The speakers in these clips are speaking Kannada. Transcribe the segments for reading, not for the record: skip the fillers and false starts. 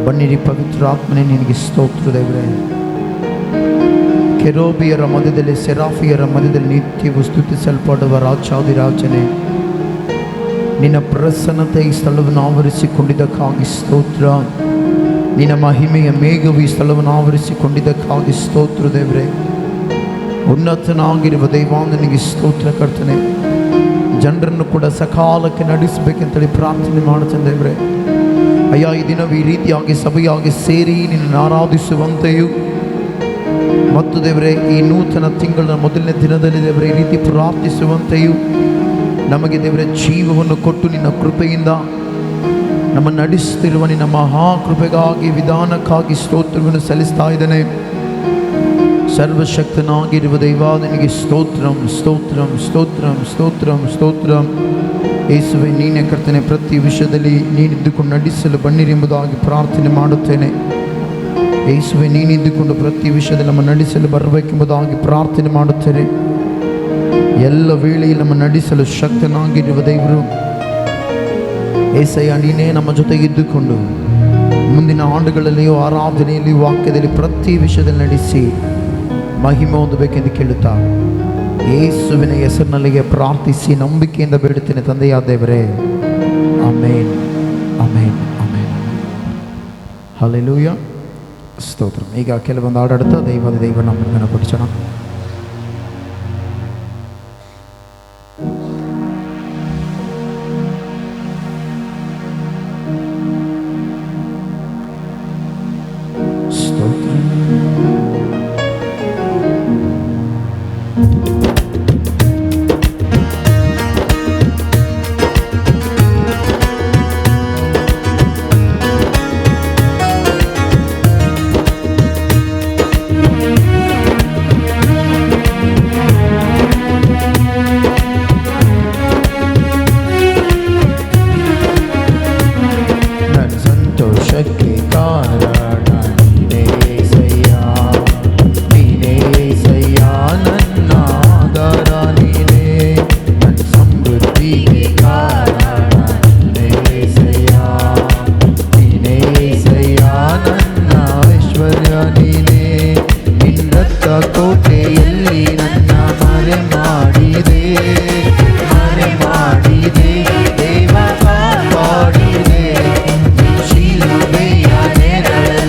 ಬನ್ನಿರಿ ಪವಿತ್ರಾತ್ಮನೇ, ನಿನಗೆ ಸ್ತೋತ್ರ ದೇವರೇ. ಕೆರೋಬಿಯರ ಮಧ್ಯದಲ್ಲಿ, ಸೆರಾಫಿಯರ ಮಧ್ಯದಲ್ಲಿ ನಿತ್ಯವೂ ಸ್ತುತಿಸಲ್ಪಡುವ ರಾಜಾದಿರಾಜನೇ, ನಿನ್ನ ಪ್ರಸನ್ನತೆ ಈ ಸ್ಥಳವನ್ನು ಆವರಿಸಿಕೊಂಡಿದ್ದಕ್ಕಾಗಿ ಸ್ತೋತ್ರ. ನಿನ್ನ ಮಹಿಮೆಯ ಮೇಘವು ಈ ಸ್ಥಳವನ್ನು ಆವರಿಸಿಕೊಂಡಿದ್ದಕ್ಕಾಗಿ ಸ್ತೋತ್ರ ದೇವರೇ. ಉನ್ನತನಾಗಿರುವ ದೈವಾಂಗನಿಗೆ ಸ್ತೋತ್ರ ಕರ್ತನೆ. ಜನರನ್ನು ಕೂಡ ಸಕಾಲಕ್ಕೆ ನಡೆಸಬೇಕಂತೇಳಿ ಪ್ರಾರ್ಥನೆ ಮಾಡುತ್ತೇನೆ ದೇವರೇ. ಅಯ್ಯ, ಈ ದಿನವೂ ಈ ರೀತಿಯಾಗಿ ಸಭೆಯಾಗಿ ಸೇರಿ ನಿನ್ನನ್ನು ಆರಾಧಿಸುವಂತೆಯೂ ಮತ್ತು ದೇವರೇ, ಈ ನೂತನ ತಿಂಗಳ ಮೊದಲನೇ ದಿನದಲ್ಲಿ ದೇವರೇ ಈ ರೀತಿ ಪ್ರಾರ್ಥಿಸುವಂತೆಯೂ ನಮಗೆ ದೇವರೇ ಜೀವವನ್ನು ಕೊಟ್ಟು ನಿನ್ನ ಕೃಪೆಯಿಂದ ನಮ್ಮ ನಡೆಸುತ್ತಿರುವ ನಿನ್ನ ಮಹಾಕೃಪೆಗಾಗಿ, ವಿಧಾನಕ್ಕಾಗಿ ಸ್ತೋತ್ರವನ್ನು ಸಲ್ಲಿಸ್ತಾ ಇದ್ದೇನೆ. ಸರ್ವಶಕ್ತನಾಗಿರುವ ದೈವಾದನಿಗೆ ಸ್ತೋತ್ರಂ ಸ್ತೋತ್ರಂ ಸ್ತೋತ್ರಂ ಸ್ತೋತ್ರಂ ಸ್ತೋತ್ರಂ. ಯೇಸುವೆ, ನೀನೇ ಕರ್ತನೆ, ಪ್ರತಿ ವಿಷಯದಲ್ಲಿ ನೀನಿದ್ದುಕೊಂಡು ನಡೆಸಲು ಬನ್ನಿರೆಂಬುದಾಗಿ ಪ್ರಾರ್ಥನೆ ಮಾಡುತ್ತೇನೆ. ಯೇಸುವೆ, ನೀನಿದ್ದುಕೊಂಡು ಪ್ರತಿ ವಿಷಯದಲ್ಲಿ ನಮ್ಮ ನಡೆಸಲು ಬರಬೇಕೆಂಬುದಾಗಿ ಪ್ರಾರ್ಥನೆ ಮಾಡುತ್ತೇನೆ. ಎಲ್ಲ ವೇಳೆಯಲ್ಲಿ ನಮ್ಮ ನಡೆಸಲು ಶಕ್ತನಾಗಿರುವ ದೇವರು ಏಸಯ್ಯ, ನೀನೇ ನಮ್ಮ ಜೊತೆಗಿದ್ದುಕೊಂಡು ಮುಂದಿನ ಆಂಡುಗಳಲ್ಲಿಯೂ ಆರಾಧನೆಯಲ್ಲಿಯೂ ವಾಕ್ಯದಲ್ಲಿ ಪ್ರತಿ ವಿಷಯದಲ್ಲಿ ನಡೆಸಿ ಮಹಿಮೆ ಹೊಂದಬೇಕೆಂದು ಕೇಳುತ್ತಾ ಯೇಸುವಿನ ಹೆಸರಿನಲ್ಲಿಗೆ ಪ್ರಾರ್ಥಿಸಿ ನಂಬಿಕೆಯಿಂದ ಬೇಡುತ್ತೇನೆ ತಂದೆಯಾದ ದೇವರೇ. ಆಮೇನ್, ಆಮೇನ್, ಆಮೇನ್. ಹಲ್ಲೆಲೂಯಾ, ಸ್ತೋತ್ರ. ಈಗ ಕೆಲವೊಂದು ಹಾಡಾಡುತ್ತಾ ದೈವ ನಮ್ಮನ್ನು ಕೊಡಿಸೋಣ. ದೇವ ಕಾಪಾಡಿದೆ, ಶಿಲುಬೆಯ ನೆರಳಲ್ಲಿ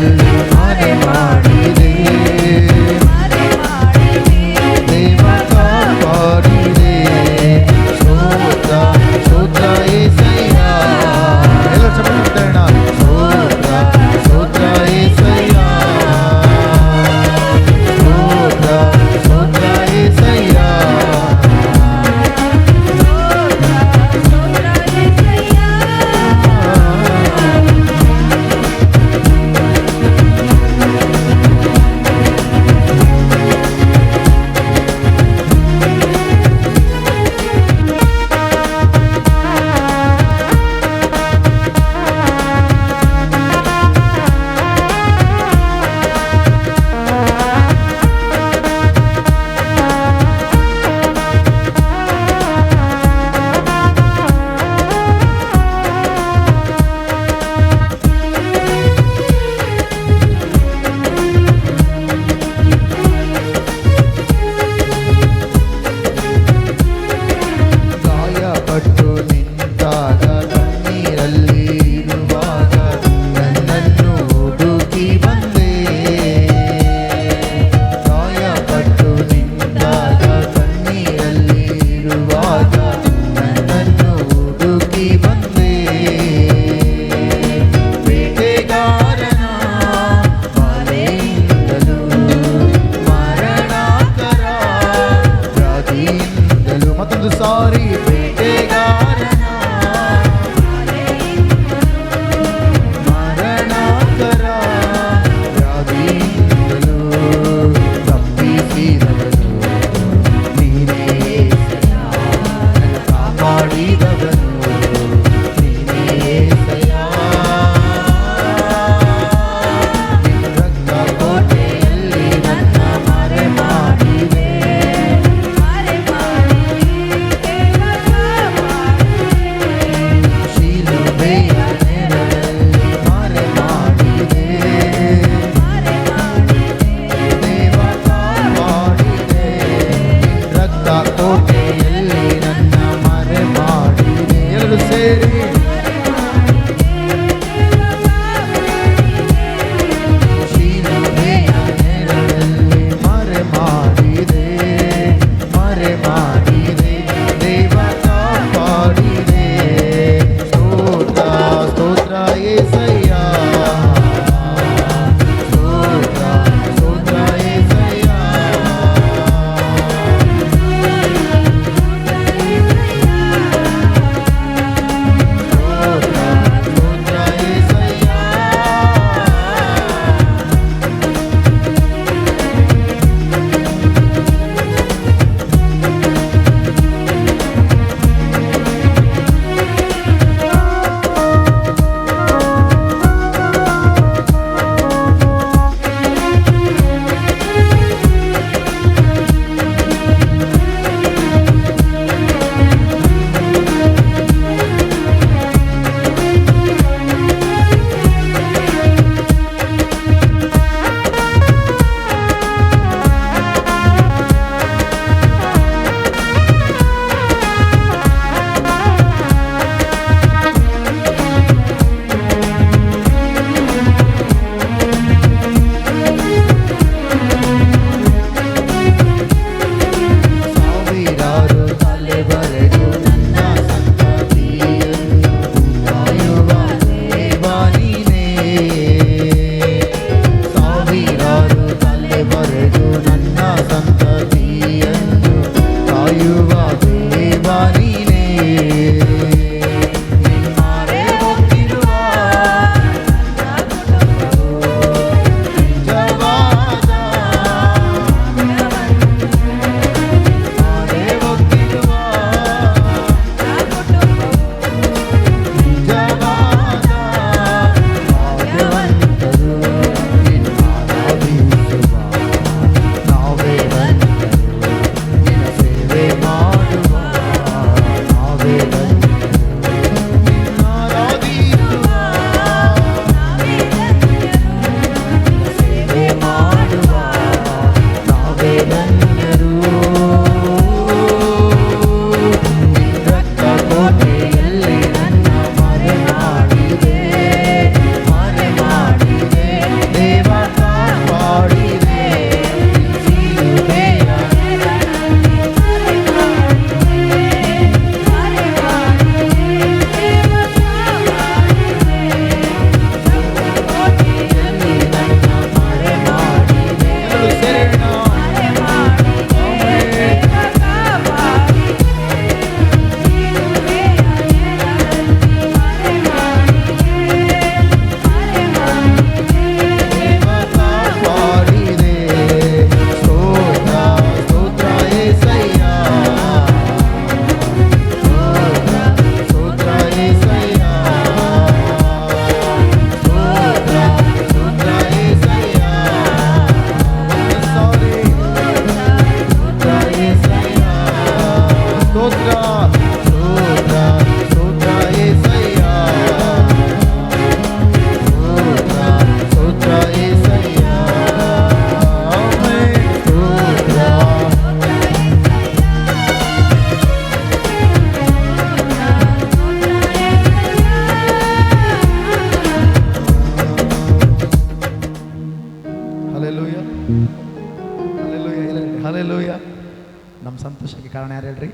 ನಮ್ಮ ಸಂತೋಷಕ್ಕೆ ಕಾರಣ ಯಾರು ಹೇಳ್ರಿ?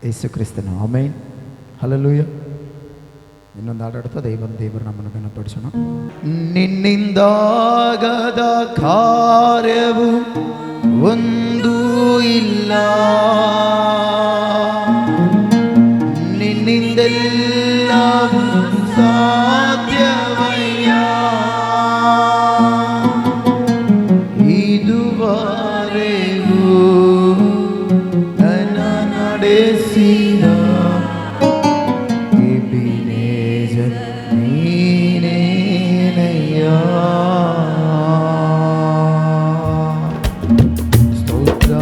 ಯೇಸು ಕ್ರಿಸ್ತನು. ಆಮೇನ್, ಹಲ್ಲೆಲೂಯಾ. ಇನ್ನೊಂದು ಹಾಡಾಡ್ತಾ ದೇವರು ನಮ್ಮನ್ನು ಘನಪಡಿಸೋಣ. ನಿನ್ನಿಂದಾಗದ ಕಾರ್ಯವು ಒಂದೂ ಇಲ್ಲ, ನಿನ್ನಿಂದೆಲ್ಲವೂ ಸಾಧ್ಯವಯ್ಯ. ಇದುವರೆಗೂ ನನ್ನ ನಡೆಸಿದ ಎಬಿನೇಜರ್ ನೀನೇನಯ್ಯ. ಸ್ತೋತ್ರ.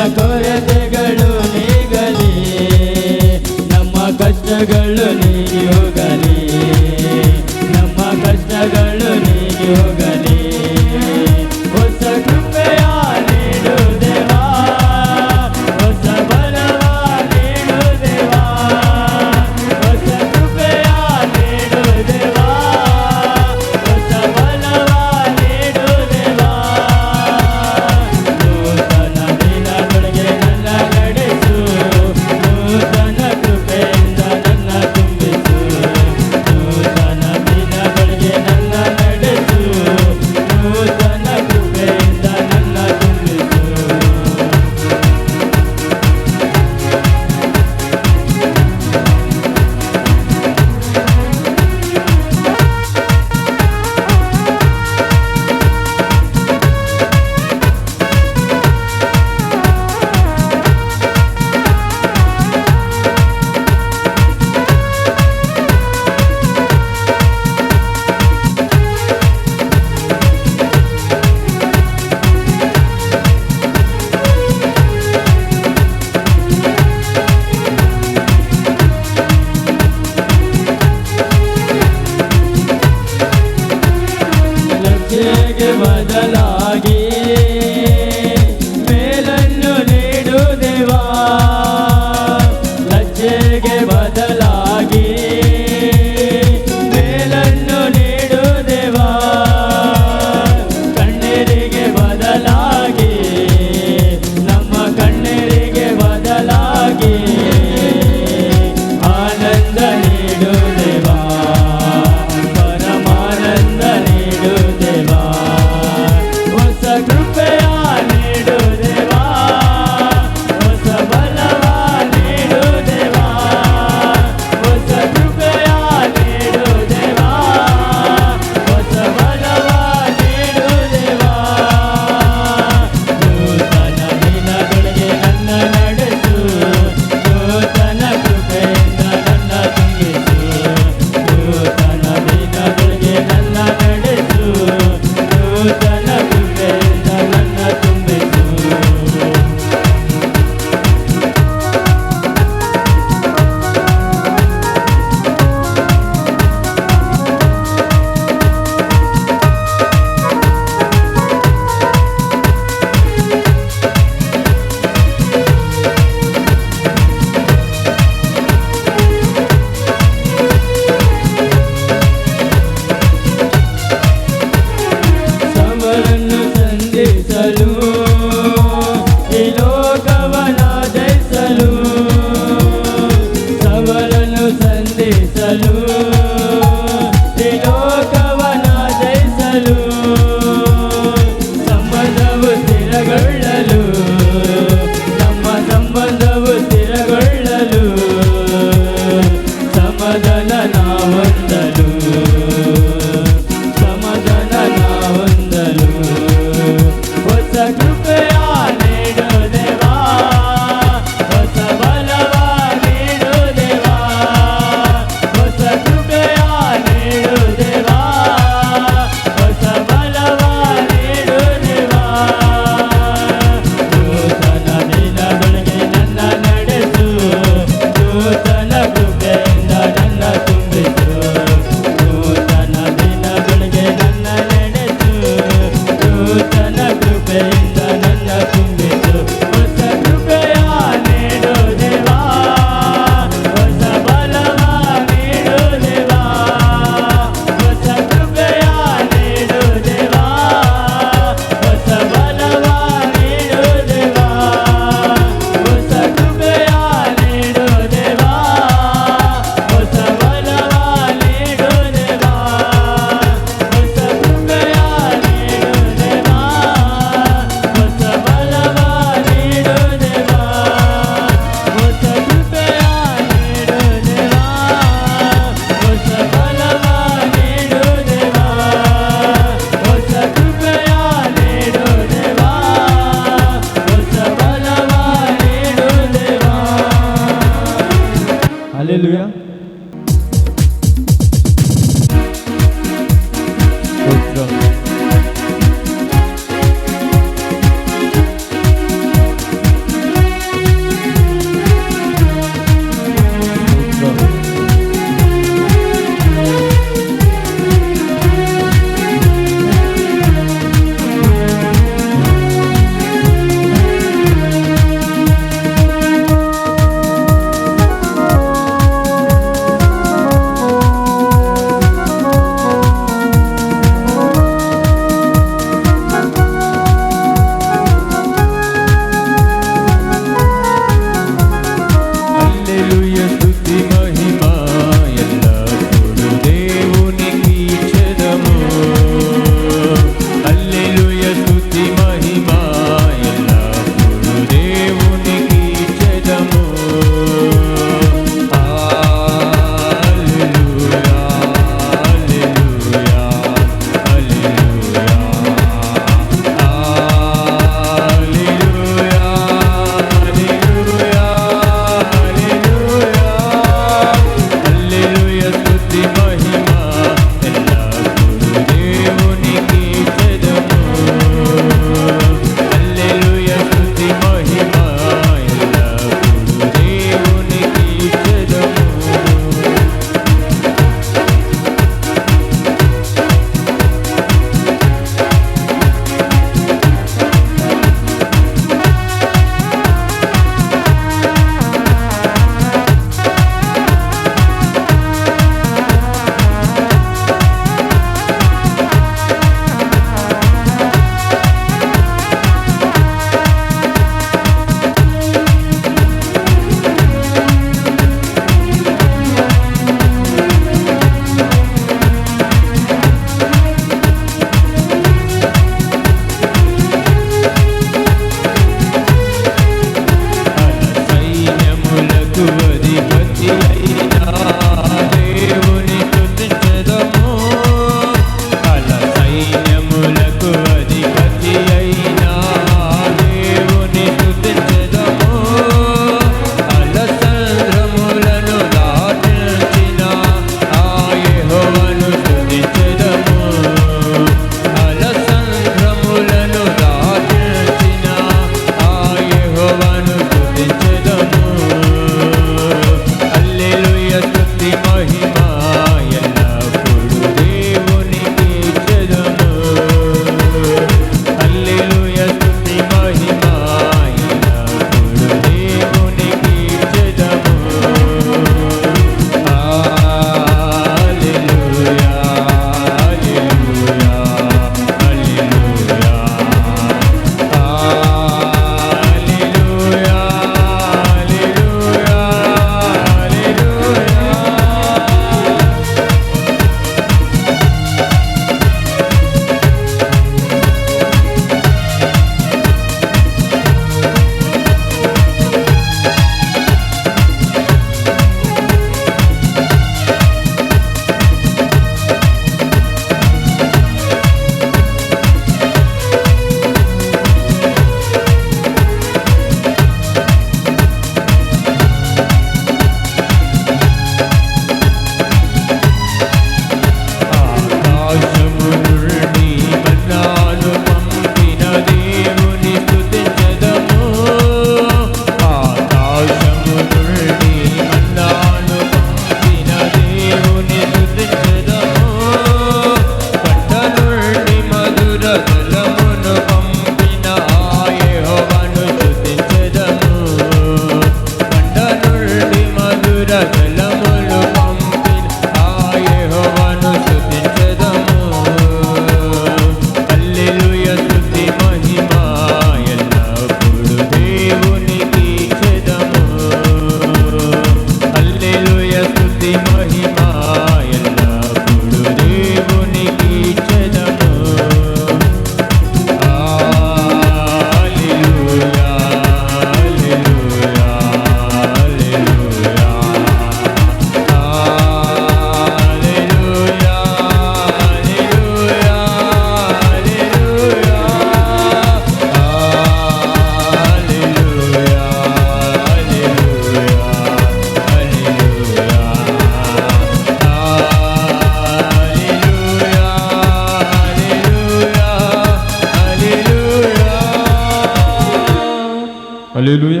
ಹಲ್ಲೆಲೂಯ.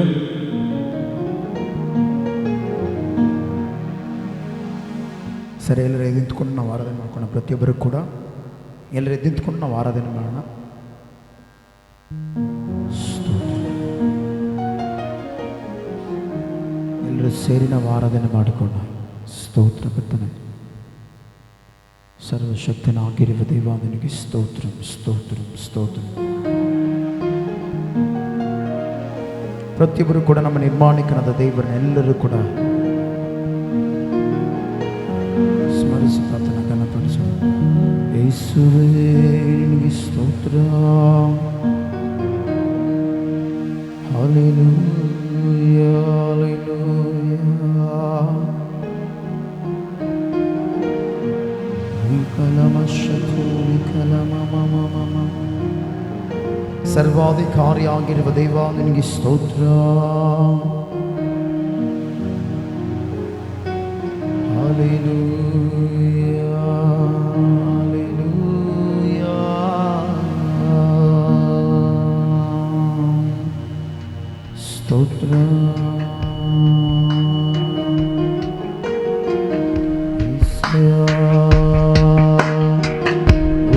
ಸರಿ, ಎಲ್ಲರೂ ಎದ್ದಿಂತ್ಕೊಂಡು ನಾವು ಆರಾಧನೆ ಮಾಡ್ಕೊಳ್ಳೋಣ. ಪ್ರತಿಯೊಬ್ಬರು ಕೂಡ ಎಲ್ಲರೂ ಎದ್ದಿಂತ್ಕೊಂಡು ನಾವು ಆರಾಧನೆ ಮಾಡೋಣ. ಎಲ್ಲರೂ ಸೇರಿ ನಾವು ಆರಾಧನೆ ಮಾಡಿಕೊಳ್ಳೋಣ. ಸ್ತೋತ್ರ ಕರ್ತನೆ, ಸರ್ವಶಕ್ತನಾಗಿರುವ ದೇವ, ನಿನಗೆ ಸ್ತೋತ್ರ ಸ್ತೋತ್ರ ಸ್ತೋತ್ರ. ಪ್ರತಿಯೊಬ್ಬರು ಕೂಡ ನಮ್ಮ ನಿರ್ಮಾಣಿಕನಾದ ದೇವರನ್ನ ಎಲ್ಲರೂ ಕೂಡ ಸ್ಮರಿಸಿ ಪ್ರಾರ್ಥನೆ ಘನಪಡಿಸೋಣ. ಯೇಸುವೇ ನಿನಗೆ ಸ್ತೋತ್ರ. Hallelujah hallelujah. ಸರ್ವಾಧಿಕಾರಿಯಾಗಿರುವ ದೇವ, ನಿನಗೆ ಸ್ತೋತ್ರ. Hallelujah hallelujah. ಸ್ತೋತ್ರ.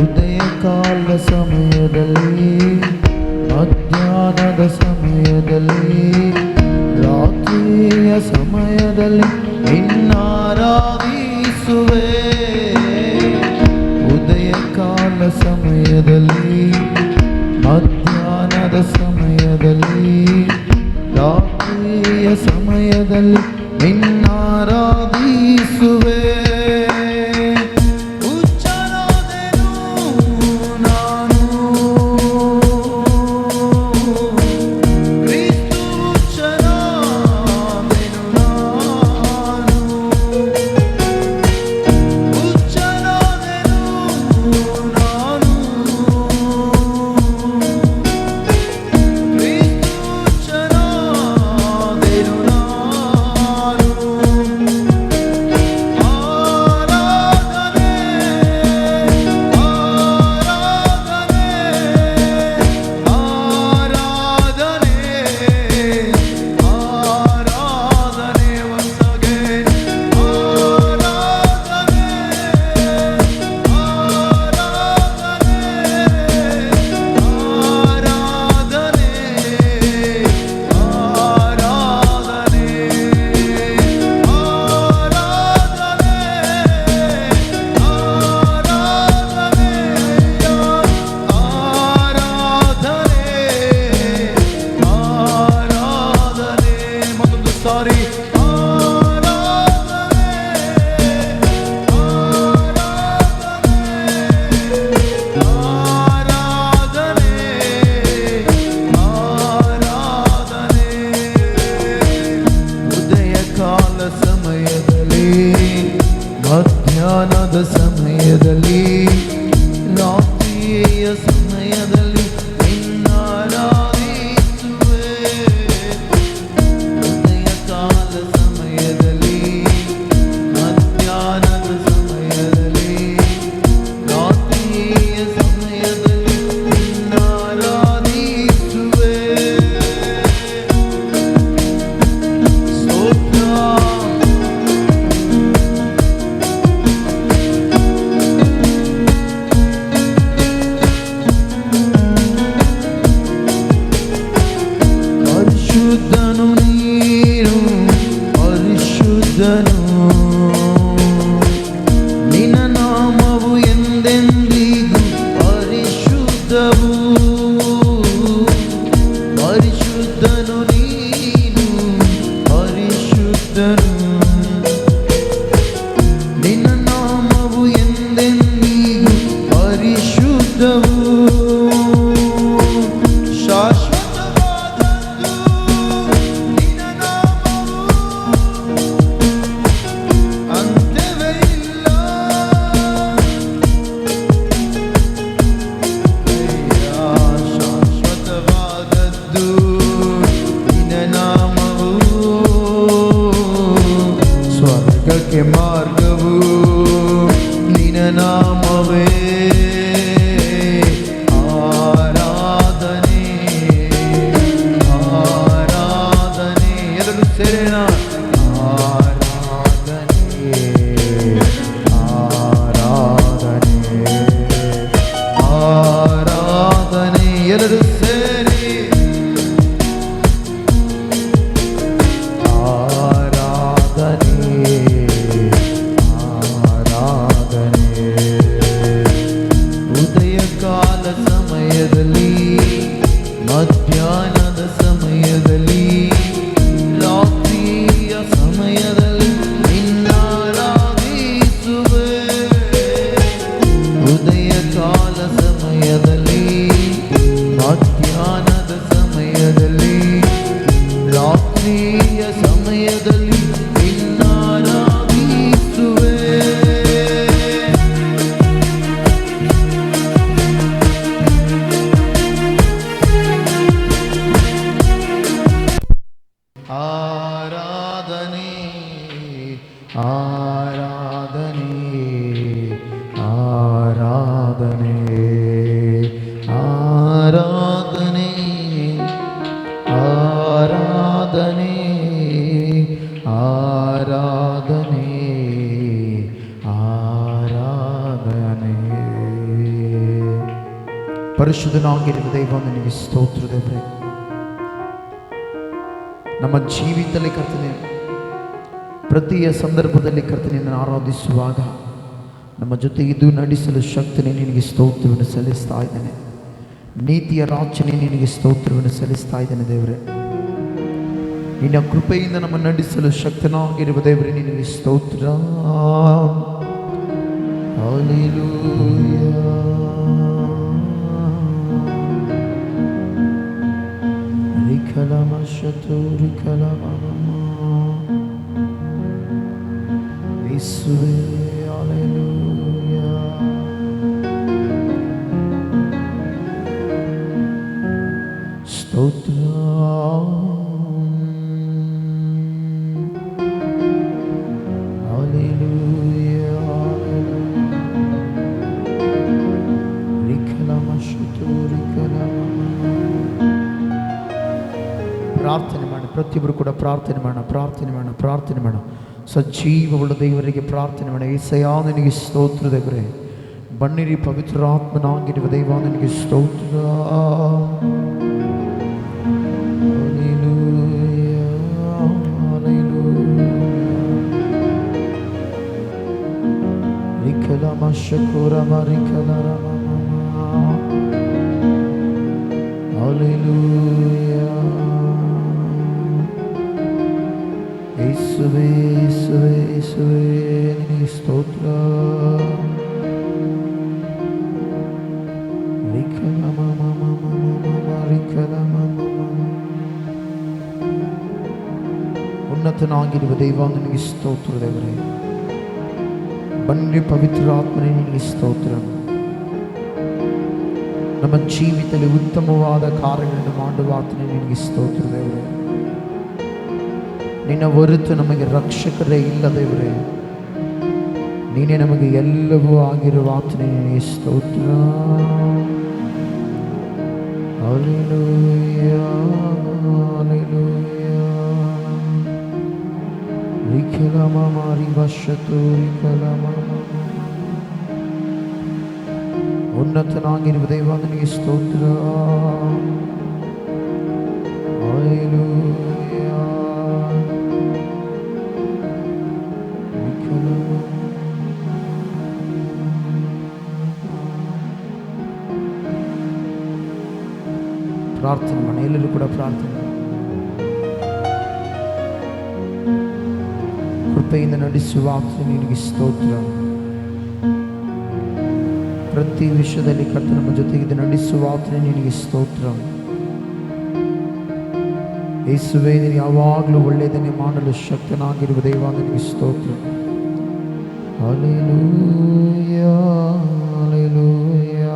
ಉದಯಕಾಲ ಸಮಯದಲ್ಲಿ, ಮಧ್ಯಾಹ್ನದ ಸಮಯದಲ್ಲಿ, ರಾತ್ರಿಯ ಸಮಯದಲ್ಲಿ ನಿನ್ನಾರಾಧಿಸುವೆ. ಉದಯಕಾಲ ಸಮಯದಲ್ಲಿ, ಮಧ್ಯಾಹ್ನದ ಸಮಯದಲ್ಲಿ, ರಾತ್ರಿಯ ಸಮಯದಲ್ಲಿ ನಿನ್ನಾರಾಧಿಸುವೆ. ಮಧ್ಯಾಹ್ನದ ಸಮಯದಲ್ಲಿ, ರಾತ್ರಿಯ ಸಮಯದಲ್ಲಿ ನಿನ್ನಾರಾಧಿಸುವೆ. ಉದಯಕಾಲ ಸಮಯದಲ್ಲಿ, ಮಧ್ಯಾಹ್ನದ ಸಮಯದಲ್ಲಿ, ರಾತ್ರಿಯ ಸಮಯದಲ್ಲಿ ನಿನ್ನಾರಾಧಿಸುವೆ. ಸ್ತೋತ್ರ. ಪರಿಶುದ್ಧನು ನೀನು, ಪರಿಶುದ್ಧನು ನಿನ್ನ ನಾಮವು ಎಂದೆಂದಿಗೂ ಪರಿಶುದ್ಧವು. ಪರಿಶುದ್ಧನು ನೀನು, ಪರಿಶುದ್ಧನು ನಿನ್ನ ನಾಮವು ಎಂದೆಂದಿಗೂ ಪರಿಶುದ್ಧವು. ಸ್ವರ್ಗಕ್ಕೆ ಮಾರ್ಗವು ನಿನ್ನ ನಾಮವೇ. ಆರಾಧನೆ ಆರಾಧನೆ ಪರಿಶುದ್ಧನಾಗಿರುವ ದೈವ ನಿನಗೆ ಸ್ತೋತ್ರ ದೇವರೇ. ನಮ್ಮ ಜೀವಿತದಲ್ಲಿ ಕರ್ತನೆ, ಪ್ರತಿಯ ಸಂದರ್ಭದಲ್ಲಿ ಕರ್ತನೆ ಆರಾಧಿಸುವಾಗ ನಮ್ಮ ಜೊತೆ ಇದು ನಡೆಸಲು ಶಕ್ತಿನೇ ನಿನಗೆ ಸ್ತೋತ್ರವನ್ನು ಸಲ್ಲಿಸ್ತಾ ಇದ್ದೇನೆ. ನೀತಿಯ ರಾಜನೇ ನಿನಗೆ ಸ್ತೋತ್ರವನ್ನು ಸಲ್ಲಿಸ್ತಾ ಇದ್ದೇನೆ ದೇವರೇ. ನಿನ್ನ ಕೃಪೆಯಿಂದ ನಮ್ಮ ನಡೆಸಲು ಶಕ್ತನಾಗಿರುವ ದೇವರೇ ನಿನಗೆ ಸ್ತೋತ್ರ. ಹಲ್ಲೆಲೂಯಾ. ಯೇಸುವೇ ಹಲ್ಲೆಲೂಯಾ. ಸ್ತೋತ್ರ. ಪ್ರಾರ್ಥನೆ ಮಾಡಿ, ಪ್ರತಿಯೊಬ್ಬರು ಕೂಡ ಪ್ರಾರ್ಥನೆ ಮಾಡೋಣ. ಸಜೀವವುಳ್ಳ ದೇವರಿಗೆ ಪ್ರಾರ್ಥನೆ ಮಾಡಿ. ಏಸಯ್ಯ ನಿನಗೆ ಸ್ತೋತ್ರ ದೇವರೇ. ಬನ್ನಿರಿ ಪವಿತ್ರಾತ್ಮನಾಗಿರುವ ದೈವ ನಿನಗೆ ಸ್ತೋತ್ರ. ಯೇಸುವೇ ಯೇಸುವೇ ಯೇಸುವೇ ನಿನಗೆ ಸ್ತೋತ್ರ. ಉನ್ನತನಾಗಿರುವ ದೈವ ನಿನಗೆ ಸ್ತೋತ್ರ ದೇವರೇ. ಬನ್ನಿ ಪವಿತ್ರಾತ್ಮನೇ ನಿನಗೆ ಸ್ತೋತ್ರ. ನಮ್ಮ ಜೀವಿತದಲ್ಲಿ ಉತ್ತಮವಾದ ಕಾರ್ಯಗಳನ್ನು ಮಾಡುವ ಆತನೇ ನಿನಗೆ ಸ್ತೋತ್ರ ದೇವರೇ. ನಿನ್ನ ಹೊರತು ನಮಗೆ ರಕ್ಷಕರೇ ಇಲ್ಲ ದೇವರೇ. ನೀನೇ ನಮಗೆ ಎಲ್ಲವೂ ಆಗಿರುವ ಆತನೇ ನಿನಗೆ ಸ್ತೋತ್ರ. Hallelujah hallelujah. ಉನ್ನತನಾಗಿರುವ ದೈವ ನಿನಗೆ ಸ್ತೋತ್ರ. ಹಲ್ಲೆಲೂಯಾ. ಪ್ರಾರ್ಥನೆ ಮಾಡಿ, ಎಲ್ಲರೂ ಕೂಡ ಪ್ರಾರ್ಥನೆ. ಕೃಪೆಯಿಂದ ನಡೆಸುವ ಆತನೇ ನಿನಗೆ ಸ್ತೋತ್ರ. ಪ್ರತಿ ವಿಷಯದಲ್ಲಿ ಕರ್ತ ನಮ್ಮ ಜೊತೆಗೆ ನಡೆಸುವ ಆತನೇ ನಿನಗೆ ಸ್ತೋತ್ರ. ಯೇಸುವೇ ನೀನು ಯಾವಾಗಲೂ ಒಳ್ಳೆಯದನ್ನೇ ಮಾಡಲು ಶಕ್ತನಾಗಿರುವ ದೈವ ನಿನಗೆ ಸ್ತೋತ್ರ. Hallelujah hallelujah.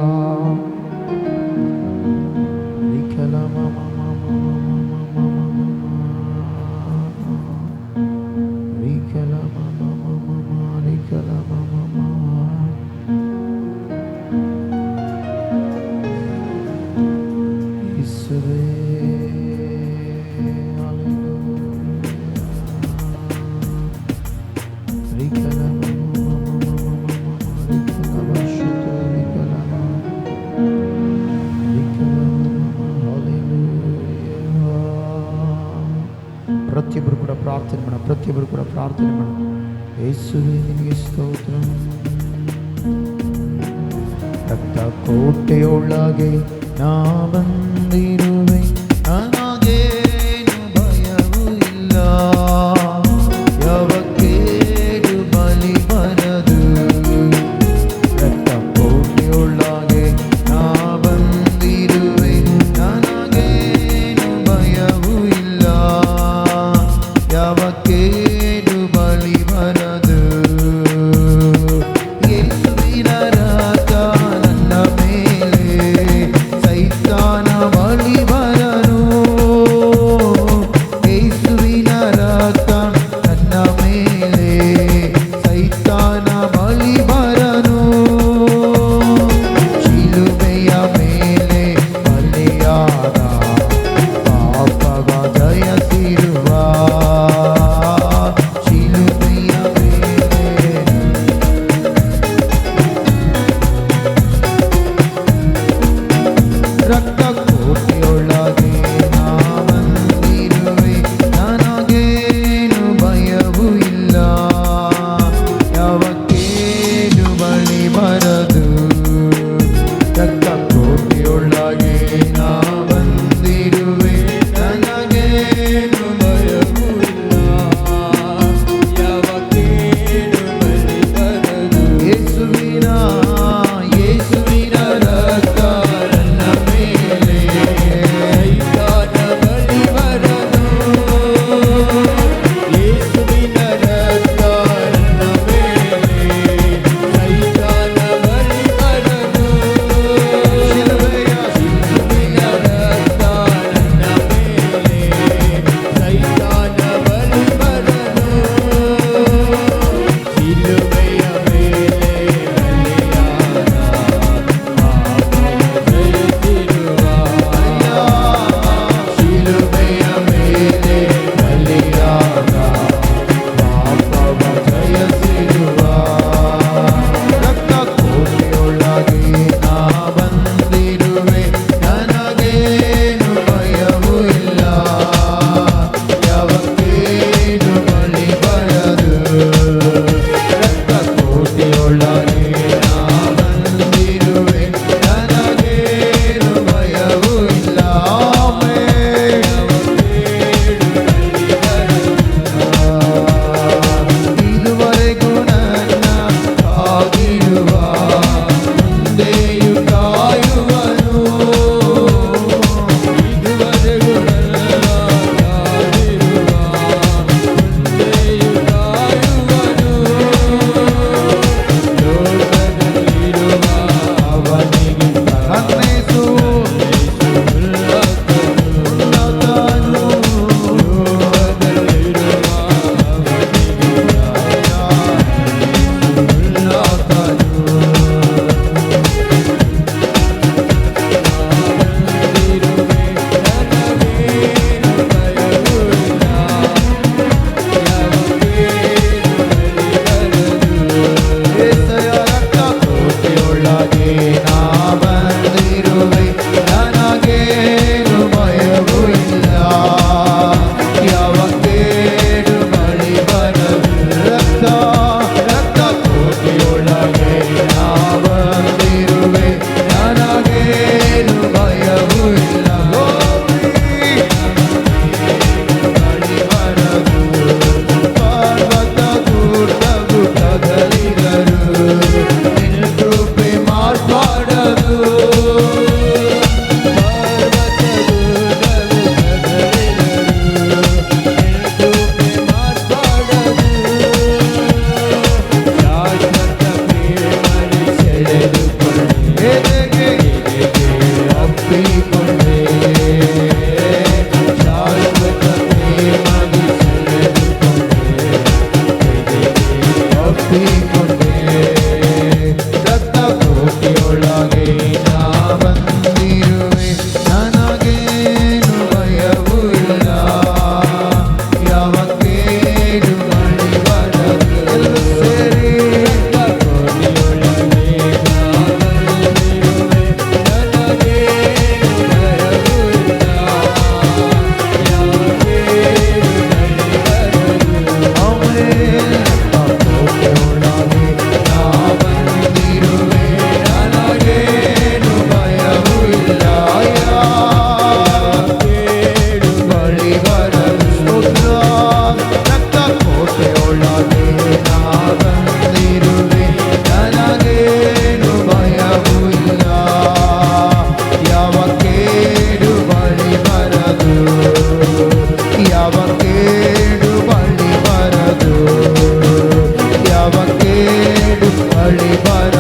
ಪ್ರತಿಯೊಬ್ಬರು ಕೂಡ ಪ್ರಾರ್ಥನೆ ಮಾಡ. ಯೇಸುವೇ ನಿನಗೆ ಸ್ತೋತ್ರ. ರಕ್ತ ಕೋಟೆಯೊಳಗೆ ನಾ ಬಂದಿರುವೆ, ನನಗೇನು ಭಯವೂ ಇಲ್ಲ. ಯಾವ ಕೇಡು ಬಲಿ ಬರದು. ರಕ್ತ ಕೋಟೆಯೊಳಗೆ ನಾ ಬಂದಿರುವೆ, ನನಗೇನು ಭಯವೂ ಇಲ್ಲ. ಯಾವ ಕೇಡು ಬಲಿ ಬರದು. ಯೇಸುವಿನ ರಕ್ತ ನನ್ನ ಮೇಲೆ ಸೈತಾನ ಬಲಿ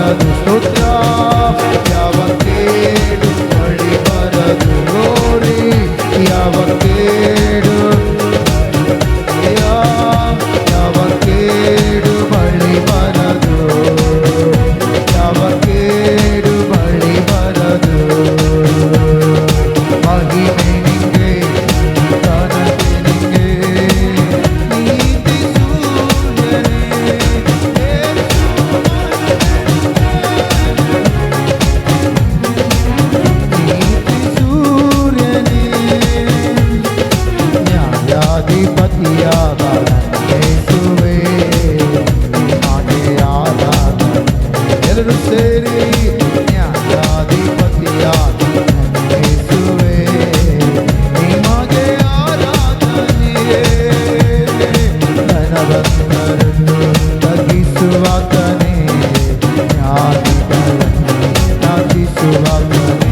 ಬರದು ಸ್ತೋತ್ರ ಯಾವ ಕೇಡು ಬಳಿ ಬರದು ಗೋರಿ ಯಾವ ಕೇಡು ಯಾವ ಕೇಡು ಬಳಿ ಬರದು ಯಾವ ಕೇಡು ಬಳಿ ಬರದು ಮಹಿಮೆ ನಿಂಗೆ ಘನತೆ ನಿಂಗೆ ನೀತಿ ಸೂರ್ಯನೇ ನೀತಿ ಸೂರ್ಯನೇ ನ್ಯಾಯಾಧಿಪತಿಯಾದ ಯೇಸುವೇ ನಿಮಗೆ ಆರಾಧನೆ ಎಲ್ಲರೂ ಸೇರಿ ನ್ಯಾಯಾಧಿಪತಿಯಾದ ಯೇಸುವೇ ನಿಮಗೆ ಆರಾಧನೆ ಧನವಂತರನ್ನು ತಗ್ಗಿಸುವಾತನೇ ಜ್ಞಾನಿಗಳನ್ನು ನಾಚಿಸುವಾತನೇ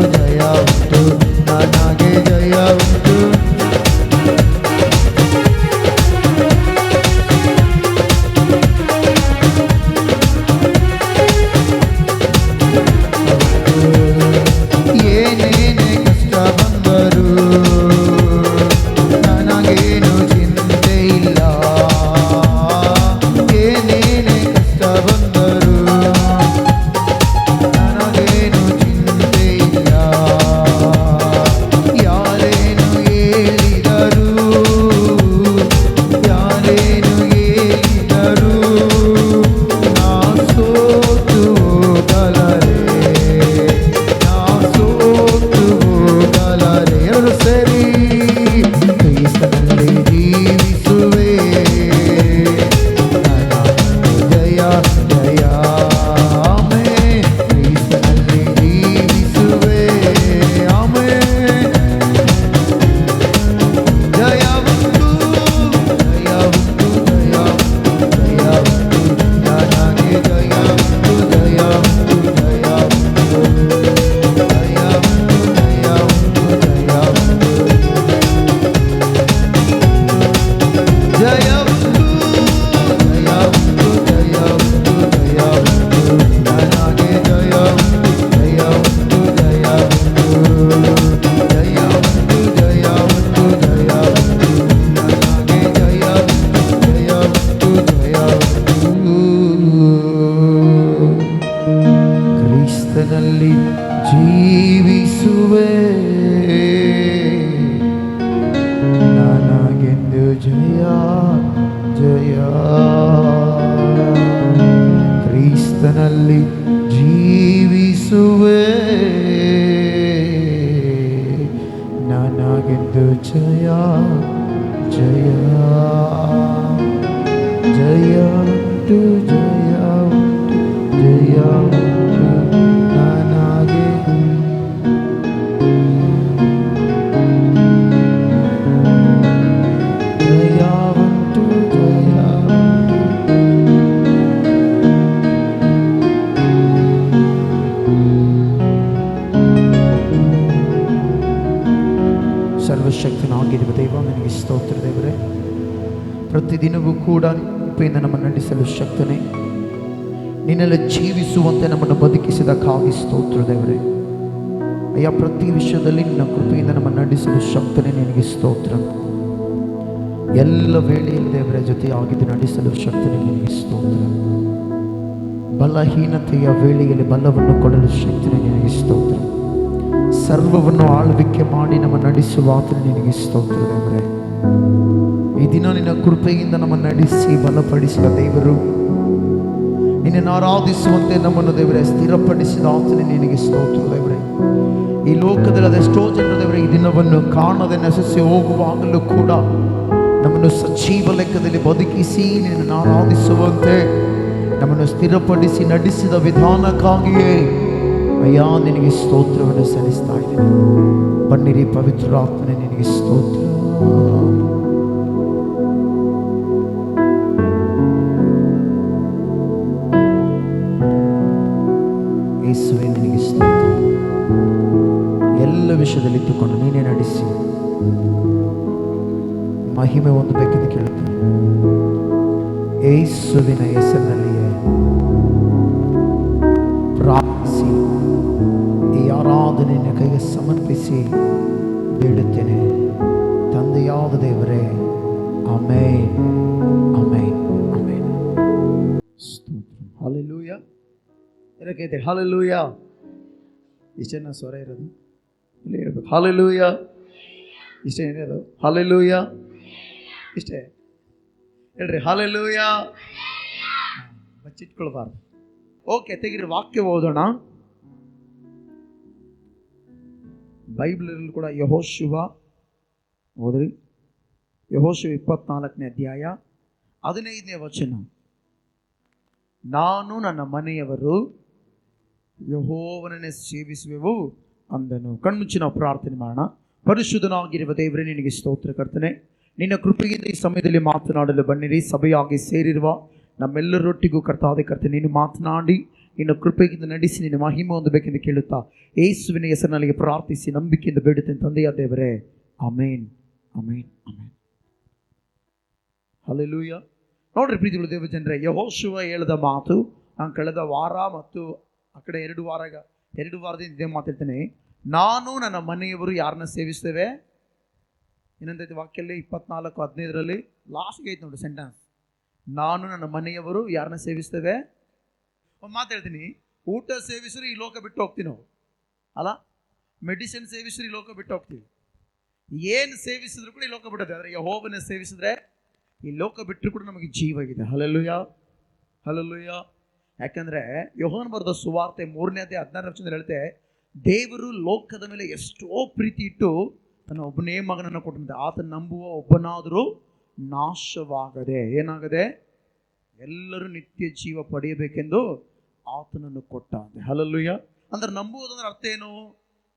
ಜಯ ಉಂಟು ನನಗೆ ಜಯ ಉಂಟು ಜಯ ಜಯ ಜಯ ಉಂಟು ಜಯ ಉಂಟು ಜಯ ಉಂಟು ನನಗೆ. ಜಯ ಉಂಟು ಜಯ ಸರ್ವಶಕ್ತನಾಗಿರುವ ದೈವ, ನನಗೆ ಸ್ತೋತ್ರ ದೇವರೇ. ಪ್ರತಿದಿನವೂ ಕೂಡ ಕೃಪೆಯಿಂದ ನಮ್ಮನ್ನು ನಡೆಸಲು ಶಕ್ತನೇ, ನಿನ್ನೆಲ್ಲ ಜೀವಿಸುವಂತೆ ನಮ್ಮನ್ನು ಬದುಕಿಸಿದಕ್ಕಾಗಿ ಸ್ತೋತ್ರ ದೇವರೇ. ಅಯ್ಯ, ಪ್ರತಿ ವಿಷಯದಲ್ಲಿ ನಿನ್ನ ಕೃಪೆಯಿಂದ ನಮ್ಮನ್ನು ನಡೆಸಲು ಶಕ್ತನೇ, ನಿನಗೆ ಸ್ತೋತ್ರ. ಎಲ್ಲ ವೇಳೆಯಲ್ಲಿ ದೇವರ ಜೊತೆಯಾಗಿದ್ದು ನಡೆಸಲು ಶಕ್ತನೇ, ನಿನಗೆ ಸ್ತೋತ್ರ. ಬಲಹೀನತೆಯ ವೇಳೆಯಲ್ಲಿ ಬಲವನ್ನು ಕೊಡಲು ಶಕ್ತನೇ, ನಿನಗೆ ಸ್ತೋತ್ರ. ಸರ್ವವನ್ನು ಆಳ್ವಿಕೆ ಮಾಡಿ ನಮ್ಮ ನಡೆಸುವ ಆತನೇ, ನಿನಗೆ ಸ್ತೋತ್ರ ದೇವರೇ. ಈ ದಿನ ನಿನ್ನ ಕೃಪೆಯಿಂದ ನಮ್ಮನ್ನು ನಡೆಸಿ ಬಲಪಡಿಸಿದ ದೇವರು, ನಿನ್ನನ್ನು ಆರಾಧಿಸುವಂತೆ ನಮ್ಮನ್ನು ದೇವರೇ ಸ್ಥಿರಪಡಿಸಿದ ಆತನೇ, ನಿನಗೆ ಸ್ತೋತ್ರ ದೇವರೇ. ಈ ಲೋಕದಲ್ಲಿ ಅದೆಷ್ಟೋ ಜನರು ದೇವರೇ ಈ ದಿನವನ್ನು ಕಾಣದೆ ನಶಿಸಿ ಹೋಗುವಾಗಲೂ ಕೂಡ ನಮ್ಮನ್ನು ಸಜೀವ ಲೆಕ್ಕದಲ್ಲಿ ಬದುಕಿಸಿ ನಿನ್ನನ್ನು ಆರಾಧಿಸುವಂತೆ ನಮ್ಮನ್ನು ಸ್ಥಿರಪಡಿಸಿ ನಡೆಸಿದ ವಿಧಾನಕ್ಕಾಗಿಯೇ ಅಯ್ಯ ನಿನಗೆ ಸ್ತೋತ್ರವನ್ನು ಸಲ್ಲಿಸ್ತಾ ಇದ್ದೇನೆ. ಬನ್ನಿರಿ ಪವಿತ್ರಾತ್ಮನೇ, ನಿನಗೆ ಸ್ತೋತ್ರ. ಯೇಸುವೇ, ನಿನಗೆ ಸ್ತೋತ್ರ. ಎಲ್ಲ ವಿಷಯದಲ್ಲಿ ಇಟ್ಟುಕೊಂಡು ನೀನೇ ನಡೆಸಿ ಮಹಿಮೆ ಹೊಂದಬೇಕೆಂದು ಕೇಳುತ್ತೇನೆ. ಯೇಸುವಿನ ಹೆಸರಿನಲ್ಲಿಯೇ ಪ್ರಾರ್ಥಿಸಿ ಈ ಆರಾಧನೆಯ ಕೈಗೆ ಸಮರ್ಪಿಸಿ ಬೇಡುತ್ತೇನೆ ತಂದೆಯಾದ ದೇವರೇ. Amen, amen, amen. ಹಲ್ಲೆಲೂಯ. ಏನಕ್ಕೆ ಹಲ್ಲೆಲೂಯ? ಇಷ್ಟೇನ ಸ್ವರ ಇರೋದು ಇಲ್ಲಿ ಹೇಳ್ಬೇಕು. ಹಲ್ಲೆಲೂಯ. ಇಷ್ಟೇ ಏನಿರೋದು? ಹಲ್ಲೆಲೂಯ. ಇಷ್ಟೇ ಹೇಳ್ರಿ, ಹಲ್ಲೆಲೂಯ. ಬಚ್ಚಿಟ್ಕೊಳ್ಬಾರ್ದು. ಓಕೆ, ತೆಗಿರಿ, ವಾಕ್ಯ ಓದೋಣ. ಬೈಬಲಲ್ಲಿ ಕೂಡ ಯೆಹೋಶುವ ಓದ್ರಿ. ಯೆಹೋಶುವ 24ನೇ ಅಧ್ಯಾಯ 15ನೇ ವಚನ. ನಾನು ನನ್ನ ಮನೆಯವರು ಯೆಹೋವನನ್ನೇ ಸೇವಿಸುವೆವು ಅಂದನು. ಕಣ್ಮುಚ್ಚಿ ನಾವು ಪ್ರಾರ್ಥನೆ ಮಾಡೋಣ. ಪರಿಶುದ್ಧನಾಗಿರುವ ದೇವರೇ, ನಿನಗೆ ಸ್ತೋತ್ರ ಕರ್ತನೆ. ನಿನ್ನ ಕೃಪೆಯಿಂದ ಈ ಸಮಯದಲ್ಲಿ ಮಾತನಾಡಲು ಬನ್ನಿರಿ. ಸಭೆಯಾಗಿ ಸೇರಿರುವ ನಮ್ಮೆಲ್ಲರೊಟ್ಟಿಗೂ ಕರ್ತಾದೆ ಕರ್ತನೆ, ನೀನು ಮಾತನಾಡಿ ನಿನ್ನ ಕೃಪೆಯಿಂದ ನಡೆಸಿ ನಿನ್ನ ಮಹಿಮೆ ಹೊಂದಬೇಕೆಂದು ಕೇಳುತ್ತಾ ಯೇಸುವಿನ ಹೆಸರಿನಲ್ಲಿ ಪ್ರಾರ್ಥಿಸಿ ನಂಬಿಕೆಯಿಂದ ಬೇಡುತ್ತೇನೆ ತಂದೆಯ ದೇವರೇ. ಆಮೇನ್, ಆಮೇನ್, ಆಮೇನ್. ಹಲ್ಲೆಲೂಯ. ನೋಡ್ರಿ ಪ್ರೀತಿಗಳು ದೇವ ಜನರೇ, ಯೆಹೋಶುವ ಹೇಳಿದ ಮಾತು ನಾನು ಕಳೆದ ವಾರ ಮತ್ತು ಆ ಕಡೆ 2 ವಾರದಿಂದ ಇದೇ ಮಾತಾಡ್ತೇನೆ. ನಾನು ನನ್ನ ಮನೆಯವರು ಯಾರನ್ನ ಸೇವಿಸ್ತೇವೆ? ಏನಂತೈತೆ ವಾಕ್ಯಲ್ಲಿ 24:15 ಲಾಸ್ಟ್ಗೆ ಐತೆ ನೋಡಿ ಸೆಂಟೆನ್ಸ್. ನಾನು ನನ್ನ ಮನೆಯವರು ಯಾರನ್ನ ಸೇವಿಸ್ತೇವೆ? ಒಂದು ಮಾತು ಹೇಳ್ತೀನಿ, ಊಟ ಸೇವಿಸಿದ್ರೆ ಈ ಲೋಕ ಬಿಟ್ಟು ಹೋಗ್ತೀವಿ ನಾವು, ಅಲ್ಲ? ಮೆಡಿಸಿನ್ ಸೇವಿಸಿದ್ರೆ ಈ ಲೋಕ ಬಿಟ್ಟು ಹೋಗ್ತೀವಿ. ಏನು ಸೇವಿಸಿದ್ರು ಕೂಡ ಈ ಲೋಕ ಬಿಟ್ಟದೆ. ಆದರೆ ಯೆಹೋವನ ಸೇವಿಸಿದ್ರೆ ಈ ಲೋಕ ಬಿಟ್ಟರು ಕೂಡ ನಮಗೆ ಜೀವ ಇದೆ. Hallelujah, hallelujah. ಯಾಕಂದರೆ ಯೋಹಾನ ಬರೆದ ಸುವಾರ್ತೆ 3ನೇ ಅಧ್ಯಾಯ 16ನೇ ವಚನದಲ್ಲಿ ಹೇಳುತ್ತೆ, ದೇವರು ಲೋಕದ ಮೇಲೆ ಎಷ್ಟೋ ಪ್ರೀತಿ ಇಟ್ಟು ತನ್ನ ಒಬ್ಬನೇ ಮಗನನ್ನು ಕೊಟ್ಟಿದ್ದ, ಆತನ ನಂಬುವ ಒಬ್ಬನಾದರೂ ನಾಶವಾಗದೆ ಏನಾಗದೆ ಎಲ್ಲರೂ ನಿತ್ಯ ಜೀವ ಪಡೆಯಬೇಕೆಂದು ಆತನನ್ನು ಕೊಟ್ಟ. ಹಲ್ಲೆಲೂಯ. ಅಂದ್ರೆ ನಂಬುವುದಂದ್ರೆ ಅರ್ಥ ಏನು?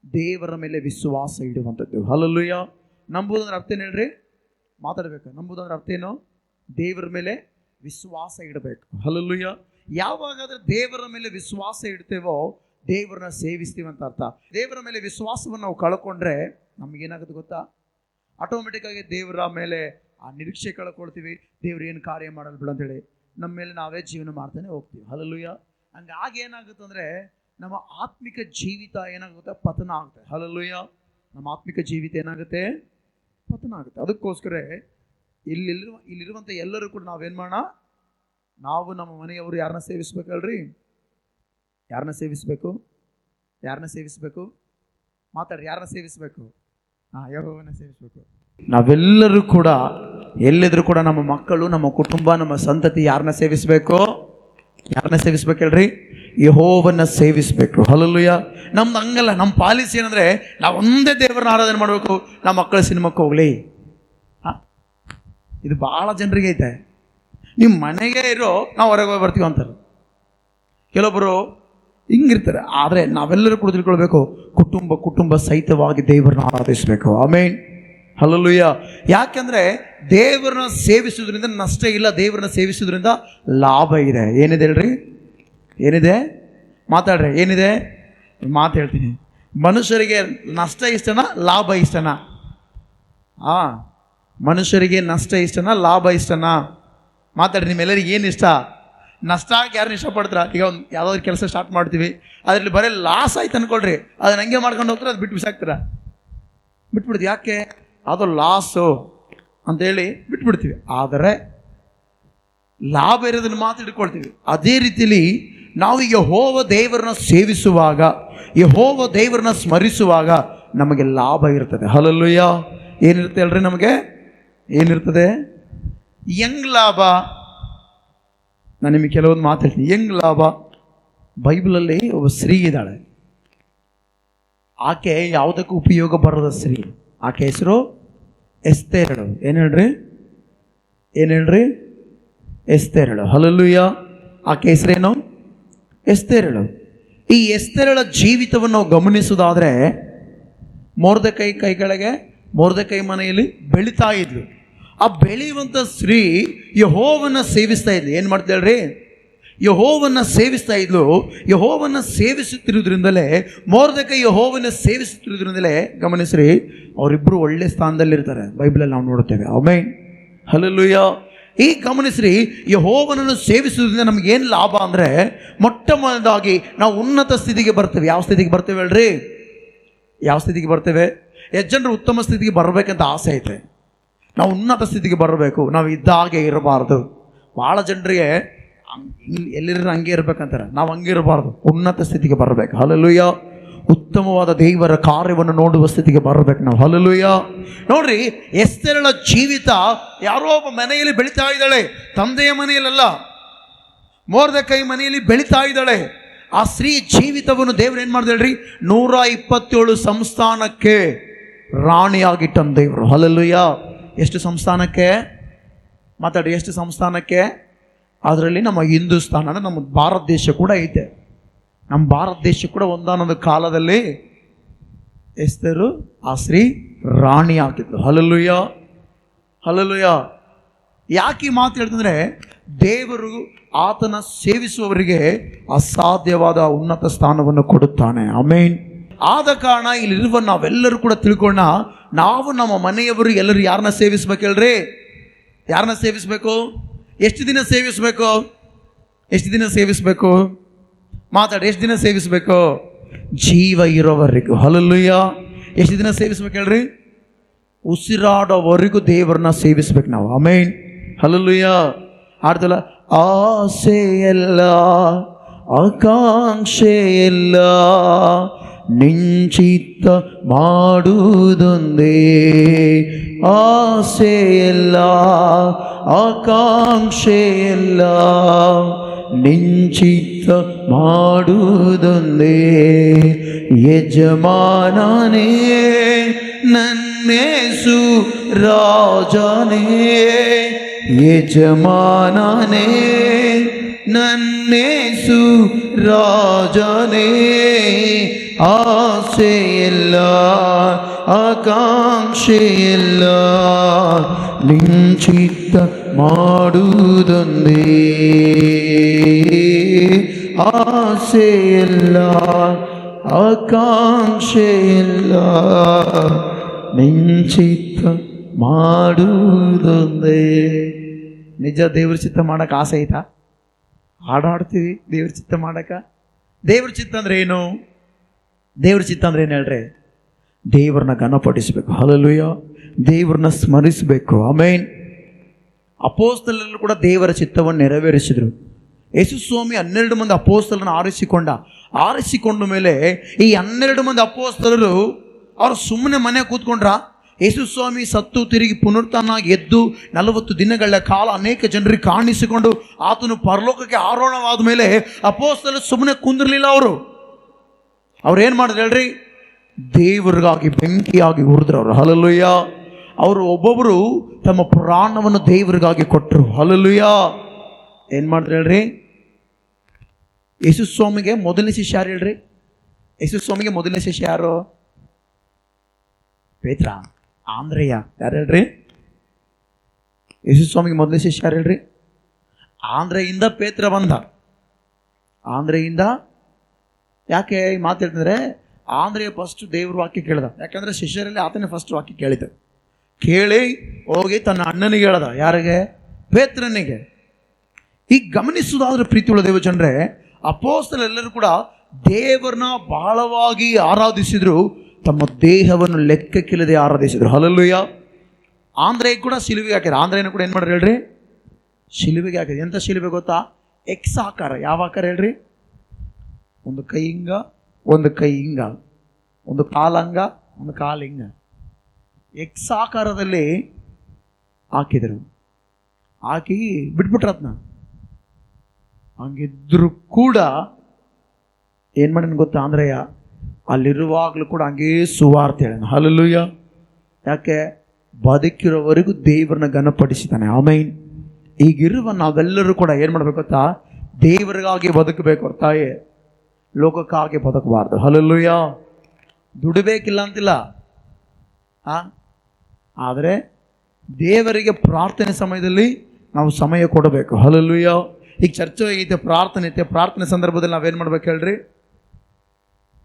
ದೇವರ ಮೇಲೆ ವಿಶ್ವಾಸ ಇಡುವಂಥದ್ದು. ಹಲ್ಲೆಲೂಯ. ನಂಬುವುದಂದ್ರೆ ಅರ್ಥ ಏನು ಹೇಳ್ರಿ? ಮಾತಾಡಬೇಕು. ನಂಬುವುದಂದ್ರೆ ಅರ್ಥ ಏನು? ದೇವರ ಮೇಲೆ ವಿಶ್ವಾಸ ಇಡಬೇಕು. ಹಲ್ಲೆಲೂಯ. ಯಾವಾಗಾದ್ರೆ ದೇವರ ಮೇಲೆ ವಿಶ್ವಾಸ ಇಡ್ತೇವೋ ದೇವರನ್ನ ಸೇವಿಸ್ತೀವಿ ಅಂತ ಅರ್ಥ. ದೇವರ ಮೇಲೆ ವಿಶ್ವಾಸವನ್ನು ನಾವು ಕಳ್ಕೊಂಡ್ರೆ ನಮಗೇನಾಗುತ್ತೆ ಗೊತ್ತಾ? ಆಟೋಮೆಟಿಕ್ ಆಗಿ ದೇವರ ಮೇಲೆ ಆ ನಿರೀಕ್ಷೆ ಕಳ್ಕೊಳ್ತೀವಿ. ದೇವ್ರು ಏನು ಕಾರ್ಯ ಮಾಡಲ್ಲ ಬಿಡು ಅಂತೇಳಿ ನಮ್ಮ ಮೇಲೆ ನಾವೇ ಜೀವನ ಮಾಡ್ತಾನೆ ಹೋಗ್ತೀವಿ. ಹಲ್ಲೆಲೂಯ. ಹಂಗಾಗಿ ಏನಾಗುತ್ತೆ ಅಂದರೆ ನಮ್ಮ ಆತ್ಮಿಕ ಜೀವಿತ ಏನಾಗುತ್ತೆ? ಪತನ ಆಗುತ್ತೆ. ಹಲ್ಲೆಲೂಯ. ನಮ್ಮ ಆತ್ಮಿಕ ಜೀವಿತ ಏನಾಗುತ್ತೆ? ಪತನ ಆಗುತ್ತೆ. ಅದಕ್ಕೋಸ್ಕರ ಇಲ್ಲಿರುವಂಥ ಎಲ್ಲರೂ ಕೂಡ ನಾವೇನು ಮಾಡೋಣ? ನಾವು ನಮ್ಮ ಮನೆಯವರು ಯಾರನ್ನ ಸೇವಿಸ್ಬೇಕಲ್ರಿ? ಯಾರನ್ನ ಸೇವಿಸ್ಬೇಕು? ಯಾರನ್ನ ಸೇವಿಸ್ಬೇಕು? ಮಾತಾಡ್ರಿ. ಯಾರನ್ನ ಸೇವಿಸ್ಬೇಕು? ಯೆಹೋವನ ಸೇವಿಸ್ಬೇಕು. ನಾವೆಲ್ಲರೂ ಕೂಡ ಎಲ್ಲಿದ್ರು ಕೂಡ ನಮ್ಮ ಮಕ್ಕಳು, ನಮ್ಮ ಕುಟುಂಬ, ನಮ್ಮ ಸಂತತಿ ಯಾರನ್ನ ಸೇವಿಸ್ಬೇಕು? ಯಾರನ್ನ ಸೇವಿಸ್ಬೇಕು ಹೇಳ್ರಿ? ಯೆಹೋವನ ಸೇವಿಸ್ಬೇಕು. ಹಲ್ಲೆಲೂಯ. ನಮ್ದು ಹಂಗಲ್ಲ. ನಮ್ಮ ಪಾಲಿಸಿ ಏನಂದ್ರೆ ನಾವು ಒಂದೇ ದೇವರನ್ನ ಆರಾಧನೆ ಮಾಡಬೇಕು. ನಮ್ಮ ಮಕ್ಕಳು ಸಿನಿಮಾಕ್ಕೆ ಹೋಗ್ಲಿ, ಇದು ಭಾಳ ಜನರಿಗೆ ಐತೆ. ನಿಮ್ಮ ಮನೆಗೆ ಇರೋ ನಾವು ಹೊರಗೆ ಹೋಗಿ ಬರ್ತೀವಿ ಅಂತಾರೆ. ಕೆಲವೊಬ್ಬರು ಹಿಂಗಿರ್ತಾರೆ. ಆದರೆ ನಾವೆಲ್ಲರೂ ಕೂಡ ತಿಳ್ಕೊಳ್ಬೇಕು, ಕುಟುಂಬ ಸಹಿತವಾಗಿ ದೇವರನ್ನ ಆರಾಧಿಸಬೇಕು. ಆಮೇನ್, ಹಲ್ಲೆಲೂಯಾ. ಯಾಕೆಂದರೆ ದೇವರನ್ನ ಸೇವಿಸೋದ್ರಿಂದ ನಷ್ಟ ಇಲ್ಲ, ದೇವರನ್ನ ಸೇವಿಸೋದ್ರಿಂದ ಲಾಭ ಇದೆ. ಏನಿದೆ ಹೇಳ್ರಿ? ಏನಿದೆ? ಮಾತಾಡ್ರಿ. ಏನಿದೆ? ಮಾತು ಹೇಳ್ತೀನಿ. ಮನುಷ್ಯರಿಗೆ ನಷ್ಟ ಇಷ್ಟನಾ, ಲಾಭ ಇಷ್ಟನಾ? ಮನುಷ್ಯರಿಗೆ ನಷ್ಟ ಇಷ್ಟನಾ, ಲಾಭ ಇಷ್ಟನಾ? ಮಾತಾಡ್ರಿ. ನಿಮ್ಮೆಲ್ಲರಿಗೆ ಏನು ಇಷ್ಟ? ನಷ್ಟ ಆಗಿ ಯಾರನ್ನ ಇಷ್ಟಪಡ್ತೀರಾ? ಈಗ ಒಂದು ಯಾವುದಾದ್ರು ಕೆಲಸ ಸ್ಟಾರ್ಟ್ ಮಾಡ್ತೀವಿ, ಅದರಲ್ಲಿ ಬರೀ ಲಾಸ್ ಆಯ್ತು ಅಂದ್ಕೊಳ್ರಿ, ಅದನ್ನ ಹಂಗೆ ಮಾಡ್ಕೊಂಡು ಹೋಗ್ತಾರೆ, ಅದು ಬಿಟ್ಟು ಬಿಸಾಕ್ತೀರ, ಬಿಟ್ಬಿಡ್ತೀವಿ. ಯಾಕೆ? ಅದು ಲಾಸು ಅಂತೇಳಿ ಬಿಟ್ಬಿಡ್ತೀವಿ. ಆದರೆ ಲಾಭ ಇರೋದನ್ನು ಮಾತು ಹಿಡ್ಕೊಳ್ತೀವಿ. ಅದೇ ರೀತಿಯಲ್ಲಿ ನಾವು ಯೆಹೋವ ದೇವರನ್ನ ಸೇವಿಸುವಾಗ, ಯೆಹೋವ ದೇವರನ್ನ ಸ್ಮರಿಸುವಾಗ ನಮಗೆ ಲಾಭ ಇರ್ತದೆ. ಹಲ್ಲೆಲೂಯಾ. ಏನಿರುತ್ತೆ ಹೇಳ್ರಿ? ನಮಗೆ ಏನಿರ್ತದೆ? ಹೆಂಗ್ ಲಾಭ? ನಾನು ನಿಮಗೆ ಕೆಲವೊಂದು ಮಾತು ಹೇಳ್ತೀನಿ. ಹೆಂಗ್ ಲಾಭ? ಬೈಬಲಲ್ಲಿ ಒಬ್ಬ ಸ್ತ್ರೀ ಇದ್ದಾಳೆ. ಆಕೆ ಯಾವುದಕ್ಕೂ ಉಪಯೋಗ ಬರದ ಸ್ತ್ರೀ. ಆಕೆ ಹೆಸರು ಎಸ್ತೇರಳು. ಏನು ಹೇಳ್ರಿ? ಏನು ಹೇಳ್ರಿ? ಎಸ್ತೇರಳು. ಹಲ್ಲೆಲೂಯಾ. ಆಕೆ ಹೆಸರೇನು? ಎಸ್ತೇರಳು. ಈ ಎಸ್ತೇರಳ ಜೀವಿತವನ್ನು ನಾವು ಗಮನಿಸೋದಾದರೆ, ಮೊರ್ದೆಕೈ ಕೈ ಕೆಳಗೆ ಮೊರ್ದೆಕೈ ಮನೆಯಲ್ಲಿ ಬೆಳೀತಾ ಇದ್ಲು. ಆ ಬೆಳೆಯುವಂಥ ಸ್ತ್ರೀ ಯೆಹೋವನ್ನ ಸೇವಿಸ್ತಾ ಇದ್ಲು. ಏನು ಮಾಡ್ತಾ ಹೇಳ್ರಿ? ಯೆಹೋವನ್ನ ಸೇವಿಸ್ತಾ ಇದ್ಲು. ಯೆಹೋವನ್ನ ಸೇವಿಸುತ್ತಿರುವುದರಿಂದಲೇ, ಮೊರ್ದೆಕೈ ಯೆಹೋವನ್ನ ಸೇವಿಸುತ್ತಿರುವುದರಿಂದಲೇ, ಗಮನಿಸ್ರಿ, ಅವರಿಬ್ಬರು ಒಳ್ಳೆ ಸ್ಥಾನದಲ್ಲಿರ್ತಾರೆ. ಬೈಬಲಲ್ಲಿ ನಾವು ನೋಡುತ್ತೇವೆ. Amen, hallelujah. ಈ ಗಮನಿಸ್ರಿ, ಯೆಹೋವನನ್ನು ಸೇವಿಸುವುದರಿಂದ ನಮಗೇನು ಲಾಭ ಅಂದರೆ, ಮೊಟ್ಟ ಮೊದಲಾಗಿ ನಾವು ಉನ್ನತ ಸ್ಥಿತಿಗೆ ಬರ್ತೇವೆ. ಯಾವ ಸ್ಥಿತಿಗೆ ಬರ್ತೇವೆ ಹೇಳ್ರಿ? ಯಾವ ಸ್ಥಿತಿಗೆ ಬರ್ತೇವೆ? ಎಷ್ಟು ಜನರು ಉತ್ತಮ ಸ್ಥಿತಿಗೆ ಬರಬೇಕಂತ ಆಸೆ ಐತೆ. ನಾವು ಉನ್ನತ ಸ್ಥಿತಿಗೆ ಬರಬೇಕು, ನಾವು ಇದ್ದಾಗೆ ಇರಬಾರ್ದು. ಭಾಳ ಜನರಿಗೆ ಎಲ್ಲಿರೋ ಹಂಗೆ ಇರ್ಬೇಕಂತಾರೆ. ನಾವು ಹಂಗೆ ಇರಬಾರ್ದು, ಉನ್ನತ ಸ್ಥಿತಿಗೆ ಬರಬೇಕು. ಹಲ್ಲೆಲೂಯಾ. ಉತ್ತಮವಾದ ದೇವರ ಕಾರ್ಯವನ್ನು ನೋಡುವ ಸ್ಥಿತಿಗೆ ಬರಬೇಕು ನಾವು. ಹಲ್ಲೆಲೂಯಾ. ನೋಡ್ರಿ, ಎಸ್ತೇರಳ ಜೀವಿತ ಯಾರೋ ಒಬ್ಬ ಮನೆಯಲ್ಲಿ ಬೆಳೀತಾ ಇದ್ದಾಳೆ, ತಂದೆಯ ಮನೆಯಲ್ಲ, ಮೊರ್ದೆಕೈ ಮನೆಯಲ್ಲಿ ಬೆಳೀತಾ ಇದ್ದಾಳೆ. ಆ ಸ್ತ್ರೀ ಜೀವಿತವನ್ನು ದೇವರು ಏನು ಮಾಡ್ದ ಹೇಳ್ರಿ? 127 ಸಂಸ್ಥಾನಕ್ಕೆ ರಾಣಿಯಾಗಿಟ್ಟನು ದೇವರು. ಹಲ್ಲೆಲೂಯಾ. ಎಷ್ಟು ಸಂಸ್ಥಾನಕ್ಕೆ? ಮಾತಾಡಿ. ಎಷ್ಟು ಸಂಸ್ಥಾನಕ್ಕೆ? ಅದರಲ್ಲಿ ನಮ್ಮ ಹಿಂದೂಸ್ತಾನ ಅಂದರೆ ನಮ್ಮ ಭಾರತ ದೇಶ ಕೂಡ ಐತೆ. ನಮ್ಮ ಭಾರತ ದೇಶ ಕೂಡ ಒಂದಾನೊಂದು ಕಾಲದಲ್ಲಿ ಎಸ್ತೇರು ಆ ಸ್ತ್ರೀ ರಾಣಿ ಆಗಿದ್ಲು. Hallelujah, hallelujah. ಯಾಕೆ ಈ ಮಾತು ಹೇಳ್ತಂದ್ರೆ, ದೇವರು ಆತನ ಸೇವಿಸುವವರಿಗೆ ಅಸಾಧ್ಯವಾದ ಉನ್ನತ ಸ್ಥಾನವನ್ನು ಕೊಡುತ್ತಾನೆ. ಆಮೇನ್. ಆದ ಕಾರಣ ಇಲ್ಲಿರುವ ನಾವೆಲ್ಲರೂ ಕೂಡ ತಿಳ್ಕೊಳ್ಳೋಣ, ನಾವು ನಮ್ಮ ಮನೆಯವರು ಎಲ್ಲರೂ ಯಾರನ್ನ ಸೇವಿಸ್ಬೇಕು ಹೇಳ್ರಿ? ಯಾರನ್ನ ಸೇವಿಸ್ಬೇಕು? ಎಷ್ಟು ದಿನ ಸೇವಿಸ್ಬೇಕು? ಎಷ್ಟು ದಿನ ಸೇವಿಸ್ಬೇಕು? ಮಾತಾಡಿ. ಎಷ್ಟು ದಿನ ಸೇವಿಸ್ಬೇಕು? ಜೀವ ಇರೋವರೆಗೂ. ಹಲ್ಲೆಲೂಯಾ. ಎಷ್ಟು ದಿನ ಸೇವಿಸ್ಬೇಕು ಹೇಳ್ರಿ? ಉಸಿರಾಡೋವರೆಗೂ ದೇವರನ್ನ ಸೇವಿಸ್ಬೇಕು ನಾವು. ಆಮೇನ್, ಹಲ್ಲೆಲೂಯಾ. ಆಡ್ತಲ್ಲ, ಆಸೆ ಎಲ್ಲ ಆಕಾಂಕ್ಷೆ ಎಲ್ಲ ನಿಂಚಿತ್ತ ಮಾಡುವುದೊಂದೇ. ಆಸೆ ಎಲ್ಲ ಆಕಾಂಕ್ಷೆ ಎಲ್ಲ ನಿಂಚಿತ್ತ ಮಾಡುವುದೊಂದೇ. ಯಜಮಾನನೇ ನನ್ನೇಸು ರಾಜನೇ, ಯಜಮಾನನೇ ನನ್ನೇಸು ರಾಜನೇ. ಆಸೆ ಎಲ್ಲ ಆಕಾಂಕ್ಷೆ ಎಲ್ಲ ನಿಂಚಿತ್ತ ಮಾಡುವುದೊಂದೇ. ಆಸೆ ಎಲ್ಲ ಆಕಾಂಕ್ಷೆ ಎಲ್ಲ ನಿಂಚಿತ್ತ ಮಾಡುವುದೊಂದೇ. ನಿಜ ದೇವ್ರ ಚಿತ್ತ ಮಾಡಕ್ಕೆ ಆಸೆ ಐತಾ? ಹಾಡಾಡ್ತೀವಿ ದೇವ್ರ ಚಿತ್ತ ಮಾಡಕ್ಕೆ. ದೇವ್ರ ಚಿತ್ತ ಅಂದ್ರೆ ಏನು? ದೇವ್ರ ಚಿತ್ತ ಅಂದ್ರೆ ಏನು ಹೇಳ್ರಿ? ದೇವ್ರನ್ನ ಘನಪಡಿಸಬೇಕು. ಹಲ್ಲೆಲೂಯಾ. ದೇವ್ರನ್ನ ಸ್ಮರಿಸಬೇಕು. ಆಮೇನ್. ಅಪೋಸ್ತಲರು ಕೂಡ ದೇವರ ಚಿತ್ತವನ್ನು ನೆರವೇರಿಸಿದರು. ಯೇಸು ಸ್ವಾಮಿ 12 ಮಂದಿ ಅಪೋಸ್ತಲರನ್ನು ಆರಿಸಿಕೊಂಡ ಮೇಲೆ ಈ 12 ಮಂದಿ ಅಪೋಸ್ತಲರು ಅವರು ಸುಮ್ಮನೆ ಮನೆ ಕೂತ್ಕೊಂಡ್ರ? ಯೇಸು ಸ್ವಾಮಿ ಸತ್ತು ತಿರುಗಿ ಪುನರುತ್ಥಾನಾಗಿ ಎದ್ದು 40 ದಿನಗಳ ಕಾಲ ಅನೇಕ ಜನರಿಗೆ ಕಾಣಿಸಿಕೊಂಡು ಆತನು ಪರಲೋಕಕ್ಕೆ ಆರೋಹಣವಾದ ಮೇಲೆ ಅಪೋಸ್ತಲರು ಸುಮ್ಮನೆ ಕುಂದಿರಲಿಲ್ಲ. ಅವ್ರು ಏನು ಮಾಡಿದ್ರು ಹೇಳ್ರಿ? ದೇವರಿಗಾಗಿ ಬೆಂಕಿಯಾಗಿ ಉರಿದ್ರು ಅವರು. ಹಲ್ಲೆಲೂಯಾ. ಅವರು ಒಬ್ಬೊಬ್ಬರು ತಮ್ಮ ಪ್ರಾಣವನ್ನು ದೇವರಿಗಾಗಿ ಕೊಟ್ಟರು. ಹಲ್ಲೆಲೂಯಾ. ಏನು ಮಾಡ್ತಾರೆ ಹೇಳ್ರಿ? ಯೇಸು ಸ್ವಾಮಿಗೆ ಮೊದಲನೇ ಶಿಷ್ಯ ಯಾರು ಹೇಳ್ರಿ? ಯೇಸು ಸ್ವಾಮಿಗೆ ಮೊದಲನೇ ಶಿಷ್ಯ ಯಾರು? ಪೇತ್ರ, ಆಂದ್ರೇಯ. ಯಾರು ಹೇಳ್ರಿ? ಯೇಸು ಸ್ವಾಮಿಗೆ ಮೊದಲನೇ ಶಿಷ್ಯ ಯಾರು ಹೇಳ್ರಿ? ಆಂಧ್ರೆಯಿಂದ ಪೇತ್ರ ಬಂದ. ಆಂಧ್ರೆಯಿಂದ ಯಾಕೆ ಈ ಮಾತು ಹೇಳ್ತಂದ್ರೆ, ಆಂಧ್ರೆಯ ಫಸ್ಟ್ ದೇವ್ರ ವಾಕ್ಯ ಕೇಳ್ದ. ಯಾಕಂದ್ರೆ ಶಿಷ್ಯರಲ್ಲಿ ಆತನೇ ಫಸ್ಟ್ ವಾಕ್ಯ ಕೇಳಿದ. ಕೇಳಿ ಹೋಗಿ ತನ್ನ ಅಣ್ಣನಿಗೆ ಹೇಳ್ದ. ಯಾರಿಗೆ? ಪೇತ್ರನಿಗೆ. ಈಗ ಗಮನಿಸುವುದಾದ್ರೆ ಪ್ರೀತಿಯುಳ್ಳ ದೇವಜನರೇ, ಅಪೊಸ್ತಲರೆಲ್ಲರೂ ಕೂಡ ದೇವರನ್ನ ಬಹಳವಾಗಿ ಆರಾಧಿಸಿದ್ರು, ತಮ್ಮ ದೇಹವನ್ನು ಲೆಕ್ಕಕ್ಕಿಲ್ಲದೆ ಆರಾಧಿಸಿದ್ರು. ಹಲ್ಲೆಲೂಯಾ. ಆಂಧ್ರೆ ಕೂಡ ಶಿಲುಬೆಗೆ ಹಾಕಿದ್ರು. ಆಂಧ್ರೆಯನ್ನು ಕೂಡ ಏನು ಮಾಡ್ರಿ ಹೇಳ್ರಿ? ಶಿಲುಬೆಗೆ ಹಾಕಿದ್ರು. ಎಂಥ ಶಿಲುಬೆ ಗೊತ್ತಾ? ಎಕ್ಸ್ ಆಕಾರ. ಯಾವ ಆಕಾರ ಹೇಳ್ರಿ? ಒಂದು ಕೈ ಹಿಂಗ, ಒಂದು ಕೈ ಹಿಂಗ, ಒಂದು ಕಾಲಂಗ, ಒಂದು ಕಾಲು ಹಿಂಗ, ಎಕ್ಸ್ ಆಕಾರದಲ್ಲಿ ಹಾಕಿದರು. ಹಾಕಿ ಬಿಟ್ಬಿಟ್ರತ್ನ. ಹಂಗಿದ್ರು ಕೂಡ ಏನು ಮಾಡಿನ ಗೊತ್ತಾ? ಆಂಧ್ರಯ್ಯ ಅಲ್ಲಿರುವಾಗಲೂ ಕೂಡ ಹಂಗೇ ಸುವಾರ್ತೆ ಹೇಳ. ಹಲ್ಲೆಲೂಯಾ. ಯಾಕೆ? ಬದುಕಿರೋವರೆಗೂ ದೇವರನ್ನ ಘನಪಡಿಸಿದ್ದಾನೆ. ಆಮೇನ್. ಈಗಿರುವ ನಾವೆಲ್ಲರೂ ಕೂಡ ಏನು ಮಾಡಬೇಕು ಗೊತ್ತಾ? ದೇವರಿಗಾಗಿ ಬದುಕಬೇಕು ಹೊರತಾಗಿ ಲೋಕಕ್ಕಾಗಿ ಬದುಕಬಾರ್ದು. ಹಲ್ಲೆಲೂಯಾ. ದುಡಿಬೇಕಿಲ್ಲ ಅಂತಿಲ್ಲ, ಆದರೆ ದೇವರಿಗೆ ಪ್ರಾರ್ಥನೆ ಸಮಯದಲ್ಲಿ ನಾವು ಸಮಯ ಕೊಡಬೇಕು. ಹಲ್ಲೆಲೂಯಾ. ಈಗ ಚರ್ಚೆ ಐತೆ, ಪ್ರಾರ್ಥನೆ ಐತೆ. ಪ್ರಾರ್ಥನೆ ಸಂದರ್ಭದಲ್ಲಿ ನಾವೇನು ಮಾಡ್ಬೇಕು ಹೇಳ್ರಿ?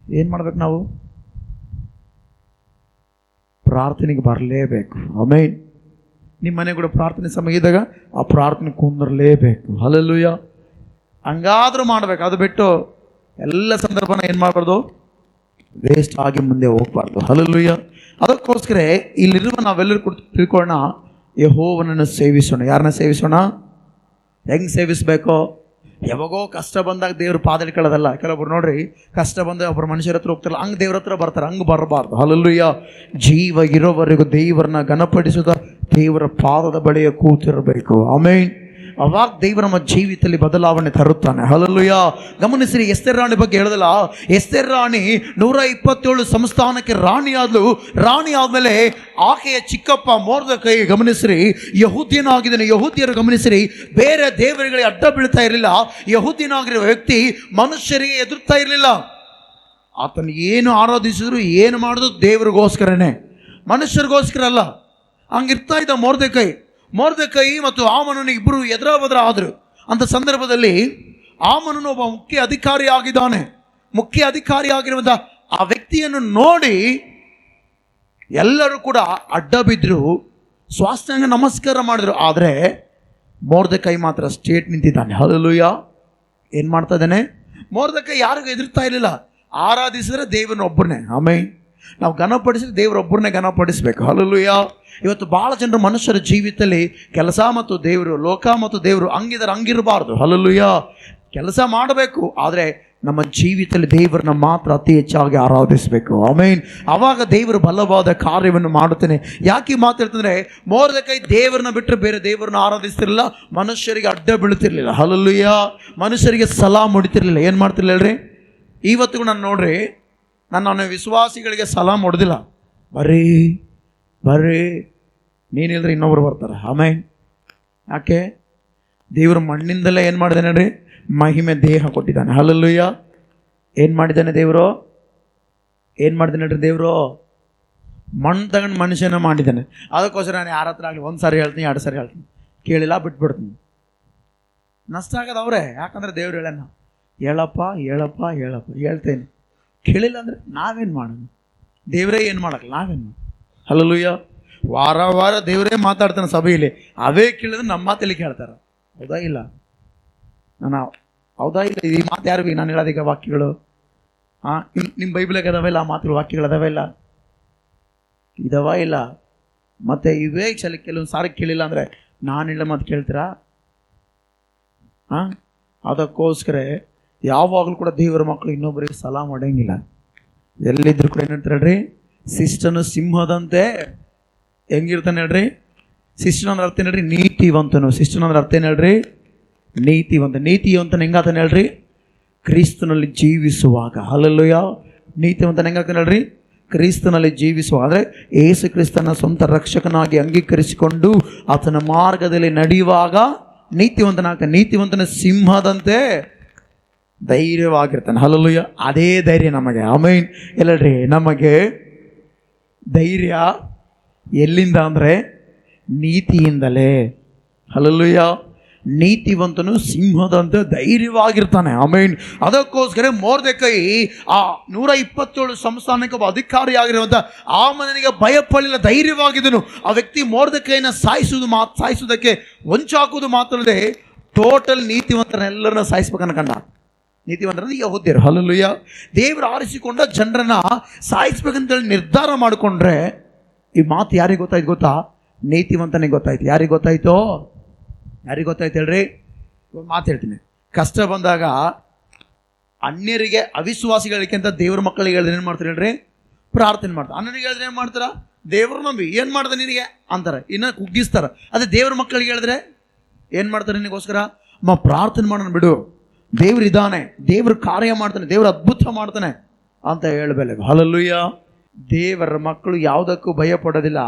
ಏನು ಮಾಡ್ಬೇಕು? ನಾವು ಪ್ರಾರ್ಥನೆಗೆ ಬರಲೇಬೇಕು. ಆಮೇನ್. ನಿಮ್ಮ ಮನೆ ಕೂಡ ಪ್ರಾರ್ಥನೆ ಸಮಯ ಇದ್ದಾಗ ಆ ಪ್ರಾರ್ಥನೆ ಕುಂದರಲೇಬೇಕು. ಹಲ್ಲೆಲೂಯಾ. ಹಂಗಾದ್ರೂ ಮಾಡ್ಬೇಕು. ಅದು ಬಿಟ್ಟು ಎಲ್ಲ ಸಂದರ್ಭನ ಏನು ಮಾಡಬಾರ್ದು? ವೇಸ್ಟ್ ಆಗಿ ಮುಂದೆ ಹೋಗ್ಬಾರ್ದು. ಹಲ್ಲೆಲೂಯಾ. ಅದಕ್ಕೋಸ್ಕರ ಇಲ್ಲಿರುವ ನಾವೆಲ್ಲರೂ ಕೂಡ ತಿಳ್ಕೊಳ್ಳೋಣ, ಯೆಹೋವನನ್ನು ಸೇವಿಸೋಣ. ಯಾರನ್ನ ಸೇವಿಸೋಣ? ಹೆಂಗೆ ಸೇವಿಸಬೇಕು? ಯಾವಾಗೋ ಕಷ್ಟ ಬಂದಾಗ ದೇವ್ರ ಪಾದ ಹಿಡ್ಕೊಳ್ಳೋದಲ್ಲ. ಕೆಲವೊಬ್ರು ನೋಡ್ರಿ, ಕಷ್ಟ ಬಂದಾಗ ಒಬ್ಬರು ಮನುಷ್ಯರ ಹತ್ರ ಹೋಗ್ತಾರಲ್ಲ, ಹಂಗೆ ದೇವ್ರ ಹತ್ರ ಬರ್ತಾರೆ. ಹಂಗೆ ಬರಬಾರ್ದು. ಹಲ್ಲೆಲೂಯಾ. ಜೀವ ಇರೋವರೆಗೂ ದೇವರನ್ನ ಘನಪಡಿಸುತ್ತ ದೇವರ ಪಾದದ ಬಳಿಯ ಕೂತಿರಬೇಕು. ಆಮೇನ್. ಅವಾಗ ದೇವರ ನಮ್ಮ ಜೀವಿತದಲ್ಲಿ ಬದಲಾವಣೆ ತರುತ್ತಾನೆ. ಹಲ್ಲೆಲೂಯಾ. ಗಮನಿಸಿರಿ, ಎಸ್ತೇರ್ ರಾಣಿ ಬಗ್ಗೆ ಹೇಳೋದಲ್ಲ. ಎಸ್ತೇರ್ ರಾಣಿ 127 ಸಂಸ್ಥಾನಕ್ಕೆ ರಾಣಿ ಆದ್ಲು. ರಾಣಿ ಆದ್ಮೇಲೆ ಆಕೆಯ ಚಿಕ್ಕಪ್ಪ ಮೊರ್ದೆಕೈ, ಗಮನಿಸಿರಿ, ಯಹೂದ್ಯನಾಗಿದ್ದಾನೆ. ಯಹೂದ್ಯರು ಗಮನಿಸಿರಿ, ಬೇರೆ ದೇವರುಗಳಿಗೆ ಅಡ್ಡ ಬೀಳ್ತಾ ಇರಲಿಲ್ಲ. ಯಹೂದ್ಯನಾಗಿರುವ ವ್ಯಕ್ತಿ ಮನುಷ್ಯರಿಗೆ ಎದುರ್ತಾ ಇರಲಿಲ್ಲ. ಆತನ ಏನು ಆರಾಧಿಸಿದ್ರು, ಏನು ಮಾಡಿದ್ರು ದೇವರಿಗೋಸ್ಕರನೇ, ಮನುಷ್ಯರಿಗೋಸ್ಕರ ಅಲ್ಲ. ಹಂಗಿರ್ತಾ ಇದ್ದ ಮೊರ್ದೆಕೈ ಮತ್ತು ಆಮನನು ಇಬ್ಬರು ಎದುರ ಬದ್ರ ಆದರು. ಅಂತ ಸಂದರ್ಭದಲ್ಲಿ ಆಮನನು ಒಬ್ಬ ಮುಖ್ಯ ಅಧಿಕಾರಿ ಆಗಿದ್ದಾನೆ. ಮುಖ್ಯ ಅಧಿಕಾರಿ ಆಗಿರುವಂಥ ಆ ವ್ಯಕ್ತಿಯನ್ನು ನೋಡಿ ಎಲ್ಲರೂ ಕೂಡ ಅಡ್ಡ ಬಿದ್ದರು, ಸ್ವಾಸ್ಥ್ಯಾಂಗ ನಮಸ್ಕಾರ ಮಾಡಿದ್ರು. ಆದರೆ ಮೊರ್ದೆಕೈ ಮಾತ್ರ ಸ್ಟೇಟ್ ನಿಂತಿದ್ದಾನೆ. ಹಲ್ಲೆಲೂಯಾ. ಏನು ಮಾಡ್ತಾ ಇದ್ದಾನೆ? ಮೊರ್ದೆಕೈ ಯಾರಿಗೂ ಎದುರ್ತಾ ಇರಲಿಲ್ಲ. ಆರಾಧಿಸಿದ್ರೆ ದೇವರನ್ನ ಒಬ್ಬರನ್ನೇ. ಆಮೇನ್. ನಾವು ಘನಪಡಿಸಿದ್ರೆ ದೇವರೊಬ್ಬರನ್ನೇ ಘನಪಡಿಸಬೇಕು. ಹಲ್ಲೆಲೂಯಾ. ಇವತ್ತು ಭಾಳ ಜನರು ಮನುಷ್ಯರ ಜೀವಿತದಲ್ಲಿ ಕೆಲಸ ಮತ್ತು ದೇವರು, ಲೋಕ ಮತ್ತು ದೇವರು ಹಂಗಿದ್ದಾರೆ, ಹಂಗಿರಬಾರ್ದು. ಹಲ್ಲೆಲೂಯಾ. ಕೆಲಸ ಮಾಡಬೇಕು, ಆದರೆ ನಮ್ಮ ಜೀವಿತದಲ್ಲಿ ದೇವರನ್ನ ಮಾತ್ರ ಅತಿ ಹೆಚ್ಚಾಗಿ ಆರಾಧಿಸಬೇಕು. ಆಮೇನ್. ಆವಾಗ ದೇವರು ಬಲವಾದ ಕಾರ್ಯವನ್ನು ಮಾಡುತ್ತಾನೆ. ಯಾಕೆ ಮಾತಾಡ್ತಂದ್ರೆ, ಮೊರ್ದೆಕೈ ದೇವರನ್ನ ಬಿಟ್ಟರೆ ಬೇರೆ ದೇವರನ್ನ ಆರಾಧಿಸ್ತಿರಲಿಲ್ಲ, ಮನುಷ್ಯರಿಗೆ ಅಡ್ಡ ಬೀಳ್ತಿರ್ಲಿಲ್ಲ. ಹಲ್ಲೆಲೂಯಾ. ಮನುಷ್ಯರಿಗೆ ಸಲಾಮ್ ಹೊಡಿತಿರ್ಲಿಲ್ಲ. ಏನು ಮಾಡ್ತಿರ್ಲಿಲ್ಲ ಹೇಳ್ರಿ? ಇವತ್ತಿಗೂ ನಾನು ನೋಡ್ರಿ, ನನ್ನ ವಿಶ್ವಾಸಿಗಳಿಗೆ ಸಲಾಮ್ ಹೊಡೆದಿಲ್ಲ. ಬರ್ರಿ ನೀನಿಲ್ರಿ ಇನ್ನೊಬ್ರು ಬರ್ತಾರೆ. ಆಮೇನ್. ಯಾಕೆ? ದೇವರು ಮಣ್ಣಿಂದಲೇ ಏನು ಮಾಡಿದಾನೆ ಹೇಳ್ರಿ? ಮಹಿಮೆ ದೇಹ ಕೊಟ್ಟಿದ್ದಾನೆ. ಹಲ್ಲೆಲೂಯಾ. ಏನು ಮಾಡಿದ್ದಾನೆ ದೇವರು? ಏನು ಮಾಡಿದ್ದಾನೆ ಹೇಳ್ರಿ? ದೇವರು ಮಣ್ಣು ತಗೊಂಡು ಮನುಷ್ಯನ ಮಾಡಿದ್ದಾನೆ. ಅದಕ್ಕೋಸ್ಕರ ನಾನು ಯಾರ ಹತ್ರ ಆಗಲಿ 1 ಸಾರಿ ಹೇಳ್ತೀನಿ, 2 ಸಾರಿ ಹೇಳ್ತೀನಿ, ಕೇಳಿಲ್ಲ ಬಿಟ್ಬಿಡ್ತೀನಿ. ನಷ್ಟ ಆಗೋದು ಅವರೇ. ಯಾಕಂದ್ರೆ ದೇವ್ರು ಹೇಳಪ್ಪ ಹೇಳ್ತೇನೆ. ಕೇಳಿಲ್ಲ ಅಂದರೆ ನಾವೇನು ಮಾಡೋಣ? ದೇವರೇ ಏನು ಮಾಡೋಕ್ಕೆ, ನಾವೇನು ಮಾಡೋಣ? ಹಲ್ಲೆಲೂಯಾ. ವಾರ ದೇವರೇ ಮಾತಾಡ್ತಾನೆ ಸಭೆಯಲ್ಲಿ. ಅವೇ ಕೇಳಿದ್ರೆ ನಮ್ಮ ಮಾತಲ್ಲಿ ಕೇಳ್ತಾರೆ. ಹೌದಾ ಇಲ್ಲ? ಹೌದಾ ಇಲ್ಲ? ಈ ಮಾತು ಯಾರು ನಾನು ಹೇಳೋದೀಗ ವಾಕ್ಯಗಳು ನಿಮ್ಮ ಬೈಬಲ್ಗೆ ಅದಾವೆ ಇಲ್ಲ? ಆ ಮಾತುಗಳು, ವಾಕ್ಯಗಳು ಅದಾವೆ ಇಲ್ಲ? ಇದಾವ ಇಲ್ಲ? ಮತ್ತೆ ಇವೇ ಕೆಲವೊಂದು ಸಾರಿ ಕೇಳಿಲ್ಲ ಅಂದರೆ ನಾನು ಹೇಳೋ ಮಾತು ಕೇಳ್ತೀರಾ? ಅದಕ್ಕೋಸ್ಕರ ಯಾವಾಗಲೂ ಕೂಡ ದೇವರ ಮಕ್ಕಳು ಇನ್ನೊಬ್ಬರಿಗೆ ಸಲಾಮ್ ಮಾಡಂಗಿಲ್ಲ. ಎಲ್ಲಿದ್ರು ಕೂಡ ಏನಂತಾರೆ ಹೇಳ್ರಿ? ಶಿಷ್ಟನು ಸಿಂಹದಂತೆ ಹೆಂಗಿರ್ತಾನೆ ಹೇಳ್ರಿ? ಶಿಷ್ಟನ ಅಂದ್ರೆ ಅರ್ಥ ಏನು ಹೇಳ್ರಿ? ನೀತಿವಂತನು. ಶಿಷ್ಟನ ಅಂದ್ರೆ ಅರ್ಥ ಏನು ಹೇಳ್ರಿ? ನೀತಿವಂತನ ಹೆಂಗಾತಾನೆ ಹೇಳ್ರಿ? ಕ್ರಿಸ್ತನಲ್ಲಿ ಜೀವಿಸುವಾಗ. ಹಲ್ಲೆಲೂಯಾ. ನೀತಿವಂತನ ಹೆಂಗಾಗ್ತಾನೆ ಹೇಳ್ರಿ? ಕ್ರಿಸ್ತನಲ್ಲಿ ಜೀವಿಸುವ, ಅಂದರೆ ಯೇಸು ಕ್ರಿಸ್ತನ ಸ್ವಂತ ರಕ್ಷಕನಾಗಿ ಅಂಗೀಕರಿಸಿಕೊಂಡು ಆತನ ಮಾರ್ಗದಲ್ಲಿ ನಡೆಯುವಾಗ ನೀತಿವಂತನ ಸಿಂಹದಂತೆ ಧೈರ್ಯವಾಗಿರ್ತಾನೆ. ಹಲ್ಲೆಲೂಯಾ. ಅದೇ ಧೈರ್ಯ ನಮಗೆ. ಆಮೆನ್. ಎಲ್ಲಡ್ರಿ, ನಮಗೆ ಧೈರ್ಯ ಎಲ್ಲಿಂದ ಅಂದರೆ ನೀತಿಯಿಂದಲೇ. ಹಲ್ಲೆಲೂಯಾ. ನೀತಿವಂತನು ಸಿಂಹದಂತೆ ಧೈರ್ಯವಾಗಿರ್ತಾನೆ. ಆಮೆನ್. ಅದಕ್ಕೋಸ್ಕರ ಮೊರ್ದೆಕೈ ಆ 127 ಸಂಸ್ಥಾನಕ್ಕೆ ಒಬ್ಬ ಅಧಿಕಾರಿಯಾಗಿರುವಂಥ ಹಾಮಾನನಿಗೆ ಭಯಪಡಲಿಲ್ಲ, ಧೈರ್ಯವಾಗಿದ್ದನು. ಆ ವ್ಯಕ್ತಿ ಮೊರ್ದೆಕೈನ ಸಾಯಿಸುವುದಕ್ಕೆ ಹೊಂಚಾಕುವುದು ಮಾತ್ರಲ್ಲದೆ ಟೋಟಲ್ ನೀತಿವಂತರನ್ನೆಲ್ಲರನ್ನ ಸಾಯಿಸ್ಬೇಕನ್ಕಂಡ. ನೀತಿವಂತರನ್ನು ಯಹೂದ್ಯರು. ಹಲ್ಲೆಲೂಯಾ. ದೇವರು ಆರಿಸಿಕೊಂಡ ಜನರನ್ನ ಸಾಯಿಸ್ಬೇಕಂತೇಳಿ ನಿರ್ಧಾರ ಮಾಡಿಕೊಂಡ್ರೆ ಈ ಮಾತು ಯಾರಿಗೆ ಗೊತ್ತಾಯ್ತು ಗೊತ್ತಾ? ನೀತಿವಂತನಿಗೆ ಗೊತ್ತಾಯ್ತು. ಯಾರಿಗೆ ಗೊತ್ತಾಯ್ತೋ? ಯಾರಿಗೆ ಗೊತ್ತಾಯ್ತು ಹೇಳ್ರಿ? ಒಂದು ಮಾತು ಹೇಳ್ತೀನಿ. ಕಷ್ಟ ಬಂದಾಗ ಅನ್ಯರಿಗೆ, ಅವಿಶ್ವಾಸಿಗಳಿಗಿಂತ ದೇವ್ರ ಮಕ್ಕಳಿಗೆ ಹೇಳಿದ್ರೆ ಏನು ಮಾಡ್ತಾರೆ ಹೇಳ್ರಿ? ಪ್ರಾರ್ಥನೆ ಮಾಡ್ತಾರೆ. ಅನ್ಯರಿಗೆ ಹೇಳಿದ್ರೆ ಏನು ಮಾಡ್ತಾರ? ದೇವ್ರ ನಂಬಿ ಏನು ಮಾಡ್ದೆ ನಿನಗೆ ಅಂತಾರೆ, ಇನ್ನು ಕುಗ್ಗಿಸ್ತಾರೆ. ಅದೇ ದೇವ್ರ ಮಕ್ಕಳಿಗೆ ಹೇಳಿದ್ರೆ ಏನು ಮಾಡ್ತಾರೆ? ನಿನಗೋಸ್ಕರ ಪ್ರಾರ್ಥನೆ ಮಾಡೋಣ ಬಿಡು, ದೇವ್ರಿದ್ದಾನೆ, ದೇವ್ರ ಕಾರ್ಯ ಮಾಡ್ತಾನೆ, ದೇವ್ರ ಅದ್ಭುತ ಮಾಡ್ತಾನೆ ಅಂತ ಹೇಳಬೇಕು. ಹಲ್ಲೆಲೂಯಾ. ದೇವರ ಮಕ್ಕಳು ಯಾವುದಕ್ಕೂ ಭಯ ಪಡೋದಿಲ್ಲ.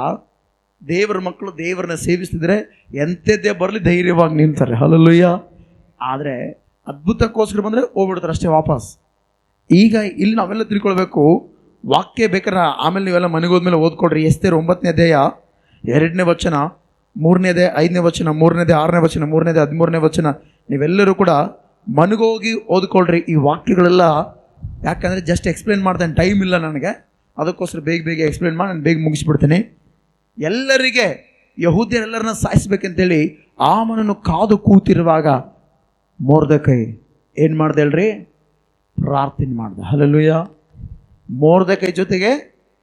ದೇವರ ಮಕ್ಕಳು ದೇವರನ್ನ ಸೇವಿಸ್ತಿದ್ರೆ ಎಂಥದ್ದೇ ಬರಲಿ ಧೈರ್ಯವಾಗಿ ನಿಲ್ತಾರೆ. ಹಲ್ಲೆಲೂಯಾ. ಆದರೆ ಅದ್ಭುತಕ್ಕೋಸ್ಕರ ಬಂದರೆ ಹೋಗ್ಬಿಡ್ತಾರೆ ಅಷ್ಟೇ ವಾಪಸ್. ಈಗ ಇಲ್ಲಿ ನಾವೆಲ್ಲ ತಿಳ್ಕೊಳ್ಬೇಕು. ವಾಕ್ಯ ಬೇಕಾದ್ರೆ ಆಮೇಲೆ ನೀವೆಲ್ಲ ಮನೆಗೆ ಹೋದ್ಮೇಲೆ ಓದ್ಕೊಡ್ರಿ. ಎಸ್ತೇರ್ 9ನೇ ಅಧ್ಯಾಯ 2ನೇ ವಚನ, 3ನೇ ಅಧ್ಯಾಯ 5ನೇ ವಚನ, 3ನೇ ಅಧ್ಯಾಯ 6ನೇ ವಚನ, 3ನೇ ಅಧ್ಯಾಯ 13ನೇ ವಚನ. ನೀವೆಲ್ಲರೂ ಕೂಡ ಮನೆಗೋಗಿ ಓದ್ಕೊಳ್ರಿ ಈ ವಾಕ್ಯಗಳೆಲ್ಲ. ಯಾಕಂದರೆ ಜಸ್ಟ್ ಎಕ್ಸ್ಪ್ಲೇನ್ ಮಾಡ್ತೇನೆ, ಟೈಮ್ ಇಲ್ಲ ನನಗೆ. ಅದಕ್ಕೋಸ್ಕರ ಬೇಗ ಎಕ್ಸ್ಪ್ಲೇನ್ ಮಾಡಿ ನಾನು ಬೇಗ ಮುಗಿಸ್ಬಿಡ್ತೀನಿ. ಎಲ್ಲರಿಗೆ ಯಹೂದ್ಯರೆಲ್ಲರನ್ನ ಸಾಯಿಸ್ಬೇಕಂತೇಳಿ ಹಾಮಾನನು ಕಾದು ಕೂತಿರುವಾಗ ಮೊರ್ದೆಕೈ ಏನು ಮಾಡ್ದೆ ಹೇಳ್ರಿ? ಪ್ರಾರ್ಥನೆ ಮಾಡ್ದೆ. ಹಲ್ಲೆಲೂಯಾ. ಮೊರ್ದೆಕೈ ಜೊತೆಗೆ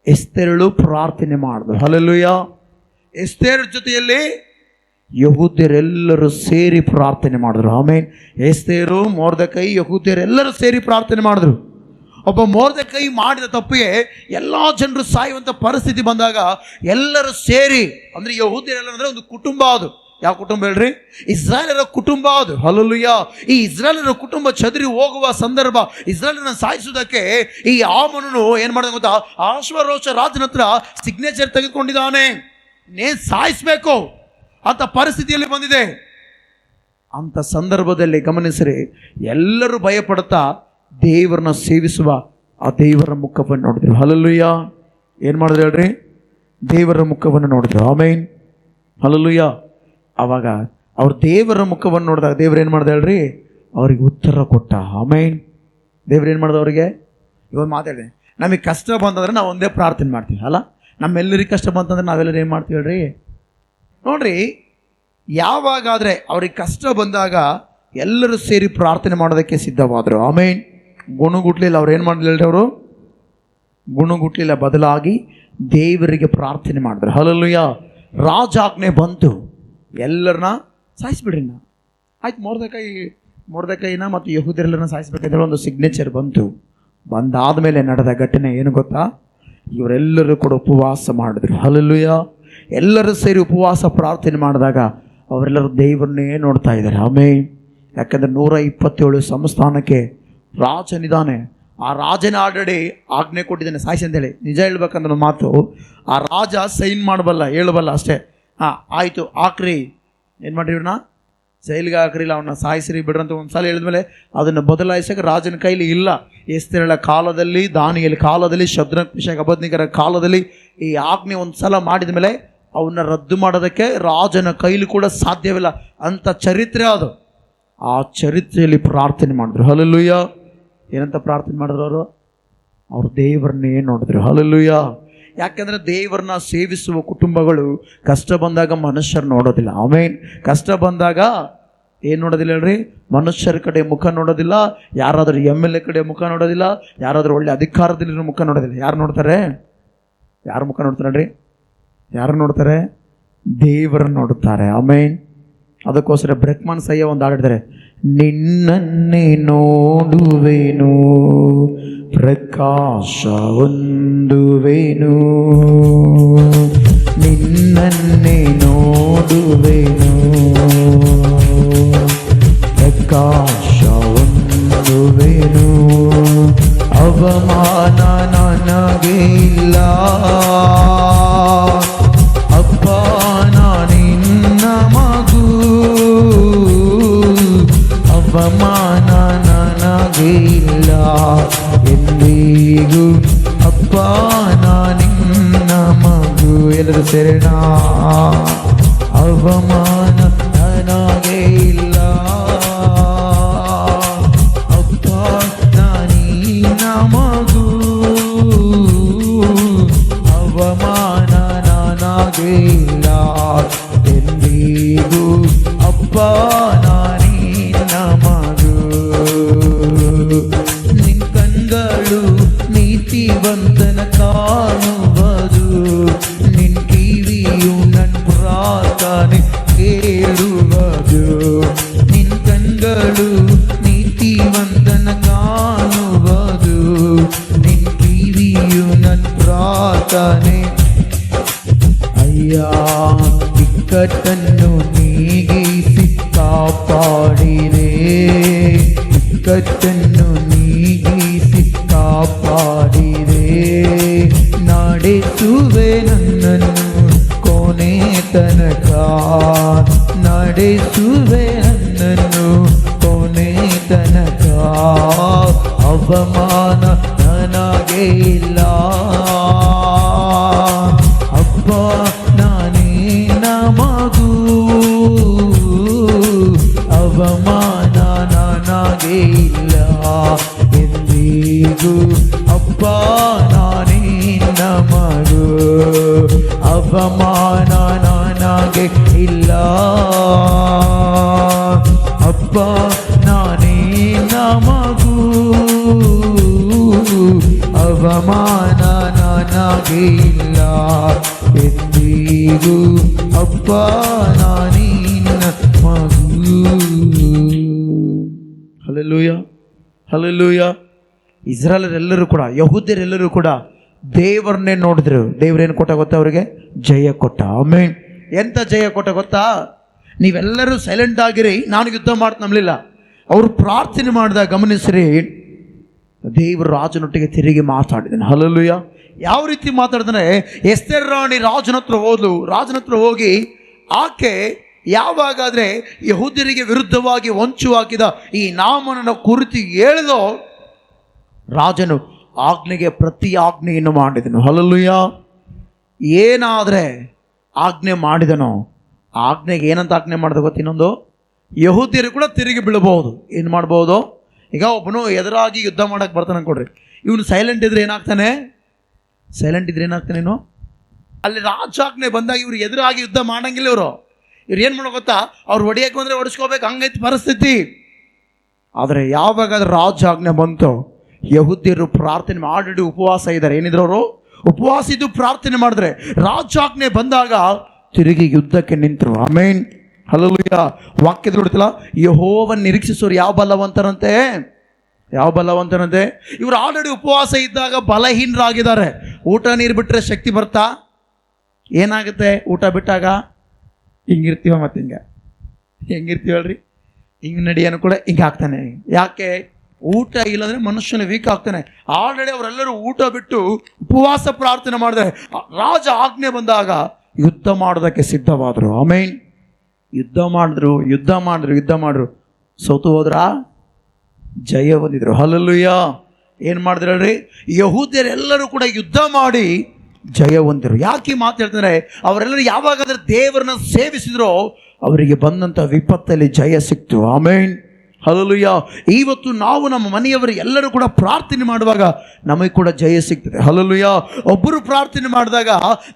ಎಸ್ತೇರಳು ಪ್ರಾರ್ಥನೆ ಮಾಡಿದ್ರು. ಹಲ್ಲೆಲೂಯಾ. ಎಸ್ತೇರ್ ಜೊತೆಯಲ್ಲಿ ಯಹೂದ್ಯರೆಲ್ಲರೂ ಸೇರಿ ಪ್ರಾರ್ಥನೆ ಮಾಡಿದ್ರು. ಆಮೇನ್. ಎಸ್ತೇರು, ಮೊರ್ದೆಕೈ, ಯಹೂದ್ಯರೆಲ್ಲರೂ ಸೇರಿ ಪ್ರಾರ್ಥನೆ ಮಾಡಿದ್ರು. ಒಬ್ಬ ಮೊರ್ದೆಕೈ ಮಾಡಿದ ತಪ್ಪಿಗೆ ಎಲ್ಲ ಜನರು ಸಾಯುವಂಥ ಪರಿಸ್ಥಿತಿ ಬಂದಾಗ ಎಲ್ಲರೂ ಸೇರಿ, ಅಂದರೆ ಯಹೂದ್ಯರೆಲ್ಲ ಅಂದರೆ ಒಂದು ಕುಟುಂಬ. ಅದು ಯಾವ ಕುಟುಂಬ ಹೇಳ್ರಿ? ಇಸ್ರಾಯೇಲರ ಕುಟುಂಬ ಅದು. ಹಲ್ಲೆಲೂಯಾ. ಈ ಇಸ್ರಾಯೇಲರ ಕುಟುಂಬ ಚದರಿ ಹೋಗುವ ಸಂದರ್ಭ, ಇಸ್ರಾಯೇಲರನ್ನ ಸಾಯಿಸುವುದಕ್ಕೆ ಈ ಹಾಮಾನನು ಏನು ಮಾಡಿದ ಗೊತ್ತಾ? ಅಶ್ವೇರೋಷ ರಾಜನ ಹತ್ರ ಸಿಗ್ನೇಚರ್ ತೆಗೆದುಕೊಂಡಿದ್ದಾನೆ. ಸಾಯಿಸ್ಬೇಕು ಅಂತ ಪರಿಸ್ಥಿತಿಯಲ್ಲಿ ಬಂದಿದೆ. ಅಂತ ಸಂದರ್ಭದಲ್ಲಿ ಗಮನಿಸಿರಿ, ಎಲ್ಲರೂ ಭಯಪಡುತ್ತಾ ದೇವರನ್ನ ಸೇವಿಸುವ ಆ ದೇವರ ಮುಖವನ್ನು ನೋಡಿದ್ರು. ಹಲ್ಲೆಲೂಯಾ. ಏನು ಮಾಡಿದ್ರು ಹೇಳ್ರಿ? ದೇವರ ಮುಖವನ್ನು ನೋಡಿದ್ರು. ಆಮೇನ್. ಹಲ್ಲೆಲೂಯಾ. ಆವಾಗ ಅವ್ರು ದೇವರ ಮುಖವನ್ನು ನೋಡಿದಾಗ ದೇವ್ರು ಏನು ಮಾಡ್ದೆ ಹೇಳ್ರಿ? ಅವ್ರಿಗೆ ಉತ್ತರ ಕೊಟ್ಟ. ಆಮೇನ್. ದೇವ್ರು ಏನು ಮಾಡ್ದ ಅವರಿಗೆ? ಇವತ್ತು ಮಾತಾಡಿದೆ, ನಮಗೆ ಕಷ್ಟ ಬಂತಂದ್ರೆ ನಾವು ಒಂದೇ ಪ್ರಾರ್ಥನೆ ಮಾಡ್ತೀವಿ ಅಲ್ಲ? ನಮ್ಮೆಲ್ಲರಿಗೆ ಕಷ್ಟ ಬಂತಂದ್ರೆ ನಾವೆಲ್ಲರೂ ಏನು ಮಾಡ್ತೀವಿ ಹೇಳ್ರಿ? ನೋಡ್ರಿ, ಯಾವಾಗಾದರೆ ಅವ್ರಿಗೆ ಕಷ್ಟ ಬಂದಾಗ ಎಲ್ಲರೂ ಸೇರಿ ಪ್ರಾರ್ಥನೆ ಮಾಡೋದಕ್ಕೆ ಸಿದ್ಧವಾದರು. ಆಮೇನ್. ಗುಣಗುಟ್ಲಿಲ್ಲ. ಅವ್ರು ಏನು ಮಾಡಲಿಲ್ಲ ಹೇಳ್ರಿ? ಅವರು ಗುಣಗುಟ್ಲಿಲ್ಲ, ಬದಲಾಗಿ ದೇವರಿಗೆ ಪ್ರಾರ್ಥನೆ ಮಾಡಿದ್ರು. ಹಲ್ಲೆಲೂಯಾ. ರಾಜಾಜ್ಞೆ ಬಂತು, ಎಲ್ಲರನ್ನ ಸಾಯಿಸ್ಬಿಡ್ರಿ. ಆಯ್ತು, ಮೊರ್ದೆಕೈನ ಮತ್ತು ಯಹೂದ್ಯರೆಲ್ಲರನ್ನ ಸಾಯಿಸ್ಬೇಕಂದ್ರೆ ಒಂದು ಸಿಗ್ನೇಚರ್ ಬಂದಾದ ಮೇಲೆ ನಡೆದ ಘಟನೆ ಏನು ಗೊತ್ತಾ? ಇವರೆಲ್ಲರೂ ಕೂಡ ಉಪವಾಸ ಮಾಡಿದ್ರು. ಹಲ್ಲೆಲೂಯಾ. ಎಲ್ಲರೂ ಸೇರಿ ಉಪವಾಸ ಪ್ರಾರ್ಥನೆ ಮಾಡಿದಾಗ ಅವರೆಲ್ಲರೂ ದೇವರನ್ನೇ ನೋಡ್ತಾ ಇದ್ದಾರೆ. ಆಮೇನ್. ಯಾಕಂದರೆ 127 ಸಂಸ್ಥಾನಕ್ಕೆ ರಾಜನಿದ್ದಾನೆ. ಆ ರಾಜನ ಆಲ್ರೆಡಿ ಆಜ್ಞೆ ಕೊಟ್ಟಿದ್ದಾನೆ ಸಾಯಿಸಿ ಅಂತೇಳಿ. ನಿಜ ಹೇಳ್ಬೇಕಂದ್ರೆ ಮಾತು, ಆ ರಾಜ ಸೈನ್ ಮಾಡಬಲ್ಲ, ಹೇಳಬಲ್ಲ ಅಷ್ಟೇ. ಆಯಿತು ಹಾಕ್ರಿ, ಏನು ಮಾಡಿರಿ, ಇವ್ರನ್ನ ಜೈಲಿಗೆ ಹಾಕ್ರಿಲ್ಲ, ಅವನ್ನ ಸಾಯಿಸ್ರಿ ಬಿಡ್ರಿ ಅಂತ ಒಂದು ಸಲ ಹೇಳಿದ್ಮೇಲೆ ಅದನ್ನು ಬದಲಾಯಿಸೋಕೆ ರಾಜನ ಕೈಲಿ ಇಲ್ಲ. ಎಸ್ತೇರಳ ಕಾಲದಲ್ಲಿ, ದಾನಿಯೇಲ ಕಾಲದಲ್ಲಿ, ಶದ್ರಕ್, ಮಿಶಕ್, ಅಬೇದ್ನೆಗೋರ ಕಾಲದಲ್ಲಿ ಈ ಆಜ್ಞೆ ಒಂದು ಸಲ ಮಾಡಿದ ಮೇಲೆ ಅವನ್ನ ರದ್ದು ಮಾಡೋದಕ್ಕೆ ರಾಜನ ಕೈಲಿ ಕೂಡ ಸಾಧ್ಯವಿಲ್ಲ ಅಂತ ಚರಿತ್ರೆ ಅದು. ಆ ಚರಿತ್ರೆಯಲ್ಲಿ ಪ್ರಾರ್ಥನೆ ಮಾಡಿದ್ರು. ಹಲ್ಲೆಲೂಯಾ. ಏನಂತ ಪ್ರಾರ್ಥನೆ ಮಾಡಿದ್ರು? ಅವರು ದೇವರನ್ನೇ ನೋಡಿದ್ರು. ಹಲ್ಲೆಲೂಯಾ. ಯಾಕೆಂದರೆ ದೇವರನ್ನ ಸೇವಿಸುವ ಕುಟುಂಬಗಳು ಕಷ್ಟ ಬಂದಾಗ ಮನುಷ್ಯರು ನೋಡೋದಿಲ್ಲ. ಆಮೇನ್. ಕಷ್ಟ ಬಂದಾಗ ಏನು ನೋಡೋದಿಲ್ಲ ಹೇಳ್ರಿ? ಮನುಷ್ಯರ ಕಡೆ ಮುಖ ನೋಡೋದಿಲ್ಲ. ಯಾರಾದರೂ MLA ಕಡೆ ಮುಖ ನೋಡೋದಿಲ್ಲ. ಯಾರಾದರೂ ಒಳ್ಳೆ ಅಧಿಕಾರದಲ್ಲಿರೋ ಮುಖ ನೋಡೋದಿಲ್ಲ. ಯಾರು ನೋಡ್ತಾರೆ? ಯಾರು ಮುಖ ನೋಡ್ತಾರೆ ಹೇಳ್ರಿ? ಯಾರು ನೋಡ್ತಾರೆ? ದೇವರನ್ನು ನೋಡುತ್ತಾರೆ. ಆಮೇನ್. ಅದಕ್ಕೋಸ್ಕರ ಬ್ರೆಕ್ಮನ್ ಸಯ್ಯ ಒಂದು ಹಾಡಿದ್ದಾರೆ, ನಿನ್ನನ್ನೇ ನೋಡುವೆನು, ಪ್ರಕಾಶ ಹೊಂದುವೆನು, ನಿನ್ನನ್ನೇ ನೋಡುವೆನು, ಪ್ರಕಾಶ ಹೊಂದುವೆನು, ಅವಮಾನ ನನಗೆ ಇಲ್ಲ. ಅಪ್ಪ ನಾನಿನ್ನ ಮಗು, ಅವಮಾನ ನನಗೆ ಇಲ್ಲ ಎಂದಿಗೂ. ಅಪ್ಪ ನಾನಿನ್ನ ಮಗು, ಎಲ್ಲರೂ ಸೇರೋಣ. ಅವಮಾನ ನನಗೆ ಇಲ್ಲ. ಅಪ್ಪ ನಾನಿನ್ನ ಮಗು, ಅವಮಾನ ನನಗೆ ಇಲ್ಲ ಎಂದಿಗೂ. ಅಪ್ಪ ನಾನಿನ್ನ ಮಗು. ನಿನ್ ಕಣ್ಗಳು ನೀತಿವಂತನ ಕಾಣುವುದು, ನಿನ್ ಕಿವಿಯು ನನ್ನ ಪ್ರಾರ್ಥನೆ ಕೇಳುವುದು. ನಿನ್ ಕಣ್ಗಳು ನೀತಿವಂತನ ಕಾಣುವುದು, ನಿನ್ ಕಿವಿಯು ನನ್ನ ಪ್ರಾರ್ಥನೆ. ಅಯ್ಯ ಇಕ್ಕಟ್ಟನ್ನು ನೀಗಿಸಿ ಕಾಪಾಡಿದೆ, ಇಕ್ಕಟ್ಟನ್ನು ನೀಗಿಸಿ ಕಾಪಾಡಿದೆ. ನಡೆಸುವೆ ನನ್ನನ್ನು ಕೊನೆ ತನಕ, ನಡೆಸುವೆ ನನ್ನನ್ನು ಕೊನೆ ತನಕ. ಅವಮಾನ ನನಗೆ ಇಲ್ಲ. ಅಪ್ಪ ನಾನಿನ್ನ ಮಗು, ಅವಮಾನ ನನಗೆ ಇಲ್ಲ ಎಂದಿಗೂ. ಅಪ್ಪ ನಾನಿನ್ನ ಮಗು, ಅವಮಾನ ನನಗೆ ಇಲ್ಲ. ಅಪ್ಪ ನಾನಿನ್ನ ಮಗು, ಅವಮಾನ ನನಗೆ ಇಲ್ಲ ಎಂದಿಗೂ. ಅಪ್ಪ ನಾನಿನ್ನ ಮಗು. Hallelujah, hallelujah. ಇಸ್ರಾಯೇಲರೆಲ್ಲರೂ ಕೂಡ, ಯಹೂದ್ಯರೆಲ್ಲರೂ ಕೂಡ ದೇವರನ್ನೇ ನೋಡಿದ್ರು. ದೇವರೇನು ಕೊಟ್ಟ ಗೊತ್ತಾ ಅವರಿಗೆ? ಜಯ ಕೊಟ್ಟ. ಆಮೆನ್. ಎಂತ ಜಯ ಕೊಟ್ಟ ಗೊತ್ತಾ? ನೀವೆಲ್ಲರೂ ಸೈಲೆಂಟ್ ಆಗಿರಿ, ನಾನು ಯುದ್ಧ ಮಾಡ್ತಂಬಲಿಲ್ಲ. ಅವರು ಪ್ರಾರ್ಥನೆ ಮಾಡಿದಾಗ ಗಮನಿಸ್ರಿ, ದೇವರು ರಾಜನೊಟ್ಟಿಗೆ ತಿರುಗಿ ಮಾತಾಡಿದ್ದಾನೆ. ಹಲ್ಲೆಲೂಯ. ಯಾವ ರೀತಿ ಮಾತಾಡಿದಾನೆ? ಎಸ್ತೇರ್ ರಾಣಿ ರಾಜನ ಹತ್ರ ಹೋದ್ಲು. ರಾಜನ ಹತ್ರ ಹೋಗಿ ಆಕೆ ಯಾವಾಗಾದರೆ ಯಹೂದ್ಯರಿಗೆ ವಿರುದ್ಧವಾಗಿ ಹೊಂಚು ಹಾಕಿದ ಈ ನಾಮನನ್ನ ಕುರಿತು ಹೇಳಿದೋ, ರಾಜನು ಆಜ್ಞೆಗೆ ಪ್ರತಿ ಆಜ್ಞೆಯನ್ನು ಮಾಡಿದನು. ಹಲ್ಲೆಲೂಯ. ಏನಾದರೆ ಆಜ್ಞೆ ಮಾಡಿದನೋ, ಆಜ್ಞೆಗೆ ಏನಂತ ಆಜ್ಞೆ ಮಾಡಿದ ಗೊತ್ತ? ಇನ್ನೊಂದು, ಯಹೂದ್ಯರು ಕೂಡ ತಿರುಗಿ ಬೀಳಬಹುದು. ಏನು ಮಾಡ್ಬೋದು? ಈಗ ಒಬ್ಬನು ಎದುರಾಗಿ ಯುದ್ಧ ಮಾಡೋಕ್ಕೆ ಬರ್ತಾನೆ ಅನ್ಕೊಡ್ರಿ, ಇವನು ಸೈಲೆಂಟ್ ಇದ್ರೆ ಏನಾಗ್ತಾನೆ? ಸೈಲೆಂಟ್ ಇದ್ರೆ ಏನಾಗ್ತಾನೇನು? ಅಲ್ಲಿ ರಾಜಾಜ್ಞೆ ಬಂದಾಗ ಇವ್ರು ಎದುರಾಗಿ ಯುದ್ಧ ಮಾಡಂಗಿಲ್ಲ. ಇವ್ರು ಏನು ಮಾಡೋ ಗೊತ್ತಾ? ಅವ್ರು ಹೊಡಿಯಕ್ಕೆ ಬಂದರೆ ಹೊಡಿಸ್ಕೋಬೇಕು, ಹಂಗೈತಿ ಪರಿಸ್ಥಿತಿ. ಆದರೆ ಯಾವಾಗಾದ್ರೂ ರಾಜಾಜ್ಞೆ ಬಂತು, ಯಹೂದ್ಯರು ಪ್ರಾರ್ಥನೆ ಮಾಡಿ ಉಪವಾಸ ಇದ್ದಾರೆ. ಏನಿದ್ರು ಅವರು ಉಪವಾಸ ಇದ್ದು ಪ್ರಾರ್ಥನೆ ಮಾಡಿದ್ರೆ, ರಾಜಾಜ್ಞೆ ಬಂದಾಗ ತಿರುಗಿ ಯುದ್ಧಕ್ಕೆ ನಿಂತರು. ಆಮೇನ್, ಹಲ್ಲೆಲೂಯಾ. ವಾಕ್ಯದಲ್ಲಿ ನೋಡ್ತಿಲ್ಲ, ಯೆಹೋವನ ನಿರೀಕ್ಷಿಸೋರು ಯಾವ ಬಲವಂತರಂತೆ, ಯಾವ ಬಲವಂತರಂತೆ? ಇವರು ಆಲ್ರೆಡಿ ಉಪವಾಸ ಇದ್ದಾಗ ಬಲಹೀನರಾಗಿದ್ದಾರೆ. ಊಟ ನೀರು ಬಿಟ್ಟರೆ ಶಕ್ತಿ ಬರ್ತಾ? ಏನಾಗುತ್ತೆ ಊಟ ಬಿಟ್ಟಾಗ? ಹಿಂಗಿರ್ತೀವ, ಮತ್ತೆ ಹೆಂಗಿರ್ತೀವಲ್ರಿ? ಹಿಂಗೆ ನಡಿಯೋನು ಕೂಡ ಹಿಂಗೆ ಆಗ್ತಾನೆ. ಯಾಕೆ? ಊಟ ಇಲ್ಲಂದ್ರೆ ಮನುಷ್ಯನ ವೀಕ್ ಆಗ್ತಾನೆ. ಆಲ್ರೆಡಿ ಅವರೆಲ್ಲರೂ ಊಟ ಬಿಟ್ಟು ಉಪವಾಸ ಪ್ರಾರ್ಥನೆ ಮಾಡಿದ್ರೆ, ರಾಜ ಆಜ್ಞೆ ಬಂದಾಗ ಯುದ್ಧ ಮಾಡೋದಕ್ಕೆ ಸಿದ್ಧವಾದರು. ಆಮೇನ್. ಯುದ್ಧ ಮಾಡಿದ್ರು, ಸೋತು ಹೋದ್ರ, ಜಯ ಹೊಂದಿದ್ರು. ಹಲ್ಲೆಲೂಯ. ಏನು ಮಾಡಿದ್ರು ಹೇಳ್ರಿ? ಯಹೂದ್ಯರೆಲ್ಲರೂ ಕೂಡ ಯುದ್ಧ ಮಾಡಿ ಜಯ ಹೊಂದಿರು. ಯಾಕೆ ಈ ಮಾತು ಹೇಳ್ತಾರೆ? ಅವರೆಲ್ಲರೂ ಯಾವಾಗಾದ್ರೆ ದೇವರನ್ನ ಸೇವಿಸಿದ್ರೋ ಅವರಿಗೆ ಬಂದಂಥ ವಿಪತ್ತಲ್ಲಿ ಜಯ ಸಿಕ್ತು. ಆಮೇನ್, ಹಲ್ಲೆಲೂಯಾ. ಇವತ್ತು ನಾವು ನಮ್ಮ ಮನೆಯವರು ಎಲ್ಲರೂ ಕೂಡ ಪ್ರಾರ್ಥನೆ ಮಾಡುವಾಗ ನಮಗೆ ಕೂಡ ಜಯ ಸಿಗ್ತದೆ. ಹಲ್ಲೆಲೂಯಾ. ಒಬ್ಬರು ಪ್ರಾರ್ಥನೆ ಮಾಡಿದಾಗ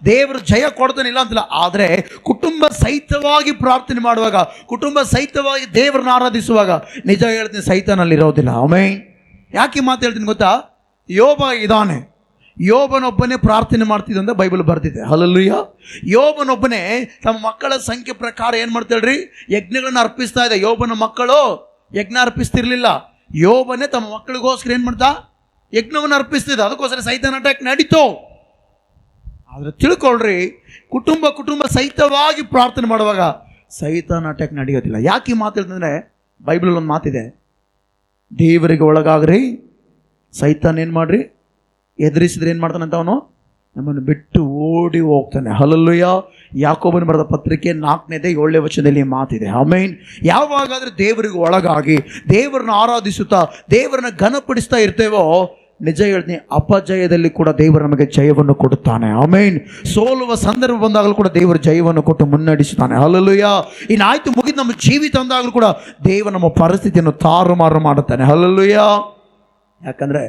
ದೇವರು ಜಯ ಕೊಡ್ತಾನಿಲ್ಲ ಅಂತಲ್ಲ, ಆದರೆ ಕುಟುಂಬ ಸಹಿತವಾಗಿ ಪ್ರಾರ್ಥನೆ ಮಾಡುವಾಗ, ಕುಟುಂಬ ಸಹಿತವಾಗಿ ದೇವರನ್ನ ಆರಾಧಿಸುವಾಗ ನಿಜ ಹೇಳ್ತೀನಿ, ಸೈತಾನಲ್ಲಿರೋದಿಲ್ಲ. ಆಮೇನ್. ಯಾಕೆ ಮಾತು ಹೇಳ್ತೀನಿ ಗೊತ್ತಾ? ಯೋಬ ಇದ್ದಾನೆ, ಯೋಬನೊಬ್ಬನೇ ಪ್ರಾರ್ಥನೆ ಮಾಡ್ತಿದ್ದ ಅಂತ ಬೈಬಲ್ ಬರ್ತಿದೆ. ಹಲ್ಲೆಲೂಯಾ. ಯೋಬನೊಬ್ಬನೇ ತಮ್ಮ ಮಕ್ಕಳ ಸಂಖ್ಯೆ ಪ್ರಕಾರ ಏನು ಮಾಡ್ತಾಳ್ರಿ? ಯಜ್ಞಗಳನ್ನು ಅರ್ಪಿಸ್ತಾ ಇದೆ. ಯೋಬನ ಮಕ್ಕಳು ಯಜ್ಞ ಅರ್ಪಿಸ್ತಿರ್ಲಿಲ್ಲ. ಯೋಬನೇ ತಮ್ಮ ಮಕ್ಕಳಿಗೋಸ್ಕರ ಏನು ಮಾಡ್ತಾ? ಯಜ್ಞವನ್ನು ಅರ್ಪಿಸ್ತಿದ್ದ. ಅದಕ್ಕೋಸ್ಕರ ಸೈತಾನ ಅಟ್ಯಾಕ್ ನಡೀತು. ಆದರೆ ತಿಳ್ಕೊಳ್ರಿ, ಕುಟುಂಬ ಸಹಿತವಾಗಿ ಪ್ರಾರ್ಥನೆ ಮಾಡುವಾಗ ಸೈತಾನ ಅಟ್ಯಾಕ್ ನಡೆಯೋದಿಲ್ಲ. ಯಾಕೆ ಈ ಮಾತು ಹೇಳ್ತಂದ್ರೆ, ಬೈಬಲಲ್ಲಿ ಒಂದು ಮಾತಿದೆ, ದೇವರಿಗೆ ಒಳಗಾಗ್ರಿ, ಸೈತಾನ ಏನು ಮಾಡ್ರಿ? ಎದುರಿಸಿದ್ರೆ ಏನು ಮಾಡ್ತಾನಂತ ಅವನು? ನಮ್ಮನ್ನು ಬಿಟ್ಟು ಓಡಿ ಹೋಗ್ತಾನೆ. ಹಲ್ಲೆಲೂಯ. ಯಾಕೋಬನ ಬರೆದ ಪತ್ರಿಕೆ 4:7 ವಚನದಲ್ಲಿ ಮಾತಿದೆ. ಆಮೇನ್. ಯಾವಾಗಾದ್ರೆ ದೇವರಿಗೆ ಒಳಗಾಗಿ ದೇವರನ್ನ ಆರಾಧಿಸುತ್ತಾ ದೇವರನ್ನ ಘನಪಡಿಸ್ತಾ ಇರ್ತೇವೋ, ನಿಜ ಹೇಳ್ತೀನಿ, ಅಪಜಯದಲ್ಲಿ ಕೂಡ ದೇವರು ನಮಗೆ ಜಯವನ್ನು ಕೊಡುತ್ತಾನೆ. ಆಮೇನ್. ಸೋಲುವ ಸಂದರ್ಭ ಬಂದಾಗಲೂ ಕೂಡ ದೇವರು ಜಯವನ್ನು ಕೊಟ್ಟು ಮುನ್ನಡೆಸುತ್ತಾನೆ. ಹಲ್ಲೆಲೂಯ. ಇನ್ನಾಯ್ತು ಮುಗಿದು ನಮ್ಮ ಜೀವಿತ ಅಂದಾಗಲೂ ಕೂಡ ದೇವರು ನಮ್ಮ ಪರಿಸ್ಥಿತಿಯನ್ನು ತಾರುಮಾರು ಮಾಡುತ್ತಾನೆ. ಹಲ್ಲೆಲೂಯ. ಯಾಕಂದರೆ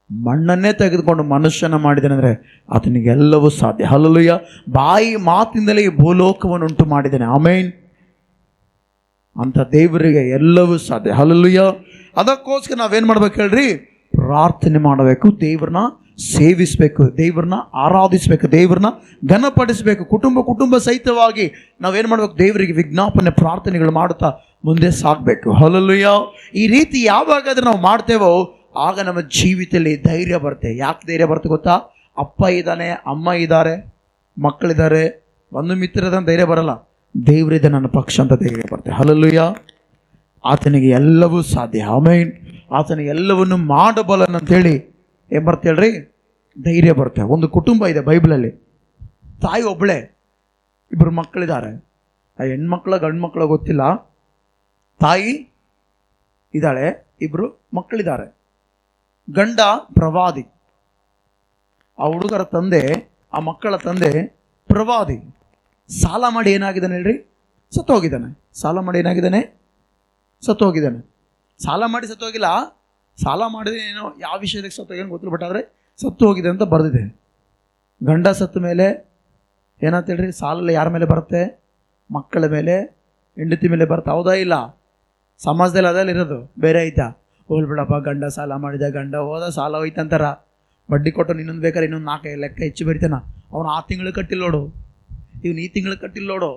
ಮಣ್ಣನ್ನೇ ತೆಗೆದುಕೊಂಡು ಮನುಷ್ಯನ ಮಾಡಿದ್ದಾನೆಂದರೆ ಆತನಿಗೆಲ್ಲವೂ ಸಾಧ್ಯ. ಹಲ್ಲೆಲೂಯ. ಬಾಯಿ ಮಾತಿನಿಂದಲೇ ಈ ಭೂಲೋಕವನ್ನು ಉಂಟು ಮಾಡಿದ್ದಾನೆ. ಆಮೇನ್. ಅಂತ ದೇವರಿಗೆ ಎಲ್ಲವೂ ಸಾಧ್ಯ. ಹಲ್ಲೆಲೂಯ. ಅದಕ್ಕೋಸ್ಕರ ನಾವೇನು ಮಾಡ್ಬೇಕು ಹೇಳ್ರಿ? ಪ್ರಾರ್ಥನೆ ಮಾಡಬೇಕು, ದೇವ್ರನ್ನ ಸೇವಿಸಬೇಕು, ದೇವ್ರನ್ನ ಆರಾಧಿಸಬೇಕು, ದೇವ್ರನ್ನ ಘನಪಡಿಸಬೇಕು. ಕುಟುಂಬ ಸಹಿತವಾಗಿ ನಾವೇನು ಮಾಡಬೇಕು? ದೇವರಿಗೆ ವಿಜ್ಞಾಪನೆ ಪ್ರಾರ್ಥನೆಗಳು ಮಾಡುತ್ತಾ ಮುಂದೆ ಸಾಗಬೇಕು. ಹಲ್ಲೆಲೂಯ. ಈ ರೀತಿ ಯಾವಾಗಾದ್ರೂ ನಾವು ಮಾಡ್ತೇವೋ ಆಗ ನಮ್ಮ ಜೀವಿತದಲ್ಲಿ ಧೈರ್ಯ ಬರುತ್ತೆ. ಯಾಕೆ ಧೈರ್ಯ ಬರುತ್ತೆ ಗೊತ್ತಾ? ಅಪ್ಪ ಇದ್ದಾನೆ, ಅಮ್ಮ ಇದ್ದಾರೆ, ಮಕ್ಕಳಿದ್ದಾರೆ, ಒಂದು ಮಿತ್ರದ ಧೈರ್ಯ ಬರಲ್ಲ. ದೇವರಿದೆ ನನ್ನ ಪಕ್ಷ ಅಂತ ಧೈರ್ಯ ಬರುತ್ತೆ. ಹಲ್ಲೆಲೂಯ. ಆತನಿಗೆ ಎಲ್ಲವೂ ಸಾಧ್ಯ. ಆಮೇನ್. ಆತನಿಗೆ ಎಲ್ಲವನ್ನು ಮಾಡಬಲ್ಲನಂತೇಳಿ ಏನು ಬರುತ್ತೆ ಹೇಳ್ರಿ? ಧೈರ್ಯ ಬರುತ್ತೆ. ಒಂದು ಕುಟುಂಬ ಇದೆ ಬೈಬಲಲ್ಲಿ. ತಾಯಿ ಒಬ್ಬಳೇ, ಇಬ್ಬರು ಮಕ್ಕಳಿದ್ದಾರೆ. ಆ ಹೆಣ್ಮಕ್ಳ ಗಂಡು ಮಕ್ಕಳ ಗೊತ್ತಿಲ್ಲ. ತಾಯಿ ಇದ್ದಾಳೆ, ಇಬ್ಬರು ಮಕ್ಕಳಿದ್ದಾರೆ. ಗಂಡ ಪ್ರವಾದಿ, ಆ ಹುಡುಗರ ತಂದೆ, ಆ ಮಕ್ಕಳ ತಂದೆ ಪ್ರವಾದಿ. ಸಾಲ ಮಾಡಿ ಏನಾಗಿದ್ದಾನೆ ಹೇಳ್ರಿ? ಸತ್ತೋಗಿದ್ದಾನೆ. ಸಾಲ ಮಾಡಿ ಏನಾಗಿದ್ದಾನೆ? ಸತ್ತೋಗಿದ್ದಾನೆ. ಸಾಲ ಮಾಡಿ ಸತ್ತೋಗಿಲ್ಲ, ಸಾಲ ಮಾಡಿದ್ರೆ ಏನೋ ಯಾವ ವಿಷಯಕ್ಕೆ ಸತ್ತೋಗೇನು ಗೊತ್ತಿಲ್ಲ, ಬಟ್ ಆದರೆ ಸತ್ತು ಹೋಗಿದೆ ಅಂತ ಬರೆದಿದೆ. ಗಂಡ ಸತ್ತ ಮೇಲೆ ಏನಂತ ಹೇಳ್ರಿ? ಸಾಲ ಯಾರ ಮೇಲೆ ಬರುತ್ತೆ? ಮಕ್ಕಳ ಮೇಲೆ, ಹೆಂಡತಿ ಮೇಲೆ ಬರುತ್ತೆ. ಹೌದಾ ಇಲ್ಲ? ಸಮಾಜದಲ್ಲಿ ಅದಲ್ಲಿ ಇರೋದು. ಬೇರೆ ಐತಾ? ಹೋಲ್ ಬಿಡಪ್ಪ, ಗಂಡ ಸಾಲ ಮಾಡಿದ, ಗಂಡ ಹೋದ, ಸಾಲ ಹೋಯ್ತಂತಾರ. ಬಡ್ಡಿ ಕೊಟ್ಟು ಇನ್ನೊಂದು ಬೇಕಾದ್ರೆ ಇನ್ನೊಂದು 4 ಲೆಕ್ಕ ಹೆಚ್ಚು ಬರಿತಾನ. ಅವನು ಆ ತಿಂಗಳು ಕಟ್ಟಿಲ್ಲ ನೋಡು, ಇವನು ಈ ತಿಂಗಳು ಕಟ್ಟಿಲ್ಲ ನೋಡು.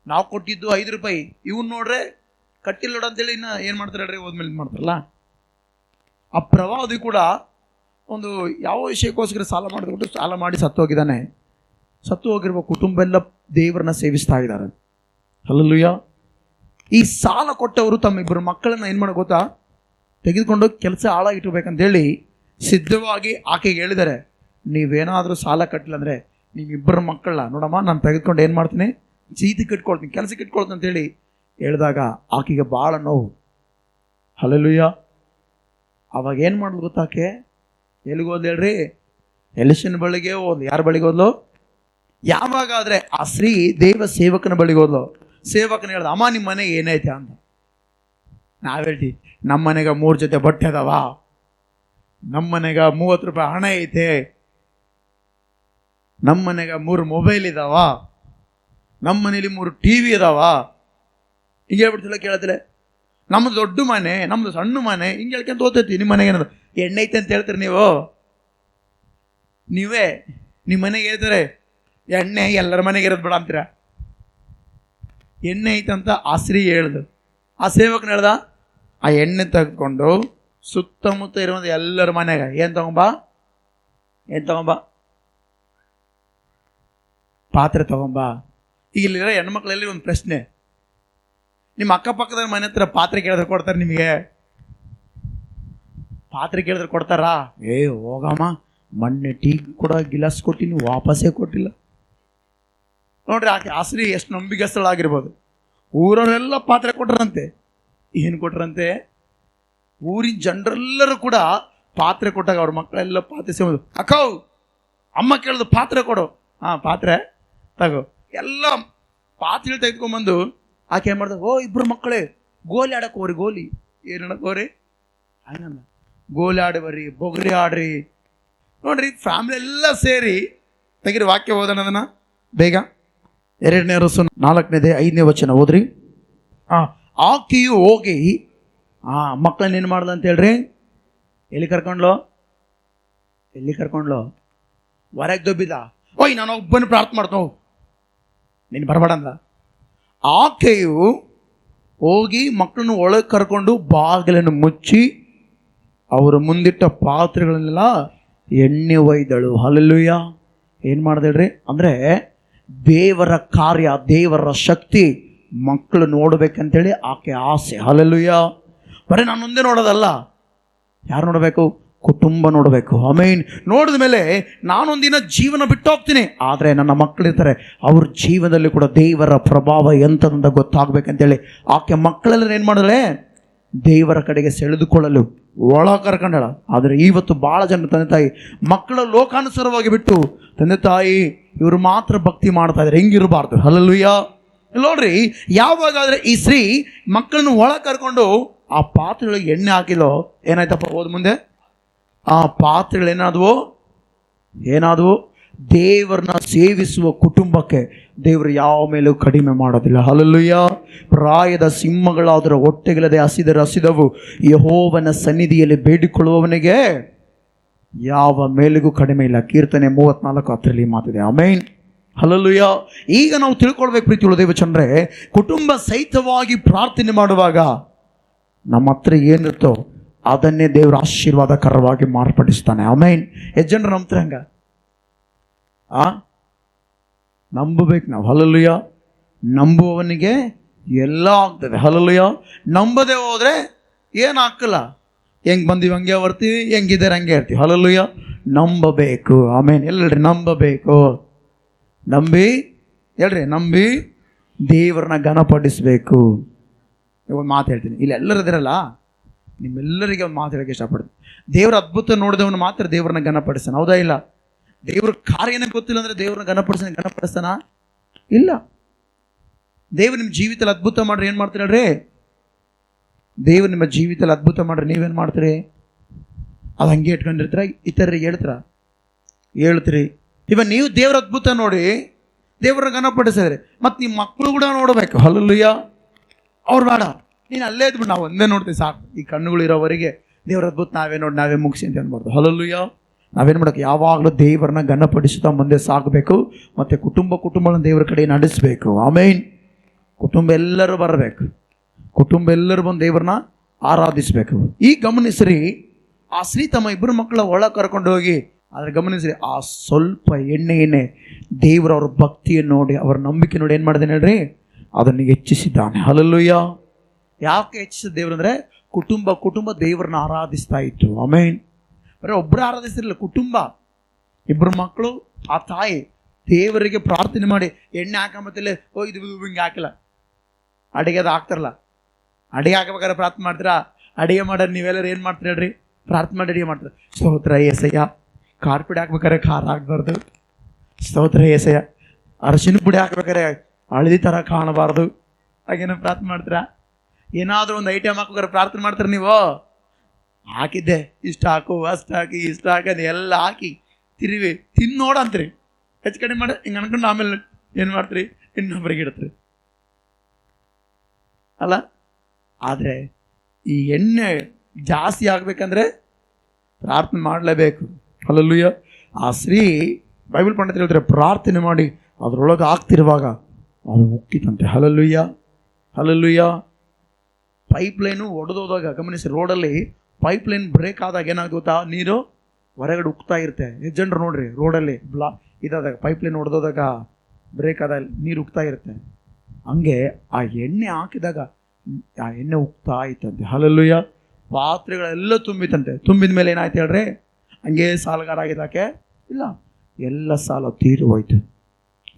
ನಾವು ಕೊಟ್ಟಿದ್ದು 5 ರೂಪಾಯಿ, ಇವನು ನೋಡ್ರೆ ಕಟ್ಟಿಲ್ಲ ನೋಡು ಅಂತೇಳಿ ಇನ್ನು ಏನು ಮಾಡ್ತಾರೆ ಹೇಳ್ರಿ? ಹೋದ್ಮೇಲೆ ಇದು ಮಾಡ್ತಾರಲ್ಲ. ಆ ಪ್ರವಾದಿ ಕೂಡ ಒಂದು ಯಾವ ವಿಷಯಕ್ಕೋಸ್ಕರ ಸಾಲ ಮಾಡಿದ್ಬಿಟ್ಟು ಸಾಲ ಮಾಡಿ ಸತ್ತು ಹೋಗಿದ್ದಾನೆ. ಸತ್ತು ಹೋಗಿರುವ ಕುಟುಂಬ ಎಲ್ಲ ದೇವರನ್ನ ಸೇವಿಸ್ತಾ ಇದ್ದಾರೆ. ಹಲ್ಲೆಲೂಯ. ಈ ಸಾಲ ಕೊಟ್ಟವರು ತಮ್ಮ ಇಬ್ಬರು ಮಕ್ಕಳನ್ನ ಏನು ಮಾಡೋ ಗೊತ್ತಾ? ತೆಗೆದುಕೊಂಡು ಕೆಲಸ ಹಾಳಾಗಿಟ್ಬೇಕಂತೇಳಿ ಸಿದ್ಧವಾಗಿ ಆಕೆಗೆ ಹೇಳಿದ್ದಾರೆ, ನೀವೇನಾದರೂ ಸಾಲ ಕಟ್ಟಿಲ್ಲ ಅಂದರೆ ನೀವಿಬ್ಬರು ಮಕ್ಕಳನ್ನ ನೋಡಮ್ಮ ನಾನು ತೆಗೆದುಕೊಂಡು ಏನು ಮಾಡ್ತೀನಿ? ಚೀತಿ ಕಟ್ಕೊಳ್ತೀನಿ, ಕೆಲಸಕ್ಕೆ ಇಟ್ಕೊಳ್ತೀನಿ ಅಂತೇಳಿ ಹೇಳಿದಾಗ ಆಕೆಗೆ ಭಾಳ ನೋವು. ಹಲ್ಲೆಲೂಯ. ಅವಾಗ ಏನು ಮಾಡ್ಲು ಗೊತ್ತಾಕೆ? ಎಲ್ಲಿಗೆ ಹೋದ್ಲು ಹೇಳ್ರಿ? ಎಲಿಷನ ಬಳಿಗೆ ಹೋದ್ಲು. ಯಾರ ಬಳಿಗೆ ಹೋದ್ಲು? ಯಾವಾಗಾದರೆ ಆ ಸ್ತ್ರೀ ದೇವ ಸೇವಕನ ಬಳಿಗೆ ಹೋದ್ಲು. ಸೇವಕನ ಹೇಳ್ದ, ಅಮ್ಮ ನಿಮ್ಮ ಮನೆಗೆ ಏನೈತೆ ಅಂತ. ನಾವು ಹೇಳ್ತೀವಿ, ನಮ್ಮ ಮನೆಗೆ 3 ಜೊತೆ ಬಟ್ಟೆ ಅದಾವ, ನಮ್ಮ ಮನೆಗೆ 30 ರೂಪಾಯಿ ಹಣ ಐತೆ, ನಮ್ಮ ಮನೆಗೆ 3 ಮೊಬೈಲ್ ಇದಾವ, ನಮ್ಮ ಮನೇಲಿ 3 TV ಇದಾವ. ಹಿಂಗೆ ಹೇಳ್ಬಿಡ್ತಿಲ್ಲ, ಕೇಳತ್ತಿಲ್ಲ. ನಮ್ಮದು ದೊಡ್ಡ ಮನೆ, ನಮ್ಮದು ಸಣ್ಣ ಮನೆ, ಹಿಂಗೆ ಹೇಳ್ಕೊಂತ ಓದ್ತೈತಿ. ನಿಮ್ಮ ಮನೆಗೆ ಏನದು ಎಣ್ಣೆ ಐತೆ ಅಂತ ಹೇಳ್ತೀರಿ ನೀವೇ ನಿಮ್ಮ ಮನೆಗೆ ಹೇಳ್ತಾರೆ ಎಣ್ಣೆ ಎಲ್ಲರ ಮನೆಗೆ ಇರೋದು ಬೇಡ ಅಂತೀರ. ಎಣ್ಣೆ ಐತಂತ ಆ ಸ್ತ್ರೀ ಹೇಳ್ದು. ಆ ಸೇವಕನ ಹೇಳ್ದ, ಆ ಎಣ್ಣೆ ತೆಗೆದುಕೊಂಡು ಸುತ್ತಮುತ್ತ ಇರುವಂಥ ಎಲ್ಲರ ಮನೆಗೆ ಏನು ತಗೊಂಬ ಪಾತ್ರೆ ತಗೊಂಬ. ಈಗ ಇಲ್ಲಿರೋ ಹೆಣ್ಮಕ್ಳಲ್ಲಿ ಒಂದು ಪ್ರಶ್ನೆ, ನಿಮ್ಮ ಅಕ್ಕಪಕ್ಕದ ಮನೆ ಹತ್ರ ಪಾತ್ರೆ ಕೇಳಿದ್ರೆ ಕೊಡ್ತಾರೆ ನಿಮಗೆ? ಪಾತ್ರೆ ಕೇಳಿದ್ರೆ ಕೊಡ್ತಾರಾ? ಹೋಗಮ್ಮ, ಮೊನ್ನೆ ಟೀ ಕೂಡ ಗಿಲಾಸ್ ಕೊಟ್ಟಿನಿ, ವಾಪಸ್ಸೇ ಕೊಟ್ಟಿಲ್ಲ. ನೋಡ್ರಿ ಆಕೆ ಆಸ್ರಿ ಎಷ್ಟು ನಂಬಿಕೆಸ್ಥಳಾಗಿರ್ಬೋದು. ಊರವರೆಲ್ಲ ಪಾತ್ರೆ ಕೊಟ್ರಂತೆ. ಏನು ಕೊಟ್ರಂತೆ? ಊರಿನ ಜನರೆಲ್ಲರೂ ಕೂಡ ಪಾತ್ರೆ ಕೊಟ್ಟಾಗ ಅವ್ರ ಮಕ್ಕಳೆಲ್ಲ ಪಾತ್ರೆ ಸೇಬೋದು. ಅಕ್ಕವು ಅಮ್ಮ ಕೇಳಿದ್ರು ಪಾತ್ರೆ ಕೊಡು. ಪಾತ್ರೆ ತಗೋ. ಎಲ್ಲ ಪಾತ್ರೆ ತೆಗೆದುಕೊಂಡ್ಬಂದು ಆಕೆ ಏನು ಮಾಡ್ದೆ? ಇಬ್ಬರು ಮಕ್ಕಳೇ ಗೋಲಿ ಆಡಕ್ಕೆ ಹೋಗ್ರಿ. ಗೋಲಿ ಏನು ಆಡಕ್ಕೆ ಹೋಗ್ರಿ? ಹಂಗಲ್ಲ, ಗೋಲಿ ಆಡುವರಿ, ಬೊಗರಿ ಆಡ್ರಿ. ನೋಡ್ರಿ, ಫ್ಯಾಮಿಲಿ ಎಲ್ಲ ಸೇರಿ ತೆಗಿರಿ. ವಾಕ್ಯ ಓದೋಣ ಅದನ್ನು ಬೇಗ. 2ನೇ ಅರಸು 4ನೇದೇ 5ನೇ ವಚನ ಓದ್ರಿ. ಆಕೆಯು ಹೋಗಿ ಮಕ್ಕಳನ್ನ ಏನು ಮಾಡ್ದ ಅಂತ ಹೇಳ್ರಿ? ಎಲ್ಲಿ ಕರ್ಕೊಂಡ್ಲು? ಹೊರಗೆ ದೊಬ್ಬಿದ. ನಾನು ಒಬ್ಬನ ಪ್ರಾರ್ಥನೆ ಮಾಡ್ತೇವೆ, ನೀನು ಬರಬೇಡ ಅಂದ. ಆಕೆಯು ಹೋಗಿ ಮಕ್ಕಳನ್ನು ಒಳಗೆ ಕರ್ಕೊಂಡು ಬಾಗಿಲನ್ನು ಮುಚ್ಚಿ ಅವರ ಮುಂದಿಟ್ಟ ಪಾತ್ರೆಗಳನ್ನೆಲ್ಲ ಎಣ್ಣೆ ಒಯ್ದಳು. ಹಲ್ಲೆಲೂಯ. ಏನು ಮಾಡ್ದೇಳ್ರಿ? ಅಂದರೆ ದೇವರ ಕಾರ್ಯ, ದೇವರ ಶಕ್ತಿ ಮಕ್ಕಳು ನೋಡ್ಬೇಕಂತೇಳಿ ಆಕೆ ಆಸೆ. ಹಲ್ಲೆಲೂಯ. ಬರೀ ನಾನು ಮುಂದೆ ನೋಡೋದಲ್ಲ, ಯಾರು ನೋಡಬೇಕು? ಕುಟುಂಬ ನೋಡಬೇಕು. ಆಮೇನ್. ನೋಡಿದ ಮೇಲೆ ನಾನೊಂದಿನ ಜೀವನ ಬಿಟ್ಟು ಹೋಗ್ತೀನಿ, ಆದರೆ ನನ್ನ ಮಕ್ಕಳಿರ್ತಾರೆ, ಅವ್ರ ಜೀವನದಲ್ಲಿ ಕೂಡ ದೇವರ ಪ್ರಭಾವ ಎಂಥದಂತ ಗೊತ್ತಾಗಬೇಕಂತೇಳಿ ಆಕೆ ಮಕ್ಕಳೆಲ್ಲ ಏನು ಮಾಡಿದ್ರೆ ದೇವರ ಕಡೆಗೆ ಸೆಳೆದುಕೊಳ್ಳಲು ಒಳ ಕರ್ಕೊಂಡಳ. ಆದರೆ ಇವತ್ತು ಭಾಳ ಜನ ತಂದೆ ತಾಯಿ ಮಕ್ಕಳ ಲೋಕಾನುಸಾರವಾಗಿ ಬಿಟ್ಟು ತಂದೆ ತಾಯಿ ಇವರು ಮಾತ್ರ ಭಕ್ತಿ ಮಾಡ್ತಾ ಇದ್ದಾರೆ. ಹೆಂಗಿರಬಾರ್ದು. ಹಲ್ಲೆಲೂಯಾ. ನೋಡ್ರಿ, ಯಾವಾಗಾದ್ರೆ ಈ ಸ್ತ್ರೀ ಮಕ್ಕಳನ್ನು ಒಳ ಕರ್ಕೊಂಡು ಆ ಪಾತ್ರೆಗಳಿಗೆ ಎಣ್ಣೆ ಹಾಕಿಲ್ಲೋ ಏನಾಯ್ತಪ್ಪ? ಹೋದ ಮುಂದೆ ಆ ಪಾತ್ರೆಗಳೇನಾದವು? ದೇವರನ್ನ ಸೇವಿಸುವ ಕುಟುಂಬಕ್ಕೆ ದೇವರು ಯಾವ ಮೇಲೂ ಕಡಿಮೆ ಮಾಡೋದಿಲ್ಲ. ಹಲ್ಲೆಲೂಯಾ. ಪ್ರಾಯದ ಸಿಂಹಗಳಾದರೂ ಹೊಟ್ಟೆಗಿಲ್ಲದೆ ಹಸಿದವು, ಯೆಹೋವನ ಸನ್ನಿಧಿಯಲ್ಲಿ ಬೇಡಿಕೊಳ್ಳುವವನಿಗೆ ಯಾವ ಮೇಲಿಗೂ ಕಡಿಮೆ ಇಲ್ಲ. ಕೀರ್ತನೆ 34:10 ಮಾತಿದೆ. ಆಮೇನ್. ಹಲ್ಲೆಲೂಯಾ. ಈಗ ನಾವು ತಿಳ್ಕೊಳ್ಬೇಕು ಪ್ರೀತಿಯುಳ್ಳ ದೇವಚಂದ್ರೆ, ಕುಟುಂಬ ಸಹಿತವಾಗಿ ಪ್ರಾರ್ಥನೆ ಮಾಡುವಾಗ ನಮ್ಮ ಹತ್ರ ಏನಿರ್ತೋ ಅದನ್ನೇ ದೇವರು ಆಶೀರ್ವಾದಕರವಾಗಿ ಮಾರ್ಪಡಿಸ್ತಾನೆ. ಆಮೇನ್. ಎಷ್ಟು ಜನರು ನಂಬ್ತಾರೆ ಹಂಗ? ನಂಬಬೇಕು ನಾವು. ಹಲ್ಲೆಲೂಯಾ. ನಂಬುವವನಿಗೆ ಎಲ್ಲ ಆಗ್ತದೆ. ಹಲ್ಲೆಲೂಯಾ. ನಂಬದೆ ಹೋದರೆ ಏನಾಗಲ್ಲ. ಹೆಂಗೆ ಬಂದೀವಿ ಹಂಗೆ ಬರ್ತೀವಿ, ಹೆಂಗಿದ್ದಾರೆ ಹಂಗೆ ಇರ್ತೀವಿ. ಹಲ್ಲೆಲೂಯಾ. ನಂಬಬೇಕು. ಆಮೇನ್. ಎಲ್ಲರಿ ನಂಬಬೇಕು. ನಂಬಿ ದೇವರನ್ನ ಘನಪಡಿಸಬೇಕು. ಒಂದು ಮಾತು ಹೇಳ್ತೀನಿ, ಇಲ್ಲಿ ಎಲ್ಲರೂ ಇದಿರಲ್ಲ, ನಿಮ್ಮೆಲ್ಲರಿಗೆ ಒಂದು ಮಾತು ಹೇಳೋಕ್ಕೆ ಇಷ್ಟಪಡ್ತೀನಿ. ದೇವರ ಅದ್ಭುತ ನೋಡಿದವನು ಮಾತ್ರ ದೇವರನ್ನ ಘನಪಡಿಸ್ತಾನೆ. ಹೌದಾ? ಇಲ್ಲ. ದೇವ್ರ ಕಾರ್ಯನೇ ಗೊತ್ತಿಲ್ಲ ಅಂದರೆ ದೇವ್ರನ್ನ ಘನಪಡಿಸ್ತಾನ? ಇಲ್ಲ. ದೇವ್ರು ನಿಮ್ಮ ಜೀವಿತದಲ್ಲಿ ಅದ್ಭುತ ಮಾಡ್ರಿ ಏನು ಮಾಡ್ತೀರಿ ಹೇಳ್ರಿ? ದೇವ್ರು ನಿಮ್ಮ ಜೀವಿತದಲ್ಲಿ ಅದ್ಭುತ ಮಾಡ್ರಿ ನೀವೇನು ಮಾಡ್ತೀರಿ? ಅದು ಹಂಗೆ ಇಟ್ಕೊಂಡಿರ್ತೀರ? ಇತರರಿಗೆ ಹೇಳ್ತೀರಿ. ಇವಾಗ ನೀವು ದೇವ್ರ ಅದ್ಭುತ ನೋಡಿ ದೇವ್ರನ್ನ ಘನಪಡಿಸಿದ್ರಿ, ಮತ್ತು ನಿಮ್ಮ ಮಕ್ಕಳು ಕೂಡ ನೋಡಬೇಕು. ಹಲ್ಲೆಲೂಯಾ. ಅವ್ರು ಬೇಡ, ನೀನು ಅಲ್ಲೇ ಇದ್ಬಿಟ್ಟು ನಾವು ಒಂದೇ ನೋಡ್ತೀವಿ ಸಾಕು. ಈ ಕಣ್ಣುಗಳಿರೋವರೆಗೆ ದೇವ್ರ ಅದ್ಭುತ ನಾವೇ ಮುಗಿಸಿ ಅಂತ ಅನ್ಬಾರ್ದು. ಹಲ್ಲೆಲೂಯಾ. ನಾವೇನು ಮಾಡೋಕ್ಕೆ? ಯಾವಾಗಲೂ ದೇವರನ್ನ ಘನಪಡಿಸುತ್ತಾ ಮುಂದೆ ಸಾಗಬೇಕು. ಮತ್ತು ಕುಟುಂಬಗಳನ್ನ ದೇವರ ಕಡೆ ನಡೆಸಬೇಕು. ಆಮೇನ್. ಕುಟುಂಬ ಎಲ್ಲರೂ ಬರಬೇಕು. ಕುಟುಂಬ ಎಲ್ಲರೂ ಬಂದು ದೇವರನ್ನ ಆರಾಧಿಸಬೇಕು. ಈ ಗಮನಿಸ್ರಿ, ಆ ಸ್ತ್ರೀ ತಮ್ಮ ಇಬ್ಬರು ಮಕ್ಕಳ ಒಳ ಕರ್ಕೊಂಡು ಹೋಗಿ, ಆದರೆ ಗಮನಿಸ್ರಿ, ಆ ಸ್ವಲ್ಪ ಎಣ್ಣೆಯನ್ನೇ ದೇವರವ್ರ ಭಕ್ತಿಯನ್ನು ನೋಡಿ, ಅವರ ನಂಬಿಕೆ ನೋಡಿ ಏನು ಮಾಡಿದೆ ಹೇಳ್ರಿ? ಅದನ್ನು ಹೆಚ್ಚಿಸಿದ್ದಾನೆ. ಹಲ್ಲೆಲೂಯಾ. ಯಾಕೆ ಹೆಚ್ಚಿಸಿದ ದೇವರು ಅಂದರೆ ಕುಟುಂಬ ದೇವರನ್ನ ಆರಾಧಿಸ್ತಾ ಇತ್ತು. ಆಮೇನ್. ಬರೀ ಒಬ್ಬರು ಆರಾಧಿಸ್ತಿರಲಿಲ್ಲ, ಕುಟುಂಬ, ಇಬ್ಬರು ಮಕ್ಕಳು, ಆ ತಾಯಿ ದೇವರಿಗೆ ಪ್ರಾರ್ಥನೆ ಮಾಡಿ ಎಣ್ಣೆ ಹಾಕೊಂಬತ್ತಿಲ್ಲ. ಇದು ಹಿಂಗೆ ಹಾಕಿಲ್ಲ. ಅಡಿಗೆ ಅದು ಹಾಕ್ತಾರಲ್ಲ, ಅಡಿಗೆ ಹಾಕಬೇಕಾದ್ರೆ ಪ್ರಾರ್ಥನೆ ಮಾಡ್ತೀರಾ? ಅಡಿಗೆ ಮಾಡೋರು ನೀವೆಲ್ಲರೂ ಏನು ಮಾಡ್ತೀರಿ ಹೇಳ್ರಿ? ಪ್ರಾರ್ಥನೆ ಮಾಡಿ ಅಡಿಗೆ ಮಾಡ್ತಾರೆ. ಸ್ತೋತ್ರ ಏಸಯ್ಯ. ಖಾರ ಪುಡಿ ಹಾಕ್ಬೇಕಾರೆ ಖಾರ ಹಾಕ್ಬಾರ್ದು. ಸ್ತೋತ್ರ ಏಸಯ್ಯ. ಅರಶಿನ ಪುಡಿ ಹಾಕ್ಬೇಕಾರೆ ಹಳದಿ ಥರ ಕಾಣಬಾರ್ದು. ಹಾಗೇನೋ ಪ್ರಾರ್ಥನೆ ಮಾಡ್ತೀರಾ? ಏನಾದರೂ ಒಂದು ಐಟಮ್ ಹಾಕೋಬೇಕಾರೆ ಪ್ರಾರ್ಥನೆ ಮಾಡ್ತಾರೆ ನೀವು? ಹಾಕಿದ್ದೆ, ಇಷ್ಟು ಹಾಕು, ಅಷ್ಟು ಹಾಕಿ, ಇಷ್ಟು ಹಾಕೋದು ಎಲ್ಲ ಹಾಕಿ ತಿರುವಿ ತಿನ್ನೋಡಂತ್ರಿ. ಹೆಚ್ಚು ಕಡಿಮೆ ಮಾಡಿ ಹಿಂಗೆ ಅನ್ಕೊಂಡು ಆಮೇಲೆ ಏನು ಮಾಡ್ತೀರಿ? ಇನ್ನೊಬ್ಬರಿಗೆ ಇಡ್ತೀರಿ ಅಲ್ಲ? ಆದರೆ ಈ ಎಣ್ಣೆ ಜಾಸ್ತಿ ಆಗಬೇಕಂದ್ರೆ ಪ್ರಾರ್ಥನೆ ಮಾಡಲೇಬೇಕು. ಹಲ್ಲೆಲೂಯಾ. ಆ ಸ್ತ್ರೀ ಬೈಬಲ್ ಪಂಡಿತರು ಹೇಳ್ತಾರೆ, ಪ್ರಾರ್ಥನೆ ಮಾಡಿ ಅದರೊಳಗೆ ಆಗ್ತಿರುವಾಗ ಅದು ಮುಕ್ಕಿತಂತೆ. ಹಲ್ಲೆಲೂಯಾ. ಪೈಪ್ಲೈನು ಒಡೆದೋದಾಗ ಗಮನಿಸಿ, ರೋಡಲ್ಲಿ ಪೈಪ್ಲೈನ್ ಬ್ರೇಕ್ ಆದಾಗ ಏನಾಗುತ್ತೆ ಗೊತ್ತಾ? ನೀರು ಹೊರಗಡೆ ಉಕ್ತಾ ಇರುತ್ತೆ. ಎಷ್ಟು ಜನರು ನೋಡ್ರಿ, ರೋಡಲ್ಲಿ ಇದಾದಾಗ ಪೈಪ್ಲೈನ್ ಒಡೆದೋದಾಗ ಬ್ರೇಕ್ ಆದಾಗ ನೀರು ಉಕ್ತಾ ಇರುತ್ತೆ. ಹಂಗೆ ಆ ಎಣ್ಣೆ ಹಾಕಿದಾಗ ಆ ಎಣ್ಣೆ ಉಕ್ತಾ ಇತ್ತಂತೆ. ಹಲ್ಲೆಲೂಯಾ. ಪಾತ್ರೆಗಳೆಲ್ಲ ತುಂಬಿತಂತೆ. ತುಂಬಿದ ಮೇಲೆ ಏನಾಯ್ತು ಹೇಳ್ರಿ? ಹಂಗೆ ಸಾಲಗಾರ ಆಗಿದ್ದಾಕೆ ಇಲ್ಲ, ಎಲ್ಲ ಸಾಲ ತೀರಿ ಹೋಯ್ತು.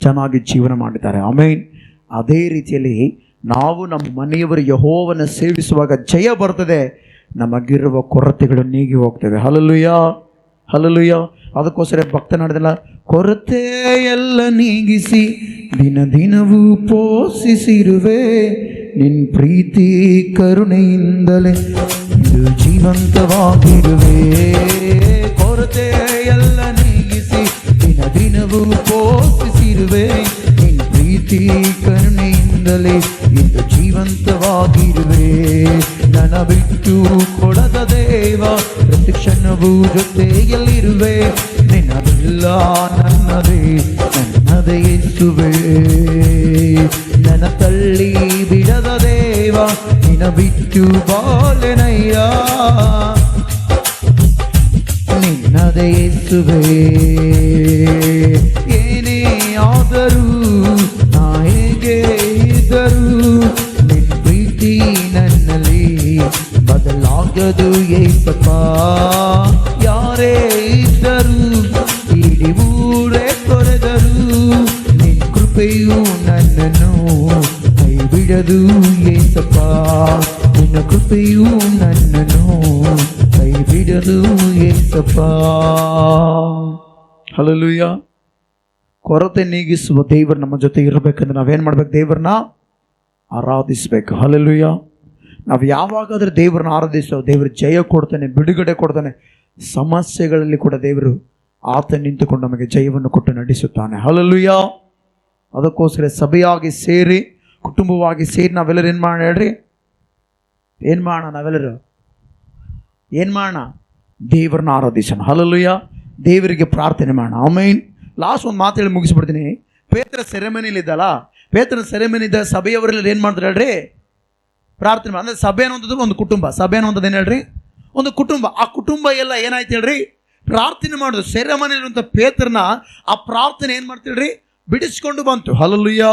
ಚೆನ್ನಾಗಿ ಜೀವನ ಮಾಡಿದ್ದಾರೆ. ಆಮೇನ್. ಅದೇ ರೀತಿಯಲ್ಲಿ ನಾವು ನಮ್ಮ ಮನೆಯವರು ಯೆಹೋವನ ಸೇವಿಸುವಾಗ ಜಯ ಬರ್ತದೆ, ನಮಗಿರುವ ಕೊರತೆಗಳು ನೀಗಿ ಹೋಗ್ತವೆ. ಹಲ್ಲೆಲೂಯಾ. ಅದಕ್ಕೋಸ್ಕರ ಭಕ್ತ ನಡೆದಿಲ್ಲ, ಕೊರತೆ ಎಲ್ಲ ನೀಗಿಸಿ ದಿನವೂ ಪೋಷಿಸಿರುವೆ, ನಿನ್ನ ಪ್ರೀತಿ ಕರುಣೆಯಿಂದಲೇ ಇದು ಜೀವಂತವಾಗಿರುವೆ. ಕೊರತೆ ಎಲ್ಲ ನೀಗಿಸಿ ದಿನವೂ ಪೋಷಿಸಿರುವೆ, ನಿನ್ನ ಪ್ರೀತಿ ಕರುಣೆಯಿಂದಲೇ ಇದು ಜೀವಂತವಾಗಿರುವೆ. ನನ್ನ ಬಿಟ್ಟು ಕೊಡದ ದೇವ, ಪ್ರತಿ ಕ್ಷಣವೂ ಜೊತೆಯಲ್ಲಿರುವೆ. ನಿನ್ನದೆಲ್ಲ ನನ್ನದೇ ಯೇಸುವೇ. ನನ್ನ ತಳ್ಳಿ ಬಿಡದ ದೇವ, ನಿನ್ನ ಬಿಟ್ಟು ಬಾಳೆನಯ್ಯ. ನಿನ್ನದೇ ಯೇಸುವೇ. ಏನೇ ಆದರೂ ನಾ ಹೇಗೆ ಇದ್ದರೂ ನಿನ್ನ ಪ್ರೀತಿ ನನ್ನಲ್ಲಿ ಬದಲಾಗದು ಏಸಪ್ಪ. ಬಿಡದು ಏಸಪ್ಪ, ನಿನ್ನ ಕೃಪೆಯು ನನ್ನನ್ನು ಕೈ ಬಿಡದು ಏಸಪ್ಪ. ಹಲ್ಲೆಲೂಯ. ಕೊರತೆ ನೀಗಿಸುವ ದೇವರು ನಮ್ಮ ಜೊತೆ ಇರಬೇಕಂದ್ರೆ ನಾವೇನು ಮಾಡ್ಬೇಕು? ದೇವರನ್ನ ಆರಾಧಿಸ್ಬೇಕು. ಹಲ್ಲೆಲೂಯ. ನಾವು ಯಾವಾಗಾದ್ರೆ ದೇವರನ್ನ ಆರಾಧಿಸೋ ದೇವರು ಜಯ ಕೊಡ್ತಾನೆ, ಬಿಡುಗಡೆ ಕೊಡ್ತಾನೆ. ಸಮಸ್ಯೆಗಳಲ್ಲಿ ಕೂಡ ದೇವರು ಆತ ನಿಂತುಕೊಂಡು ನಮಗೆ ಜಯವನ್ನು ಕೊಟ್ಟು ನಡೆಸುತ್ತಾನೆ. ಹಲ್ಲೆಲೂಯ. ಅದಕ್ಕೋಸ್ಕರ ಸಭೆಯಾಗಿ ಸೇರಿ, ಕುಟುಂಬವಾಗಿ ಸೇರಿ ನಾವೆಲ್ಲರೂ ಏನು ಮಾಡೋಣ ಹೇಳ್ರಿ? ಏನು ಮಾಡೋಣ? ನಾವೆಲ್ಲರೂ ಏನು ಮಾಡೋಣ? ದೇವರನ್ನ ಆರಾಧಿಸೋಣ. ಹಲ್ಲೆಲೂಯ. ದೇವರಿಗೆ ಪ್ರಾರ್ಥನೆ ಮಾಡೋಣ. ಆಮೆನ್. ಲಾಸ್ಟ್ ಒಂದು ಮಾತು ಹೇಳಿ ಮುಗಿಸ್ಬಿಡ್ತೀನಿ. ಪೇತ್ರ ಸೆರೆಮನಿಲಿದ್ದಲ್ಲ, ಪೇತ್ರನ ಸೆರೆಮನಿದ್ದ ಸಭೆಯವರೆಲ್ಲ ಏನು ಮಾಡ್ತಾರೆ ಹೇಳ್ರಿ? ಪ್ರಾರ್ಥನೆ ಮಾಡಿ. ಅಂದರೆ ಸಭೆ ಅನ್ನೋಂಥದ್ದು ಒಂದು ಕುಟುಂಬ. ಸಭೆ ಅನ್ನೋಂಥದ್ದು ಏನು ಹೇಳ್ರಿ? ಒಂದು ಕುಟುಂಬ. ಆ ಕುಟುಂಬ ಎಲ್ಲ ಏನಾಯ್ತು ಹೇಳ್ರಿ? ಪ್ರಾರ್ಥನೆ ಮಾಡೋದು. ಸೆರೆಮನೆಯಲ್ಲಿರುವಂಥ ಪೇತ್ರನ ಆ ಪ್ರಾರ್ಥನೆ ಏನು ಮಾಡ್ತಿಳ್ರಿ? ಬಿಡಿಸ್ಕೊಂಡು ಬಂತು. ಹಲ್ಲೆಲೂಯ.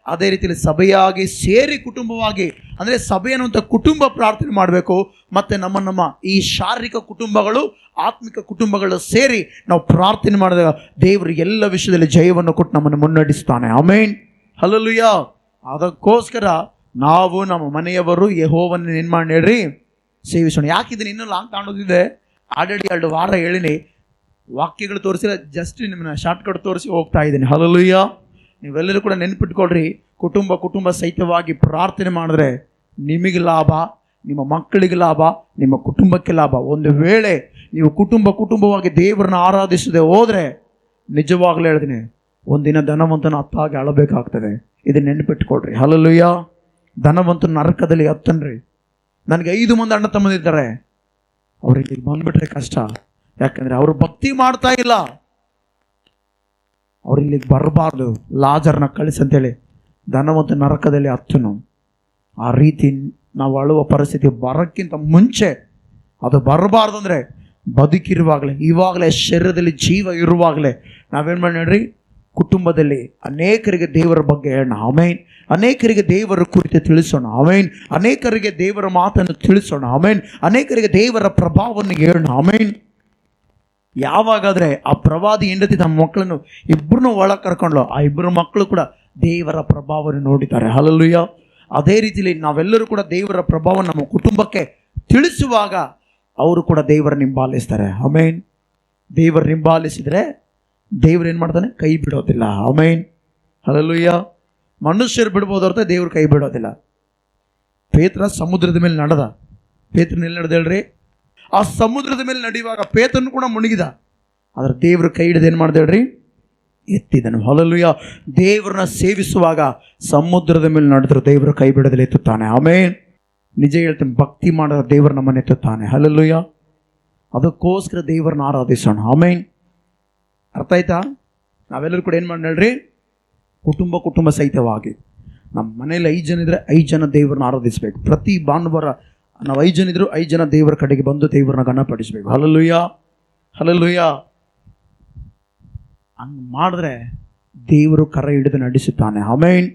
ಅದೇ ರೀತಿಯಲ್ಲಿ ಸಭೆಯಾಗಿ ಸೇರಿ ಕುಟುಂಬವಾಗಿ, ಅಂದರೆ ಸಭೆ ಅನ್ನುವಂಥ ಕುಟುಂಬ ಪ್ರಾರ್ಥನೆ ಮಾಡಬೇಕು. ಮತ್ತು ನಮ್ಮ ಈ ಶಾರೀರಿಕ ಕುಟುಂಬಗಳು, ಆತ್ಮಿಕ ಕುಟುಂಬಗಳು ಸೇರಿ ನಾವು ಪ್ರಾರ್ಥನೆ ಮಾಡಿದಾಗ ದೇವರು ಎಲ್ಲ ವಿಷಯದಲ್ಲಿ ಜಯವನ್ನು ಕೊಟ್ಟು ನಮ್ಮನ್ನು ಮುನ್ನಡೆಸ್ತಾನೆ. ಆಮೆನ್. ಹಲ್ಲೆಲೂಯ. ಅದಕ್ಕೋಸ್ಕರ ನಾವು ನಮ್ಮ ಮನೆಯವರು ಯೆಹೋವನ ಏನು ಮಾಡಿ ಹೇಳ್ರಿ? ಸೇವಿಸೋಣ. ಯಾಕಿದ್ದೀನಿ ಇನ್ನೂ ಲಾಂಗ್ ಕಾಣೋದಿದೆ. ಆಲ್ರೆಡಿ 2 ವಾರ ಹೇಳಿನಿ, ವಾಕ್ಯಗಳು ತೋರಿಸಿಲ್ಲ, ಜಸ್ಟ್ ನಿಮ್ಮನ್ನ ಶಾರ್ಟ್ಕಟ್ ತೋರಿಸಿ ಹೋಗ್ತಾ ಇದ್ದೀನಿ. ಹಲ್ಲೆಲೂಯ. ನೀವೆಲ್ಲರೂ ಕೂಡ ನೆನ್ಪಿಟ್ಕೊಳ್ರಿ, ಕುಟುಂಬ ಸಹಿತವಾಗಿ ಪ್ರಾರ್ಥನೆ ಮಾಡಿದ್ರೆ ನಿಮಗೆ ಲಾಭ, ನಿಮ್ಮ ಮಕ್ಕಳಿಗೆ ಲಾಭ, ನಿಮ್ಮ ಕುಟುಂಬಕ್ಕೆ ಲಾಭ. ಒಂದು ವೇಳೆ ನೀವು ಕುಟುಂಬವಾಗಿ ದೇವರನ್ನ ಆರಾಧಿಸದೆ ಹೋದರೆ ನಿಜವಾಗ್ಲೂ ಹೇಳ್ತೀನಿ, ಒಂದಿನ ಧನವಂತನ ಹತ್ತಾಗಿ ಅಳಬೇಕಾಗ್ತದೆ. ಇದನ್ನ ನೆನ್ಪಿಟ್ಕೊಳ್ರಿ. ಹಲ್ಲೆಲೂಯ. ಧನವಂತನ ನರಕದಲ್ಲಿ ಹತ್ತನ್ರಿ. ನನಗೆ 5 ಮಂದಿ ಅಣ್ಣ ತಮ್ಮದಿದ್ದಾರೆ, ಅವ್ರಿಗೆ ಬಂದ್ಬಿಟ್ರೆ ಕಷ್ಟ. ಯಾಕಂದರೆ ಅವರು ಭಕ್ತಿ ಮಾಡ್ತಾ ಇಲ್ಲ. ಅವ್ರು ಇಲ್ಲಿಗೆ ಬರಬಾರ್ದು, ಲಾಜರ್ನ ಕಳಿಸಂತೇಳಿ ಧನವಂತ ನರಕದಲ್ಲಿ ಹತ್ತನು. ಆ ರೀತಿ ನಾವು ಅಳುವ ಪರಿಸ್ಥಿತಿ ಬರೋಕ್ಕಿಂತ ಮುಂಚೆ ಅದು ಬರಬಾರ್ದು. ಅಂದರೆ ಬದುಕಿರುವಾಗಲೇ, ಇವಾಗಲೇ ಶರೀರದಲ್ಲಿ ಜೀವ ಇರುವಾಗಲೇ ನಾವೇನು ಮಾಡಿ ನೋಡ್ರಿ? ಕುಟುಂಬದಲ್ಲಿ ಅನೇಕರಿಗೆ ದೇವರ ಬಗ್ಗೆ ಹೇಳೋಣ. ಆಮೇನ್. ಅನೇಕರಿಗೆ ದೇವರ ಕುರಿತು ತಿಳಿಸೋಣ. ಆಮೇನ್. ಅನೇಕರಿಗೆ ದೇವರ ಮಾತನ್ನು ತಿಳಿಸೋಣ. ಆಮೇನ್. ಅನೇಕರಿಗೆ ದೇವರ ಪ್ರಭಾವವನ್ನು ಹೇಳೋಣ. ಆಮೇನ್. ಯಾವಾಗಾದರೆ ಆ ಪ್ರವಾದಿ ಹೆಂಡತಿ ತಮ್ಮ ಮಕ್ಕಳನ್ನು ಇಬ್ಬರನ್ನೂ ಒಳಗೆ ಕರ್ಕೊಂಡ್ಲು, ಆ 2 ಮಕ್ಕಳು ಕೂಡ ದೇವರ ಪ್ರಭಾವವನ್ನು ನೋಡಿದ್ದಾರೆ. ಹಲ್ಲೆಲೂಯ. ಅದೇ ರೀತಿಯಲ್ಲಿ ನಾವೆಲ್ಲರೂ ಕೂಡ ದೇವರ ಪ್ರಭಾವ ನಮ್ಮ ಕುಟುಂಬಕ್ಕೆ ತಿಳಿಸುವಾಗ ಅವರು ಕೂಡ ದೇವರ ಹಿಂಬಾಲಿಸ್ತಾರೆ. ಆಮೇನ್. ದೇವರ ಹಿಂಬಾಲಿಸಿದರೆ ದೇವರು ಏನು ಮಾಡ್ತಾನೆ? ಕೈ ಬಿಡೋದಿಲ್ಲ. ಆಮೇನ್. ಹಲ್ಲೆಲೂಯ. ಮನುಷ್ಯರು ಬಿಡ್ಬೋದು ಹೊರತು ದೇವರು ಕೈ ಬಿಡೋದಿಲ್ಲ. ಪೇತ್ರ ಸಮುದ್ರದ ಮೇಲೆ ನಡೆದ. ಪೇತ್ರನ ಎಲ್ಲಿ ನಡೆದ ಹೇಳ್ರಿ? ಆ ಸಮುದ್ರದ ಮೇಲೆ ನಡೆಯುವಾಗ ಪೇತ್ರನು ಕೂಡ ಮುಳುಗಿದ. ಆದರೆ ದೇವರು ಕೈ ಹಿಡಿದು ಏನು ಮಾಡ್ದೆ ಹೇಳ್ರಿ? ಎತ್ತಿದನು. ಹಲ್ಲೆಲೂಯ. ದೇವರನ್ನ ಸೇವಿಸುವಾಗ ಸಮುದ್ರದ ಮೇಲೆ ನಡೆದ್ರು ದೇವರು ಕೈ ಬಿಡೋದಿಲ್ಲ, ಎತ್ತುತ್ತಾನೆ. ಆಮೇನ್. ನಿಜ ಹೇಳ್ತೇನೆ, ಭಕ್ತಿ ಮಾಡಿದ ದೇವರು ನಮ್ಮನ್ನು ಎತ್ತುತ್ತಾನೆ. ಹಲ್ಲೆಲೂಯ. ಅದಕ್ಕೋಸ್ಕರ ದೇವರನ್ನ ಆರಾಧಿಸೋಣ. ಆಮೇನ್. ಅರ್ಥ ಆಯ್ತಾ? ನಾವೆಲ್ಲರೂ ಕೂಡ ಏನು ಮಾಡಿ ಹೇಳ್ರಿ? ಕುಟುಂಬ ಸಹಿತವಾಗಿ ನಮ್ಮ ಮನೇಲಿ 5 ಜನ ಇದ್ದರೆ 5 ಜನ ದೇವರನ್ನ ಆರಾಧಿಸಬೇಕು. ಪ್ರತಿ ಭಾನುವಾರ ನಾವು 5 ಜನ ಇದ್ದರೂ 5 ಜನ ದೇವರ ಕಡೆಗೆ ಬಂದು ದೇವರನ್ನ ಘನಪಡಿಸಬೇಕು. ಹಲ್ಲೆಲೂಯ. ಹಲ್ಲೆಲೂಯ. ಹಂಗೆ ಮಾಡಿದ್ರೆ ದೇವರು ಕರ ಹಿಡಿದು ನಡೆಸುತ್ತಾನೆ. ಆಮೇನ್.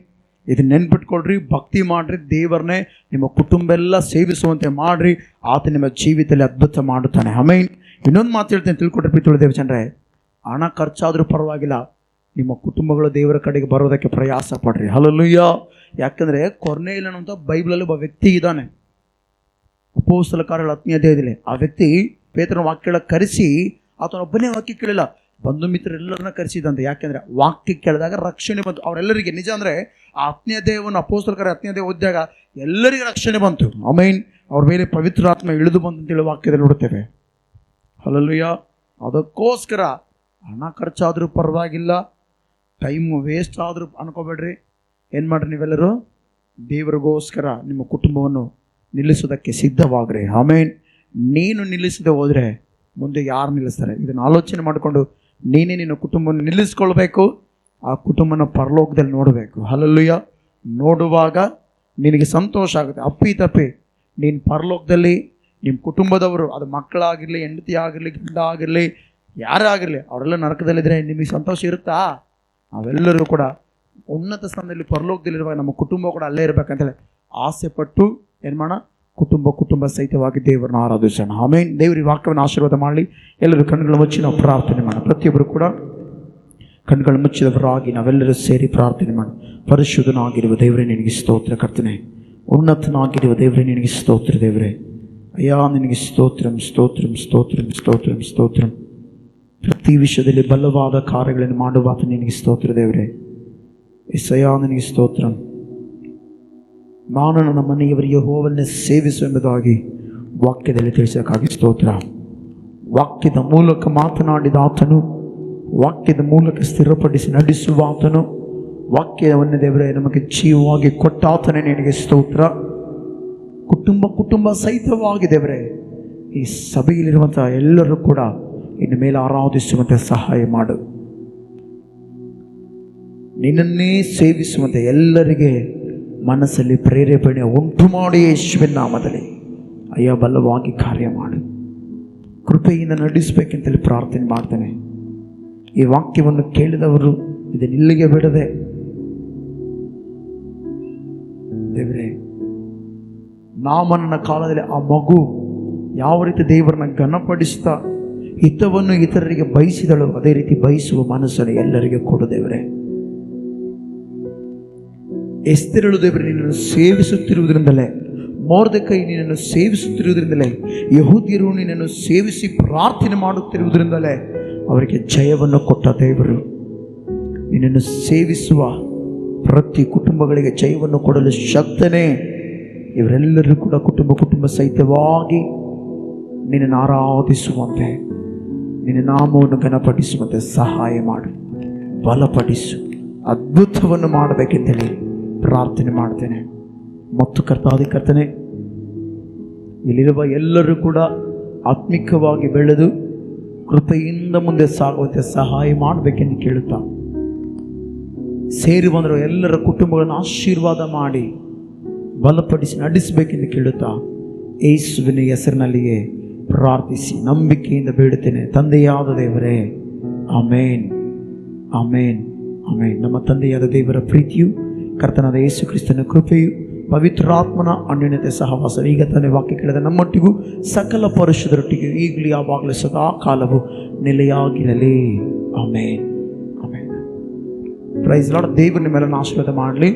ಇದನ್ನ ನೆನ್ಪಿಟ್ಕೊಳ್ರಿ, ಭಕ್ತಿ ಮಾಡಿರಿ, ದೇವರನ್ನೇ ನಿಮ್ಮ ಕುಟುಂಬ ಎಲ್ಲ ಸೇವಿಸುವಂತೆ ಮಾಡಿರಿ, ಆತ ನಿಮ್ಮ ಜೀವಿತದಲ್ಲಿ ಅದ್ಭುತ ಮಾಡುತ್ತಾನೆ. ಆಮೇನ್. ಇನ್ನೊಂದು ಮಾತು ಹೇಳ್ತೇನೆ, ತಿಳ್ಕೊಟ್ರೆ ಪ್ರೀತಿ ದೇವಚಂದ್ರೆ, ಹಣ ಖರ್ಚಾದರೂ ಪರವಾಗಿಲ್ಲ, ನಿಮ್ಮ ಕುಟುಂಬಗಳು ದೇವರ ಕಡೆಗೆ ಬರೋದಕ್ಕೆ ಪ್ರಯಾಸ ಪಡ್ರಿ. ಹಲ್ಲೆಲೂಯ. ಯಾಕಂದರೆ ಕೊರ್ನೇಲಿಯನು ಅನ್ನುವಂಥ ಬೈಬಲಲ್ಲಿ ಒಬ್ಬ ವ್ಯಕ್ತಿ ಇದ್ದಾನೆ. ಅಪೊಸ್ತಲ ಕಾರ್ಯಗಳ 10ನೇ ಅಧ್ಯಾಯದಲ್ಲಿ ಆ ವ್ಯಕ್ತಿ ಪೇತ್ರನ ವಾಕ್ಯ ಕರೆಸಿ, ಆತನೊಬ್ಬನೇ ವಾಕ್ಯ ಕೇಳಿಲ್ಲ, ಬಂಧು ಮಿತ್ರರೆಲ್ಲರನ್ನ ಕರೆಸಿದಂತೆ. ಯಾಕೆಂದರೆ ವಾಕ್ಯ ಕೇಳಿದಾಗ ರಕ್ಷಣೆ ಬಂತು ಅವರೆಲ್ಲರಿಗೆ. ನಿಜ ಅಂದರೆ ಆ 10ನೇ ಅಧ್ಯಾಯವನ್ನು ಅಪೊಸ್ತಲ ಕಾರ್ಯ 10ನೇ ಅಧ್ಯಾಯ ಓದಿದಾಗ ಎಲ್ಲರಿಗೆ ರಕ್ಷಣೆ ಬಂತು. ಆಮೇನ್. ಅವ್ರ ಮೇಲೆ ಪವಿತ್ರ ಆತ್ಮ ಇಳಿದು ಬಂತು ಅಂತೇಳಿ ವಾಕ್ಯದಲ್ಲಿ ನೋಡುತ್ತೇವೆ. ಹಲ್ಲೆಲೂಯ. ಅದಕ್ಕೋಸ್ಕರ ಹಣ ಖರ್ಚಾದರೂ ಪರವಾಗಿಲ್ಲ, ಟೈಮು ವೇಸ್ಟ್ ಆದರೂ ಅನ್ಕೋಬೇಡ್ರಿ. ಏನು ಮಾಡ್ರಿ? ನೀವೆಲ್ಲರೂ ದೇವರಿಗೋಸ್ಕರ ನಿಮ್ಮ ಕುಟುಂಬವನ್ನು ನಿಲ್ಲಿಸೋದಕ್ಕೆ ಸಿದ್ಧವಾಗ್ರಿ. ಆಮೇನ್. ನೀನು ನಿಲ್ಲಿಸದೆ ಹೋದರೆ ಮುಂದೆ ಯಾರು ನಿಲ್ಲಿಸ್ತಾರೆ? ಇದನ್ನು ಆಲೋಚನೆ ಮಾಡಿಕೊಂಡು ನೀನೇ ನಿನ್ನ ಕುಟುಂಬವನ್ನು ನಿಲ್ಲಿಸ್ಕೊಳ್ಬೇಕು. ಆ ಕುಟುಂಬನ ಪರಲೋಕದಲ್ಲಿ ನೋಡಬೇಕು. ಹಲ್ಲೆಲೂಯ. ನೋಡುವಾಗ ನಿನಗೆ ಸಂತೋಷ ಆಗುತ್ತೆ. ಅಪ್ಪಿ ನೀನು ಪರಲೋಕದಲ್ಲಿ ನಿಮ್ಮ ಕುಟುಂಬದವರು, ಅದು ಮಕ್ಕಳಾಗಿರಲಿ, ಹೆಂಡತಿ ಆಗಿರಲಿ, ಗಂಡ ಆಗಿರಲಿ, ಯಾರೇ ಆಗಿರಲಿ, ಅವರೆಲ್ಲ ನರಕದಲ್ಲಿದ್ದರೆ ನಿಮಗೆ ಸಂತೋಷ ಇರುತ್ತಾ? ನಾವೆಲ್ಲರೂ ಕೂಡ ಉನ್ನತ ಸ್ಥಾನದಲ್ಲಿ ಪರಲೋಕದಲ್ಲಿರುವಾಗ ನಮ್ಮ ಕುಟುಂಬ ಕೂಡ ಅಲ್ಲೇ ಇರಬೇಕಂತೇಳಿ ಆಸೆ ಪಟ್ಟು ಏನು ಮಾಡೋಣ? ಕುಟುಂಬ ಸಹಿತವಾಗಿ ದೇವರನ್ನ ಆರಾಧಿಸೋಣ. ಆಮೇನ್. ದೇವರ ವಾಕ್ಯವನ್ನು ಆಶೀರ್ವಾದ ಮಾಡಲಿ. ಎಲ್ಲರೂ ಕಣ್ಣುಗಳ ಮುಚ್ಚಿ ನಾವು ಪ್ರಾರ್ಥನೆ ಮಾಡೋಣ. ಪ್ರತಿಯೊಬ್ಬರು ಕೂಡ ಕಣ್ಗಳು ಮುಚ್ಚಿದವರಾಗಿ ನಾವೆಲ್ಲರೂ ಸೇರಿ ಪ್ರಾರ್ಥನೆ ಮಾಡಿ. ಪರಿಶುದ್ಧನಾಗಿರುವ ದೇವರೇ ನಿನಗೆ ಸ್ತೋತ್ರ ಕರ್ತನೆ, ಉನ್ನತನಾಗಿರುವ ದೇವರೇ ನಿನಗೆ ಸ್ತೋತ್ರ ದೇವರೇ. ಅಯ್ಯ ನಿನಗೆ ಸ್ತೋತ್ರಂ ಸ್ತೋತ್ರಂ ಸ್ತೋತ್ರಂ ಸ್ತೋತ್ರಂ ಸ್ತೋತ್ರಂ. ಪ್ರತಿ ವಿಷಯದಲ್ಲಿ ಬಲವಾದ ಕಾರ್ಯಗಳನ್ನು ಮಾಡುವ ನಿನಗೆ ಸ್ತೋತ್ರ ದೇವರೇ. ಎಸ್ಸಯ್ಯ ನಿನಗೆ ಸ್ತೋತ್ರಂ. ನಾನು ನನ್ನ ಮನೆಯವರಿಗೆ ಯೆಹೋವನ್ನೇ ಸೇವಿಸುವುದಾಗಿ ವಾಕ್ಯದಲ್ಲಿ ತಿಳಿಸೋಕ್ಕಾಗಿ ಸ್ತೋತ್ರ. ವಾಕ್ಯದ ಮೂಲಕ ಮಾತನಾಡಿದ ಆತನು, ವಾಕ್ಯದ ಮೂಲಕ ಸ್ಥಿರಪಡಿಸಿ ನಡೆಸುವ ಆತನು, ವಾಕ್ಯವನ್ನು ದೇವರೇ ನಮಗೆ ಜೀವವಾಗಿ ಕೊಟ್ಟ ಆತನೇ ನಿನಗೆ ಸ್ತೋತ್ರ. ಕುಟುಂಬ ಸಹಿತವಾಗಿ ದೇವರೇ ಈ ಸಭೆಯಲ್ಲಿರುವಂಥ ಎಲ್ಲರೂ ಕೂಡ ಇನ್ನು ಮೇಲೆ ಆರಾಧಿಸುವಂತೆ ಸಹಾಯ ಮಾಡು. ನಿನ್ನನ್ನೇ ಸೇವಿಸುವಂತೆ ಎಲ್ಲರಿಗೆ ಮನಸ್ಸಲ್ಲಿ ಪ್ರೇರೇಪಣೆ ಉಂಟು ಮಾಡಿ ಯೇಸುವಿನ ನಾಮದಲ್ಲಿ ಅಯ್ಯ ಬಲವಾಗಿ ಕಾರ್ಯ ಮಾಡು. ಕೃಪೆಯಿಂದ ನಡೆಸಬೇಕೆಂತೇಳಿ ಪ್ರಾರ್ಥನೆ ಮಾಡ್ತೇನೆ. ಈ ವಾಕ್ಯವನ್ನು ಕೇಳಿದವರು ಇದನ್ನು ಇಲ್ಲಿಗೆ ಬಿಡದೆ ದೇವರೇ, ನಾಮನ ಕಾಲದಲ್ಲಿ ಆ ಮಗು ಯಾವ ರೀತಿ ದೇವರನ್ನ ಘನಪಡಿಸ್ತಾ ಹಿತವನ್ನು ಇತರರಿಗೆ ಬಯಸಿದಳು, ಅದೇ ರೀತಿ ಬಯಸುವ ಮನಸ್ಸನ್ನು ಎಲ್ಲರಿಗೆ ಕೊಡು ದೇವರೇ. ಎಸ್ತೇರಳು ದೇವರೇ ನಿನ್ನನ್ನು ಸೇವಿಸುತ್ತಿರುವುದರಿಂದಲೇ, ಮೊರ್ದೆಕೈ ನಿನ್ನನ್ನು ಸೇವಿಸುತ್ತಿರುವುದರಿಂದಲೇ, ಯಹೂದ್ಯರು ನಿನ್ನನ್ನು ಸೇವಿಸಿ ಪ್ರಾರ್ಥನೆ ಮಾಡುತ್ತಿರುವುದರಿಂದಲೇ ಅವರಿಗೆ ಜಯವನ್ನು ಕೊಟ್ಟ ದೇವರು. ನಿನ್ನನ್ನು ಸೇವಿಸುವ ಪ್ರತಿ ಕುಟುಂಬಗಳಿಗೆ ಜಯವನ್ನು ಕೊಡಲು ಶಕ್ತನೇ. ಇವರೆಲ್ಲರೂ ಕೂಡ ಕುಟುಂಬ ಸಹಿತವಾಗಿ ನಿನ್ನನ್ನು ಆರಾಧಿಸುವಂತೆ, ನಿನ್ನ ನಾಮವನ್ನು ಘನಪಡಿಸುವಂತೆ ಸಹಾಯ ಮಾಡು, ಬಲಪಡಿಸು, ಅದ್ಭುತವನ್ನು ಮಾಡಬೇಕೆಂತೇಳಿ ಪ್ರಾರ್ಥನೆ ಮಾಡ್ತೇನೆ. ಮತ್ತು ಕರ್ತನೆ, ಇಲ್ಲಿರುವ ಎಲ್ಲರೂ ಕೂಡ ಆತ್ಮಿಕವಾಗಿ ಬೆಳೆದು ಕೃಪೆಯಿಂದ ಮುಂದೆ ಸಾಗುವಂತೆ ಸಹಾಯ ಮಾಡಬೇಕೆಂದು ಕೇಳುತ್ತಾ, ಸೇರಿ ಬಂದರೂ ಎಲ್ಲರ ಕುಟುಂಬಗಳನ್ನು ಆಶೀರ್ವಾದ ಮಾಡಿ ಬಲಪಡಿಸಿ ನಡೆಸಬೇಕೆಂದು ಕೇಳುತ್ತಾ ಯೇಸುವಿನ ಹೆಸರಿನಲ್ಲಿಯೇ ಪ್ರಾರ್ಥಿಸಿ ನಂಬಿಕೆಯಿಂದ ಬೇಡುತ್ತೇನೆ ತಂದೆಯಾದ ದೇವರೇ. ಆಮೇನ್, ಆಮೇನ್, ಆಮೇನ್. ನಮ್ಮ ತಂದೆಯಾದ ದೇವರ ಪ್ರೀತಿಯು, ಕರ್ತನಾದ ಯೇಸು ಕ್ರಿಸ್ತನ ಕೃಪೆಯು, ಪವಿತ್ರಾತ್ಮನ ಅನ್ಯೋನ್ಯತೆ ಸಹವಾಸ ಈಗ ತಾನೇ ವಾಕ್ಯ ಕೇಳಿದ ನಮ್ಮೊಟ್ಟಿಗೂ ಸಕಲ ಪರಿಶುದ್ಧರೊಟ್ಟಿಗೂ ಈಗಲೂ ಯಾವಾಗಲೂ ಸದಾ ಕಾಲವು ನೆಲೆಯಾಗಿರಲಿ. ಆಮೇನ್, ಆಮೇನ್. Price lord. ದೇವರ ಮೇಲೆ ಆಶೀರ್ವಾದ ಮಾಡಲಿ.